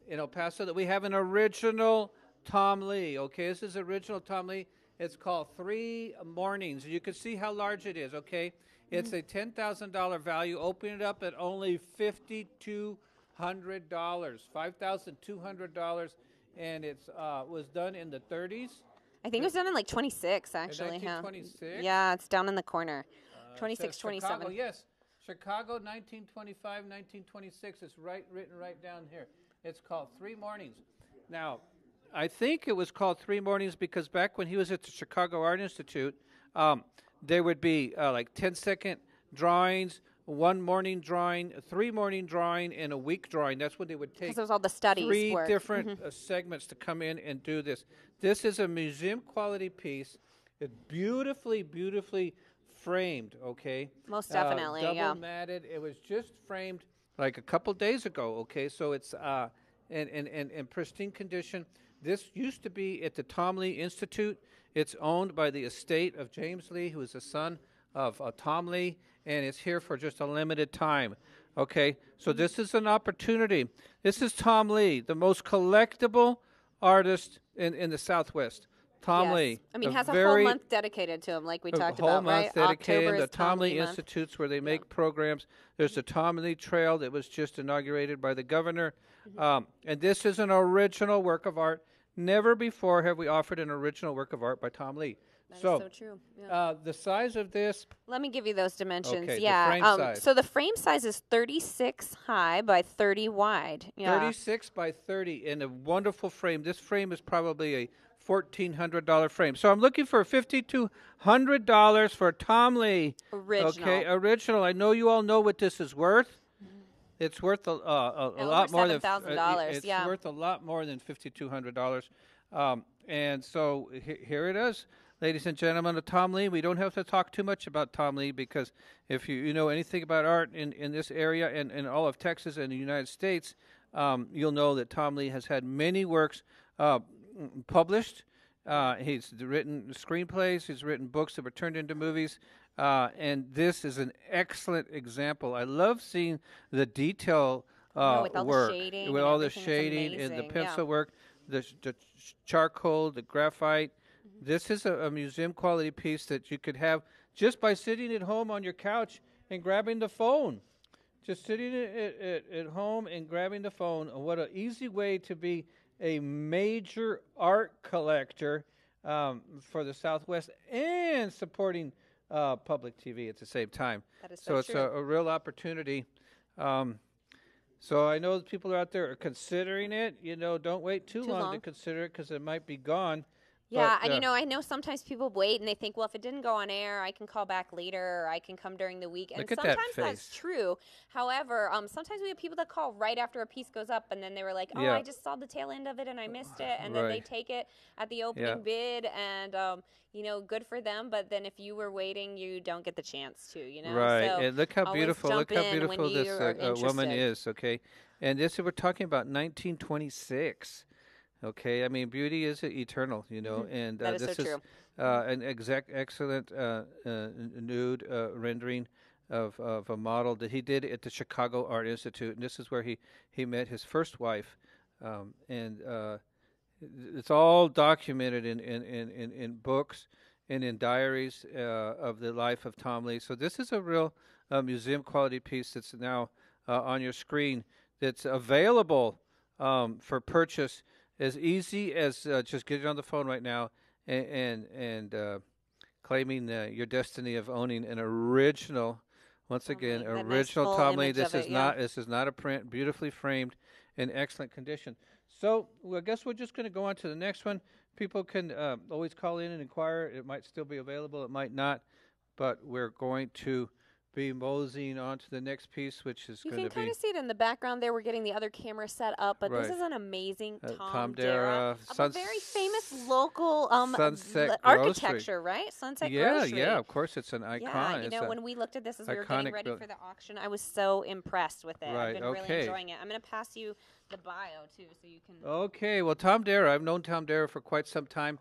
in El Paso that we have an original Tom Lee. Okay, this is original Tom Lee. It's called 3 Mornings. You can see how large it is, okay? It's a $10,000 value. Open it up at only $5,200. $5,200, and it was done in the 30s. I think it was done in like 26, actually. 1926? Yeah, it's down in the corner. 26, 27. Chicago, yes. Chicago, 1925, 1926. It's written right down here. It's called 3 Mornings. Now, I think it was called 3 Mornings because back when he was at the Chicago Art Institute, there would be like 10-second drawings, 1 morning drawing, 3 morning drawing, and a week drawing. That's what they would take. Because it was all the studies 3 work. different segments to come in and do this. This is a museum quality piece. It's beautifully, beautifully framed, okay? Most definitely, double matted. It was just framed like a couple days ago, okay? So it's in pristine condition. This used to be at the Tom Lee Institute. It's owned by the estate of James Lee, who is the son of Tom Lee, and it's here for just a limited time. Okay, so this is an opportunity. This is Tom Lee, the most collectible artist in the Southwest. Tom Lee. I mean, has a whole month dedicated to him, like we talked about, right? A whole month dedicated. October The is Tom Lee month. Institutes where they make programs. There's the Tom Lee Trail that was just inaugurated by the governor. And this is an original work of art. Never before have we offered an original work of art by Tom Lee. That is so true. Yeah. The size of this. Let me give you those dimensions. Okay, yeah. the frame size. So the frame size is 36 high by 30 wide. Yeah. 36 by 30 in a wonderful frame. This frame is probably a $1,400 frame. So I'm looking for $5,200 for Tom Lee. Original. Okay, original. I know you all know what this is worth. It's worth a lot more than $7,000. It's worth a lot more than $5,200. And so here it is, ladies and gentlemen, of Tom Lee. We don't have to talk too much about Tom Lee, because if you know anything about art in this area and in all of Texas and the United States, you'll know that Tom Lee has had many works published. He's written screenplays. He's written books that were turned into movies. And this is an excellent example. I love seeing the detail with all work, the shading with and all the everything. shading It's and the amazing, pencil work, the charcoal, the graphite. This is a museum quality piece that you could have just by sitting at home on your couch and grabbing the phone. Just sitting at home and grabbing the phone. What an easy way to be a major art collector for the Southwest and supporting public TV at the same time. That is so so it's true. a real opportunity. So I know that people out there are considering it. Don't wait too long to consider it, because it might be gone. Yeah, But, and I know sometimes people wait and they think, well, if it didn't go on air, I can call back later, or I can come during the week. And Look at that sometimes that's face. true. However, sometimes we have people that call right after a piece goes up, and then they were like, oh, Yeah. I just saw the tail end of it and I missed it. And then they Right. take it at the opening bid, and, good for them. But then if you were waiting, you don't get the chance to, Right, So and look how always beautiful! jump Look how in when beautiful this you are woman interested. is. Okay, and this we're talking about 1926. Okay, I mean, beauty is eternal, and That is this so is true. an excellent nude rendering of a model that he did at the Chicago Art Institute, and this is where he met his first wife, and it's all documented in books and in diaries of the life of Tom Lee. So this is a real museum quality piece that's now on your screen, that's available for purchase. As easy as just getting on the phone right now and claiming your destiny of owning an original. Once again, that nice original full Tom Lee. image This of is it, not. This is not a print. Beautifully framed, in excellent condition. So I guess we're just going to go on to the next one. People can always call in and inquire. It might still be available. It might not. But we're going to be moseying on to the next piece, which is You going can to kind be of see it in the background there. We're getting the other camera set up, but this Right. is an amazing Tom Dara of a very famous local Sunset architecture, right? Sunset Grocery. Yeah, of course, it's an icon. Yeah, It's a when we looked at this as we were getting iconic ready buil- for the auction, I was so impressed with it. Right, I've been really okay. enjoying it. I'm going to pass you the bio, too, so you can... Okay, well, Tom Dara, I've known Tom Dara for quite some time.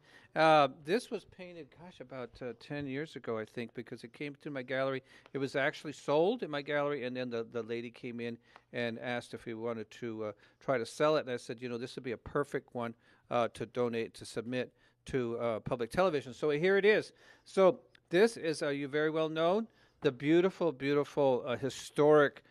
This was painted, about 10 years ago, I think, because it came to my gallery. It was actually sold in my gallery, and then the lady came in and asked if we wanted to try to sell it. And I said, this would be a perfect one to donate, to submit to public television. So here it is. So this is, you very well known, the beautiful, beautiful, historic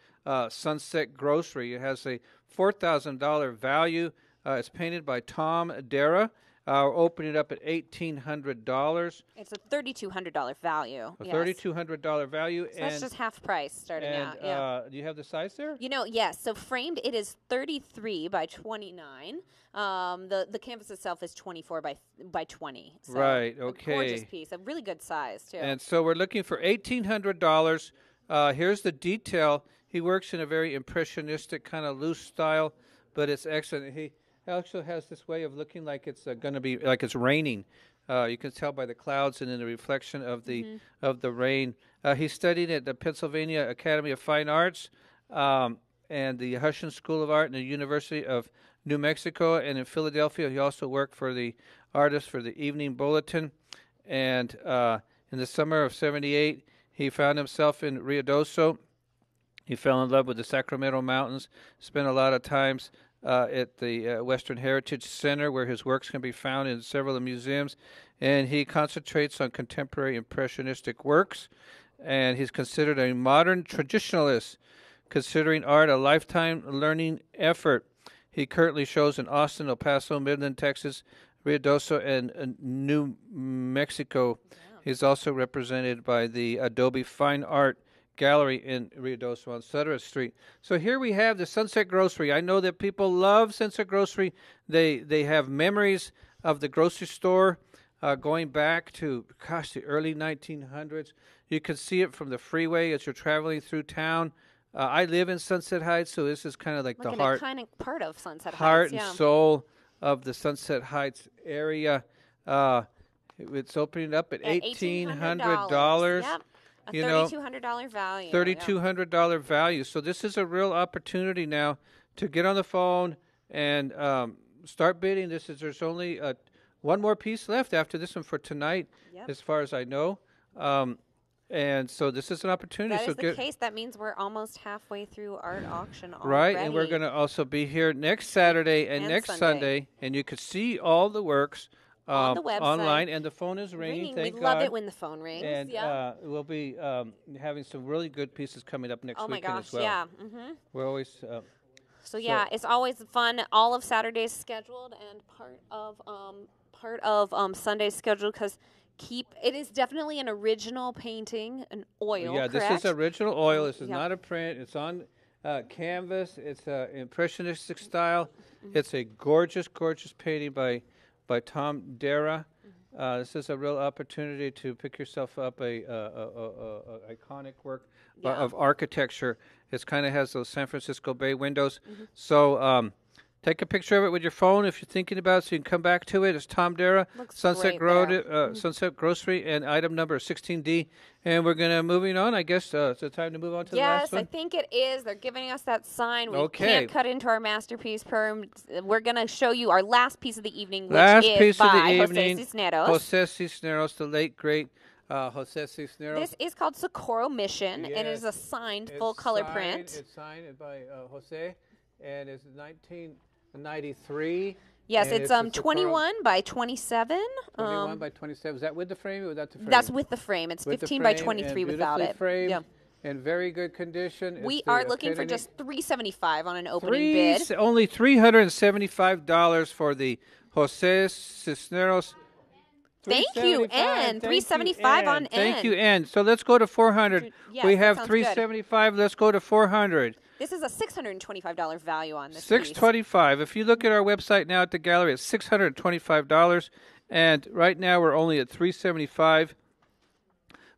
Sunset Grocery. It has a $4,000 value. It's painted by Tom Dara. Open it up at $1,800. It's a $3,200 value. A yes. $3,200 value. So that's just half price starting out. Yeah. Do you have the size there? Yes. So framed, it is 33 by 29. The canvas itself is 24 by 20. So Right. Okay. A gorgeous piece, a really good size too. And so we're looking for $1,800. Here's the detail. He works in a very impressionistic kind of loose style, but it's excellent. He actually has this way of looking like it's going to be like it's raining. You can tell by the clouds and in the reflection of the rain. He studied at the Pennsylvania Academy of Fine Arts and the Husson School of Art and the University of New Mexico. And in Philadelphia, he also worked for the artist for the Evening Bulletin. And in the summer of '78, he found himself in Ruidoso. He fell in love with the Sacramento Mountains, spent a lot of times at the Western Heritage Center, where his works can be found in several of the museums. And he concentrates on contemporary impressionistic works. And he's considered a modern traditionalist, considering art a lifetime learning effort. He currently shows in Austin, El Paso, Midland, Texas, Ruidoso, and New Mexico. Wow. He's also represented by the Adobe Fine Art Gallery in Ruidoso on Sutter Street. So here we have the Sunset Grocery. I know that people love Sunset Grocery. They have memories of the grocery store going back to, the early 1900s. You can see it from the freeway as you're traveling through town. I live in Sunset Heights, so this is kind of like the heart, kind of part of Sunset heart Heights, and soul of the Sunset Heights area. It's opening up at $1,800. Yep. A $3,200 value. $3,200 value. So this is a real opportunity now to get on the phone and start bidding. There's only one more piece left after this one for tonight, as far as I know. And so this is an opportunity. That is the case. That means we're almost halfway through Art Auction already. Right, and we're going to also be here next Saturday and next Sunday. And you could see all the works on the website. Online, and the phone is ringing. Thank we God. love it when the phone rings. And we'll be having some really good pieces coming up next weekend as well. Oh my gosh, yeah. We're always... So it's always fun. All of Saturday's scheduled and part of Sunday's scheduled because it is definitely an original painting, an oil. Yeah, correct? This is original oil. This is not a print. It's on canvas. It's impressionistic style. It's a gorgeous, gorgeous painting by Tom Dara. This is a real opportunity to pick yourself up a iconic work of architecture. It kind of has those San Francisco Bay windows. So take a picture of it with your phone if you're thinking about it, so you can come back to it. It's Tom Dara, Sunset Grocery, and item number 16D. And we're going to moving on. I guess it's time to move on to the last one. Yes, I think it is. They're giving us that sign. We can't cut into our masterpiece perm. We're going to show you our last piece of the evening, which is by Jose Cisneros. Jose Cisneros, the late, great Jose Cisneros. This is called Socorro Mission, and it is a signed full-color print. It's signed by Jose, and it's 1993. Yes, it's 21 by 27. 21 by 27. Is that with the frame or without the frame? That's with the frame. It's 15 by 23 without it. Framed, in very good condition. We are looking for just $375 on an opening bid. Only $375 for the Jose Cisneros. Thank you, N. $375 on N. Thank you, N. So let's go to 400. Yes, we have $375. Let's go to 400. This is a $625 value on this $625. If you look at our website now at the gallery, it's $625. And right now we're only at $375.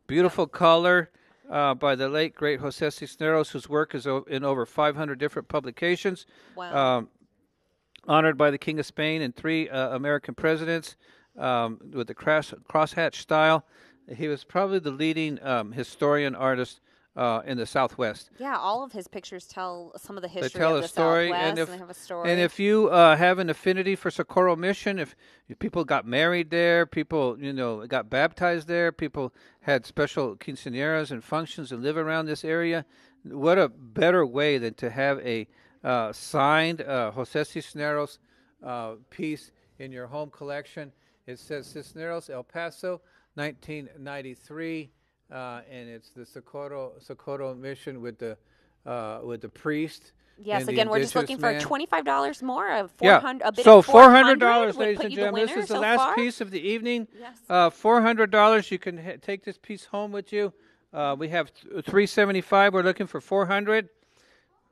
Beautiful color by the late, great Jose Cisneros, whose work is in over 500 different publications. Wow. Honored by the King of Spain and 3 American presidents with the crosshatch style. He was probably the leading historian artist in the Southwest. Yeah, all of his pictures tell some of the history they tell of the a story, Southwest, and they have a story. And if you have an affinity for Socorro Mission, if people got married there, people got baptized there, people had special quinceañeras and functions and live around this area, what a better way than to have a signed Jose Cisneros piece in your home collection. It says Cisneros, El Paso, 1993. And it's the Socorro Mission with the priest. Yes, again, we're just looking for $25 more of $400. Yeah. A bit So of $400, ladies and gentlemen. This is the last piece of the evening. Yes. $400. You can take this piece home with you. We have $375. We're looking for $400.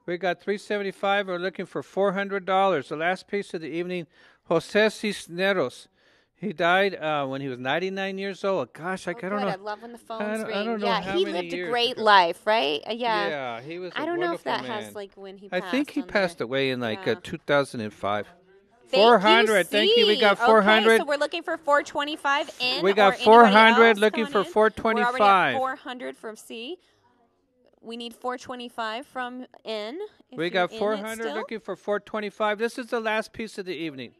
We got $375. We're looking for $400. The last piece of the evening, Jose Cisneros. He died when he was 99 years old. Gosh, I don't know. I love when the phones ring. I don't know how he many lived a years great ago. life, right? Yeah, he was I don't know if that man. has when he passed. I think he passed away in 2005. Thank 400. You, Thank you. We got 400. Okay, so we're looking for 425 in. We got or 400. Looking for in. 425. We're already at 400 from C. We need 425 from N. We got 400. Looking for 425. This is the last piece of the evening.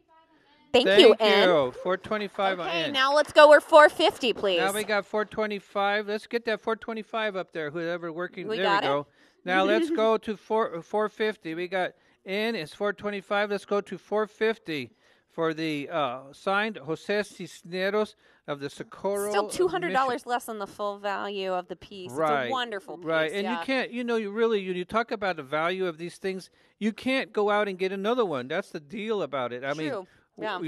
Thank you, N. 425 on N. Okay, now let's go with 450, please. Now we got 425. Let's get that 425 up there. Whoever working. We there got we go. it? Now let's go to 450. We got N is 425. Let's go to 450 for the signed Jose Cisneros of the Socorro. Still $200 Mission. less than the full value of the piece. Right. It's a wonderful piece. Right, and you can't, you talk about the value of these things, you can't go out and get another one. That's the deal about it. I mean, yeah.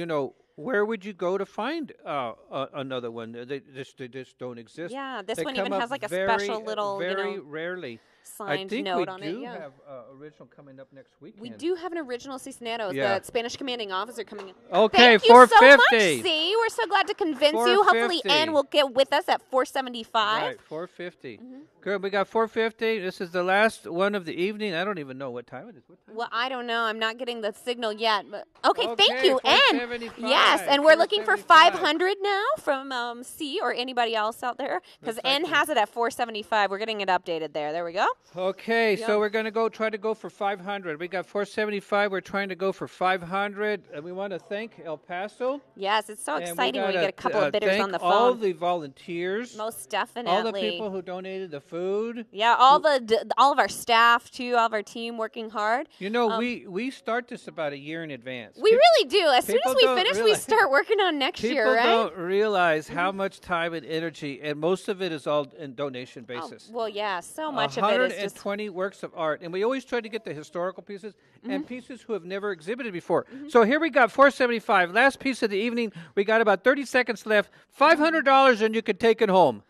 Where would you go to find another one? They just don't exist. Yeah, this they one come even up has like a very, special little, very rarely. signed note on it. I think we do Yeah. have original coming up next weekend. We do have an original Cisneros, Yeah. the Spanish commanding officer coming in. Okay, Thank you so much, 450. C. We're so glad to convince you. Hopefully, 450. Ann will get with us at 475. Right, 450. Good, we got 450. This is the last one of the evening. I don't even know what time it is. What time? Well, I don't know. I'm not getting the signal yet. But okay, Okay, thank you, Ann. 475, Yes, and we're looking for 475. 500 now from C or anybody else out there because Ann has it at 475. We're getting it updated there. There we go. Okay, Yep. so we're going to try to go for 500. We got 475. We're trying to go for 500. And we want to thank El Paso. Yes, it's so And we exciting when we gotta, get a couple of bidders thank on the phone. all the volunteers. Most definitely. All the people who donated the food. Yeah, all of our staff too, all of our team working hard. You know, we start this about a year in advance. We really do. As soon people as we don't finish, we realize- start working on next year, People right? don't realize how much time and energy, and most of it is all in donation basis. Well, yeah, so much of it is just 120 works of art, and we always try to get the historical pieces and pieces who have never exhibited before. So here we got 475. Last piece of the evening. We got about 30 seconds left. $500 and you could take it home.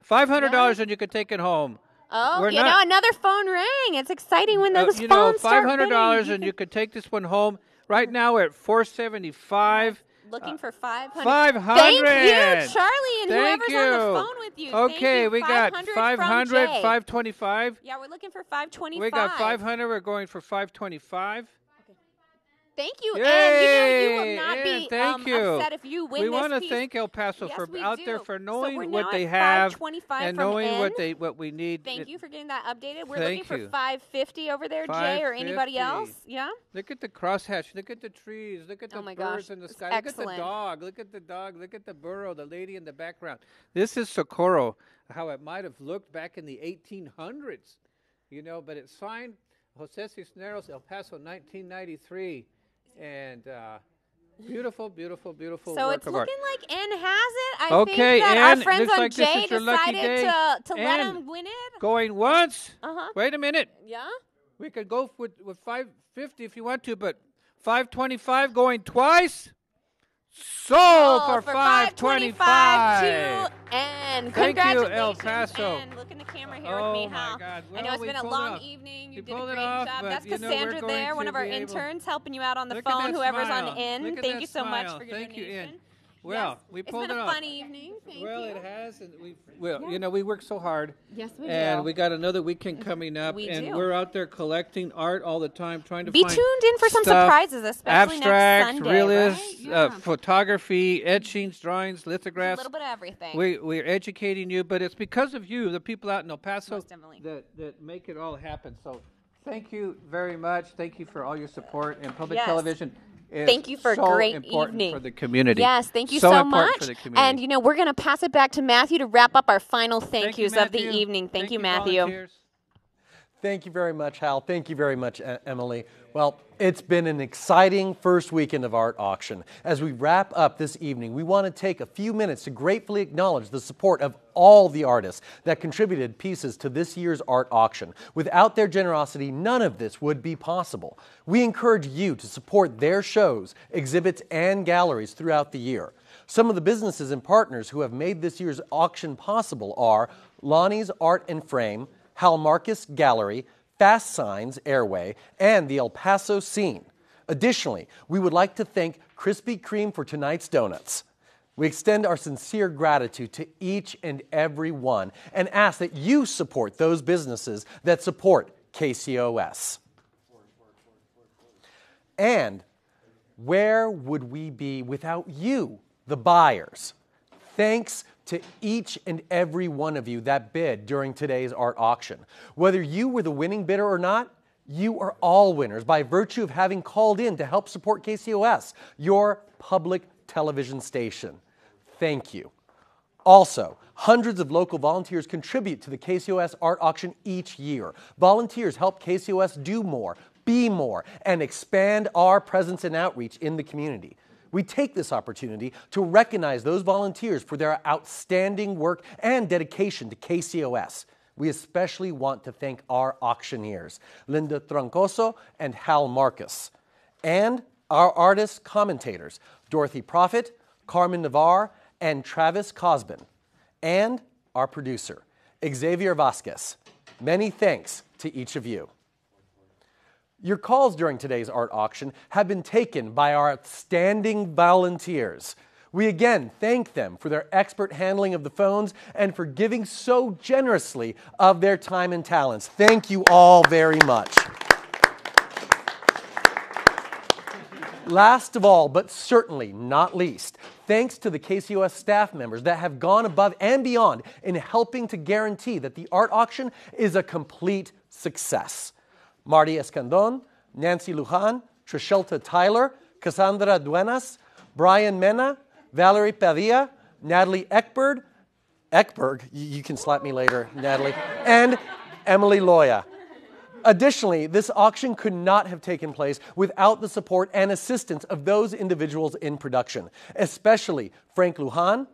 $500 and you could take it home. Oh, We're you know, not- another phone rang. It's exciting when those you know, phones start $500 bidding. and you could take this one home. Right now we're at 475. Looking for 500. 500. Thank you, Charlie, and Thank whoever's you. on the phone with you. Okay, Thank you. we got 500, from Jay. 525. Yeah, we're looking for 525. We got 500. We're going for 525. Thank you, Yay! and you know you will not Ann, be thank you. upset if you win We this want to piece. thank El Paso Yes, for we out do. there for So knowing we're what now they at have 525 and from knowing N. what we need. Thank you for getting that updated. We're Thank looking for you. 550 over there, Jay, or anybody 550. else. Yeah. Look at the crosshatch. Look at the trees. Look at the Oh my birds gosh, in the it's sky. excellent. Look at the dog. Look at the dog. Look at the burro, the lady in the background. This is Socorro, how it might have looked back in the 1800s. You know, but it's signed Jose Cisneros, El Paso, 1993. And beautiful, beautiful, beautiful So work it's of art. looking like N has it. I Okay, think that Ann, our friends looks on like this Jay is your lucky decided day. to let Ann, him win it. Going once. Uh-huh. Wait a minute. Yeah. We could go with 550 if you want to, but 525 going twice. Sold for 525 to N. Thank you, Congratulations, El Paso. N. Look in the camera here Oh with me, my Hal. God. I know Well, it's we been a pulled it long off. evening. You We did a pulled it great off, job. but, That's you know, we're Cassandra going there, one to of our be able- interns, helping you out on the Look at phone. that Whoever's smile. on N. Look at Thank that you so much smile. for your Thank you, donation. Ann. Well, Yes, we it's pulled been it a off. fun evening. Thank you. It has, and you know, we work so hard. Yes, we And do. we got another weekend coming up, We and do. we're out there collecting art all the time, trying to Be find tuned in for some stuff, surprises, especially next abstracts, Sunday, realists, right? Yeah. photography, etchings, drawings, A lithographs. little bit of everything. We're educating you, but it's because of you, the people out in El Paso, Most definitely. that make it all happen. So thank you very much. Thank you for all your support. And public Yes. television is Thank you for a so great important evening for the community. Yes, thank you so so important much. for the community. And you know, we're going to pass it back to Matthew to wrap up our final thank you, yous of the Matthew. evening. Thank you, volunteers. Matthew. Thank you very much, Hal. Thank you very much, Emily. Well, it's been an exciting first weekend of Art Auction. As we wrap up this evening, we want to take a few minutes to gratefully acknowledge the support of all the artists that contributed pieces to this year's Art Auction. Without their generosity, none of this would be possible. We encourage you to support their shows, exhibits, and galleries throughout the year. Some of the businesses and partners who have made this year's auction possible are Lonnie's Art and Frame, Hal Marcus Gallery, Fast Signs Airway, and the El Paso Scene. Additionally, we would like to thank Krispy Kreme for tonight's donuts. We extend our sincere gratitude to each and every one and ask that you support those businesses that support KCOS. And where would we be without you, the buyers? Thanks to each and every one of you that bid during today's art auction. Whether you were the winning bidder or not, you are all winners by virtue of having called in to help support KCOS, your public television station. Thank you. Also, hundreds of local volunteers contribute to the KCOS Art Auction each year. Volunteers help KCOS do more, be more, and expand our presence and outreach in the community. We take this opportunity to recognize those volunteers for their outstanding work and dedication to KCOS. We especially want to thank our auctioneers, Linda Troncoso and Hal Marcus, and our artist commentators, Dorothy Prophet, Carmen Navarre, and Travis Cosbin, and our producer, Xavier Vasquez. Many thanks to each of you. Your calls during today's art auction have been taken by our outstanding volunteers. We again thank them for their expert handling of the phones and for giving so generously of their time and talents. Thank you all very much. Last of all, but certainly not least, thanks to the KCOS staff members that have gone above and beyond in helping to guarantee that the art auction is a complete success. Marty Escandon, Nancy Lujan, Trishelta Tyler, Cassandra Duenas, Brian Mena, Valerie Padilla, Natalie Eckberg, you can slap me later, Natalie, and Emily Loya. Additionally, this auction could not have taken place without the support and assistance of those individuals in production, especially Frank Luna,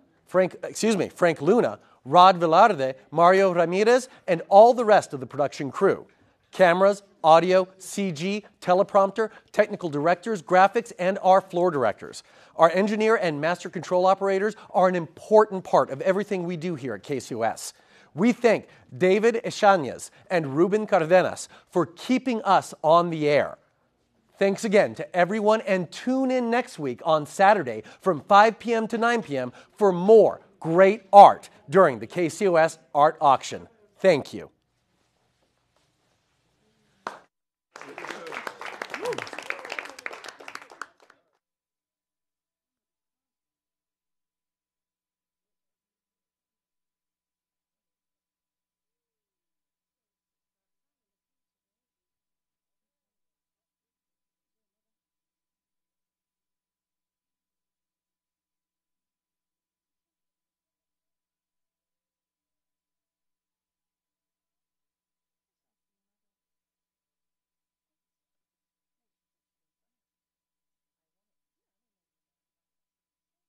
Rod Velarde, Mario Ramirez, and all the rest of the production crew. Cameras, audio, CG, teleprompter, technical directors, graphics, and our floor directors. Our engineer and master control operators are an important part of everything we do here at KCOS. We thank David Echañez and Ruben Cardenas for keeping us on the air. Thanks again to everyone, and tune in next week on Saturday from 5 p.m. to 9 p.m. for more great art during the KCOS Art Auction. Thank you.